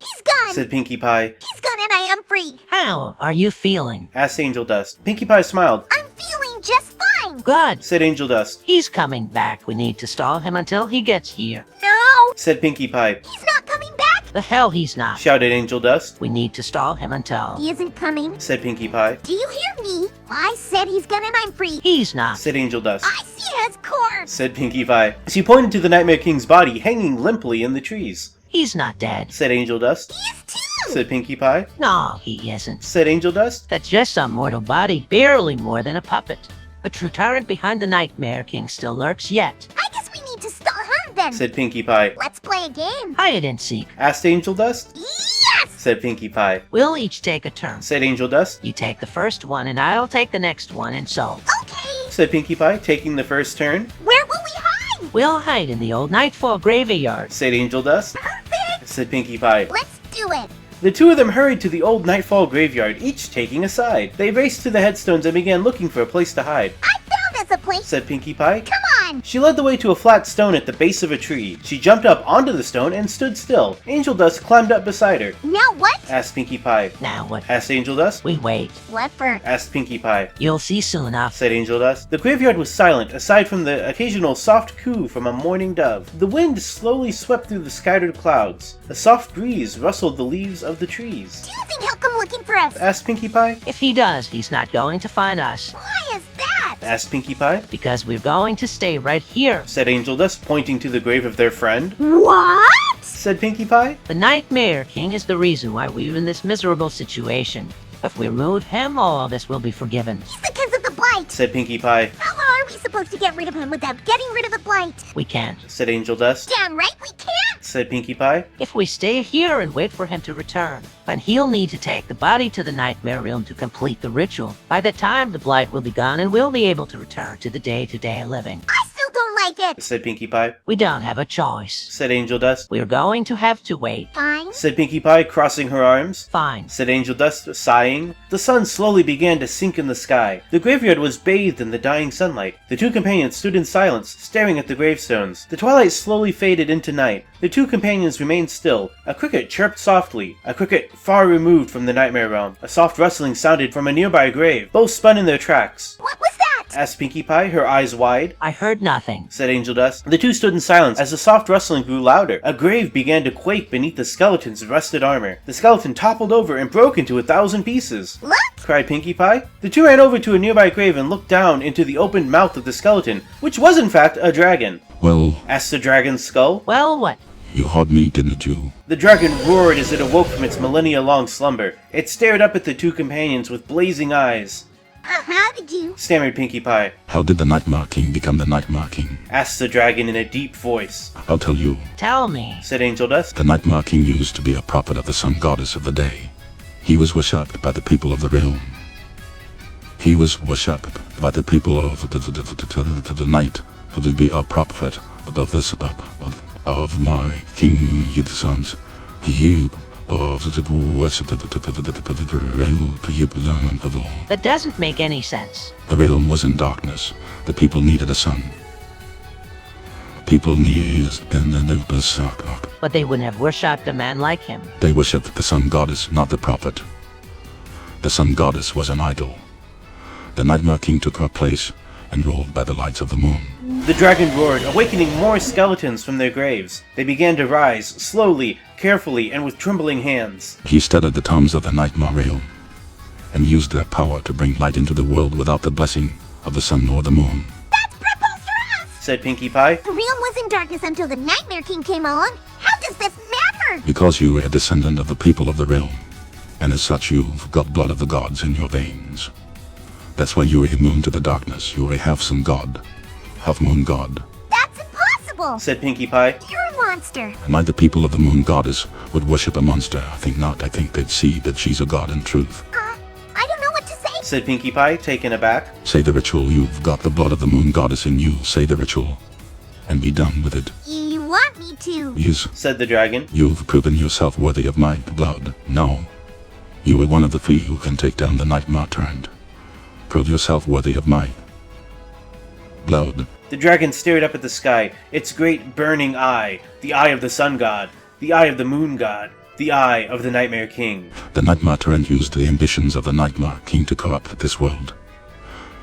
He's gone. Said Pinkie Pie. He's gone and I am free. How are you feeling? Asked Angel Dust. Pinkie Pie smiled. I'm feeling just fine. Good. Said Angel Dust. He's coming back. We need to stall him until he gets here. No. Said Pinkie Pie. He's not coming back. The hell he's not. Shouted Angel Dust. We need to stall him until... He isn't coming. Said Pinkie Pie. Do you hear me? I said he's gone and I'm free. He's not. Said Angel Dust. I see his corpse. Said Pinkie Pie. She pointed to the Nightmare King's body hanging limply in the trees. He's not dead. Said Angel Dust. He is too. Said Pinkie Pie. No, he isn't. Said Angel Dust. That's just a mortal body, barely more than a puppet. A true tyrant behind the Nightmare King still lurks yet. I guess we need to stall him then. Said Pinkie Pie. Let's play a game. Hide and seek. Asked Angel Dust. Yes. Said Pinkie Pie. We'll each take a turn. Said Angel Dust. You take the first one and I'll take the next one and so. Okay. Said Pinkie Pie, taking the first turn. Where will we hide? We'll hide in the old Nightfall graveyard. Said Angel Dust. Perfect. Said Pinkie Pie. Let's do it. The two of them hurried to the old Nightfall graveyard, each taking a side. They raced to the headstones and began looking for a place to hide. I found us a place. Said Pinkie Pie. Come on. She led the way to a flat stone at the base of a tree. She jumped up onto the stone and stood still. Angel Dust climbed up beside her. Now what? Asked Pinkie Pie. Now what? Asked Angel Dust. We wait. What for? Asked Pinkie Pie. You'll see soon enough. Said Angel Dust. The graveyard was silent, aside from the occasional soft coo from a mourning dove. The wind slowly swept through the scattered clouds. A soft breeze rustled the leaves of the trees. Do you think he'll come looking for us? Asked Pinkie Pie. If he does, he's not going to find us. Why is that? Asked Pinkie Pie. Because we're going to stay right here. Said Angel Dust, pointing to the grave of their friend. What? Said Pinkie Pie. The Nightmare King is the reason why we're in this miserable situation. If we remove him, all this will be forgiven. He's the kids of the blight. Said Pinkie Pie. How are we supposed to get rid of him without getting rid of the blight? We can't. Said Angel Dust. Damn right we can't. Said Pinkie Pie. If we stay here and wait for him to return, then he'll need to take the body to the Nightmare Realm to complete the ritual. By the time the blight will be gone and we'll be able to return to the day-to-day living. I still don't take it. said Pinkie Pie. We don't have a choice, said Angel Dust. We're going to have to wait. Fine. said Pinkie Pie, crossing her arms. Fine, said Angel Dust, sighing. The sun slowly began to sink in the sky. The graveyard was bathed in the dying sunlight. The two companions stood in silence, staring at the gravestones. The twilight slowly faded into night. The two companions remained still. A cricket chirped softly, a cricket far removed from the nightmare realm. A soft rustling sounded from a nearby grave. Both spun in their tracks. What was that? asked Pinkie Pie, her eyes wide. I heard nothing, said Angel Dust. The two stood in silence as the soft rustling grew louder. A grave began to quake beneath the skeleton's rusted armor. The skeleton toppled over and broke into 1,000 pieces. Look! cried Pinkie Pie. The two ran over to a nearby grave and looked down into the opened mouth of the skeleton, which was in fact a dragon. Well, asked the dragon's skull. Well, what? you heard me, didn't you? The dragon roared as it awoke from its millennia-long slumber. It stared up at the two companions with blazing eyes. How did you? stammered Pinkie Pie. How did the Nightmare King become the Nightmare King? asked the dragon in a deep voice. I'll tell you. Tell me, said Angel Dust. The Nightmare King used to be a prophet of the sun goddess of the day. He was worshipped by the people of the realm. He was worshipped by the people of the night to be a prophet of my king, the sons. He that doesn't make any sense. The realm was in darkness. The people needed a sun. People needed But they wouldn't have worshipped a man like him. They worshipped the sun goddess, not the prophet. The sun goddess was an idol. The Nightmare King took her place and ruled by the lights of the moon. The dragon roared, awakening more skeletons from their graves. They began to rise, slowly, carefully, and with trembling hands. He studied the tombs of the Nightmare realm and used their power to bring light into the world without the blessing of the sun or the moon. That's preposterous! said Pinkie Pie. The realm was in darkness until the Nightmare King came along. How does this matter? Because you were a descendant of the people of the realm, and as such you've got blood of the gods in your veins. That's why you are immune to the darkness. You are a half-sun god, half-moon god. That's impossible! said Pinkie Pie. You're a monster. And like the people of the moon goddess would worship a monster, I think not. I think they'd see that she's a god in truth. I don't know what to say. said Pinkie Pie, taken aback. Say the ritual. You've got the blood of the moon goddess in you. Say the ritual and be done with it. You want me to? Yes, said the dragon. You've proven yourself worthy of my blood. Now, you are one of the few who can take down the Nightmare Tyrant. Prove yourself worthy of my blood. The dragon stared up at the sky, its great burning eye, the eye of the sun god, the eye of the moon god, the eye of the Nightmare King. The Nightmare Tyrant used the ambitions of the Nightmare King to corrupt this world,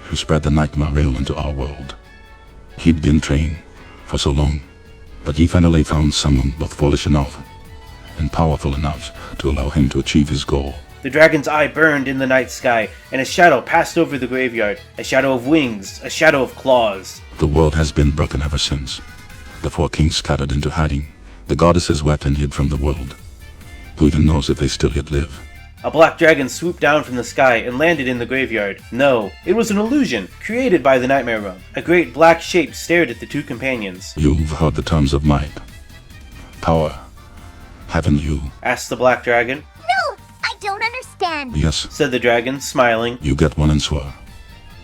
who spread the Nightmare Realm into our world. He'd been trained for so long, but he finally found someone both foolish enough and powerful enough to allow him to achieve his goal. The dragon's eye burned in the night sky, and a shadow passed over the graveyard, a shadow of wings, a shadow of claws. The world has been broken ever since. The four kings scattered into hiding. The goddesses wept and hid from the world. Who even knows if they still yet live? A black dragon swooped down from the sky and landed in the graveyard. No, it was an illusion, created by the Nightmare Realm. A great black shape stared at the two companions. You've heard the terms of might. Power. Haven't you? asked the black dragon. No, I don't understand. Yes, said the dragon, smiling. you get one answer.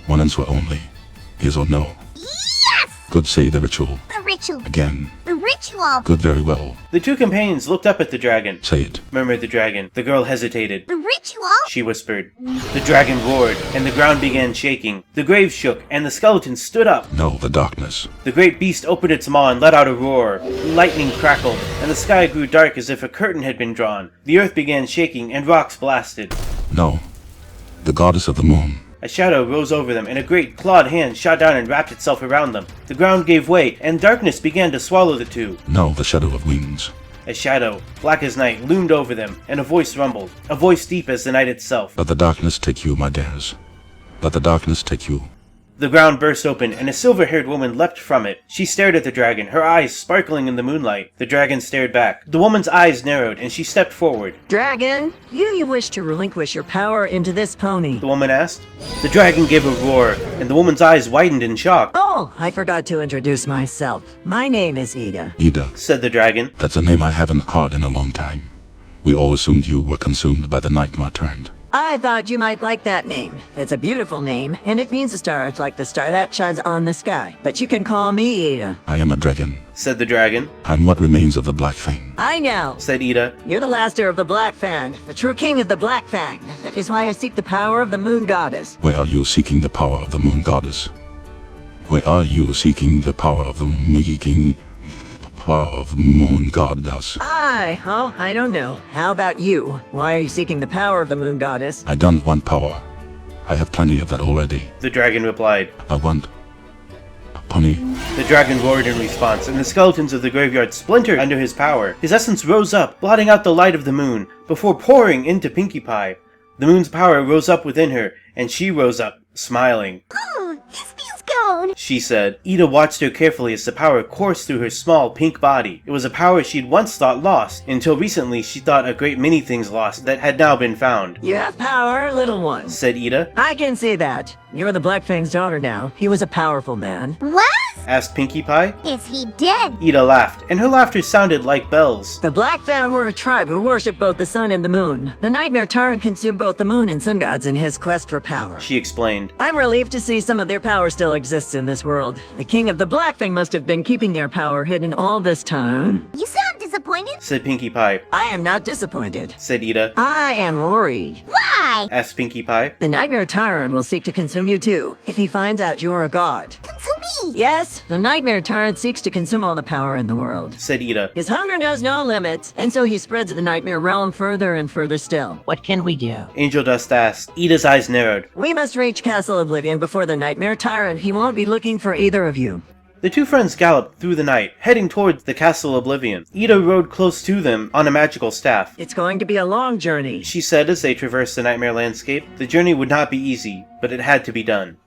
One answer only. Yes or no? Yes! Good, say the ritual. The ritual. Again. The ritual. Good, very well. The two companions looked up at the dragon. Say it. Murmured the dragon. The girl hesitated. The ritual? She whispered. The dragon roared, and the ground began shaking. The grave shook, and the skeleton stood up. No, the darkness. The great beast opened its maw and let out a roar. Lightning crackled, and the sky grew dark as if a curtain had been drawn. The earth began shaking, and rocks blasted. No. The goddess of the moon. A shadow rose over them, and a great clawed hand shot down and wrapped itself around them. The ground gave way, and darkness began to swallow the two. No, the shadow of wings. A shadow, black as night, loomed over them, and a voice rumbled, a voice deep as the night itself. Let the darkness take you, my dears. Let the darkness take you. The ground burst open, and a silver-haired woman leapt from it. She stared at the dragon, her eyes sparkling in the moonlight. The dragon stared back. The woman's eyes narrowed, and she stepped forward. Dragon, you wish to relinquish your power into this pony? The woman asked. The dragon gave a roar, and the woman's eyes widened in shock. Oh, I forgot to introduce myself. My name is Ida. Ida, said the dragon. That's a name I haven't heard in a long time. We all assumed you were consumed by the Nightmare Tyrant. I thought you might like that name. It's a beautiful name, and it means a star. It's like the star that shines on the sky. But you can call me Ida. I am a dragon. Said the dragon. I'm what remains of the Black Fang. I know. Said Ida. You're the last heir of the Black Fang, the true king of the Black Fang. That is why I seek the power of the Moon Goddess. Where are you seeking the power of the Moon Goddess? Where are you seeking the power of the Moon Goddess? I don't know. How about you? Why are you seeking the power of the Moon Goddess? I don't want power. I have plenty of that already. The dragon replied. I want honey. The dragon roared in response, and the skeletons of the graveyard splintered under his power. His essence rose up, blotting out the light of the moon, before pouring into Pinkie Pie. The moon's power rose up within her, and she rose up, smiling. Oh, this feels good. She said. Ida watched her carefully as the power coursed through her small pink body. It was a power she'd once thought lost. Until recently, she thought a great many things lost that had now been found. You have power, little one. Said Ida. I can see that. You're the Black Fang's daughter now. He was a powerful man. What? Asked Pinkie Pie. Is he dead? Ida laughed, and her laughter sounded like bells. The Black Fang were a tribe who worshipped both the sun and the moon. The Nightmare Tyrant consumed both the moon and sun gods in his quest for power. She explained. I'm relieved to see some of their power still exists in this world. The king of the Black Fang must have been keeping their power hidden all this time. You sound disappointed. Said Pinkie Pie. I am not disappointed. Said Ida. I am worried. Why? Asked Pinkie Pie. The Nightmare Tyrant will seek to consume you too, if he finds out you're a god. Consume me? Yes, the Nightmare Tyrant seeks to consume all the power in the world. Said Ida. His hunger knows no limits, and so he spreads the Nightmare realm further and further still. What can we do? Angel Dust asked. Ida's eyes narrowed. We must reach Castle Oblivion before the Nightmare Tyrant. He won't be looking for either of you. The two friends galloped through the night, heading towards the Castle Oblivion. Ida rode close to them on a magical staff. It's going to be a long journey, she said as they traversed the nightmare landscape. The journey would not be easy, but it had to be done.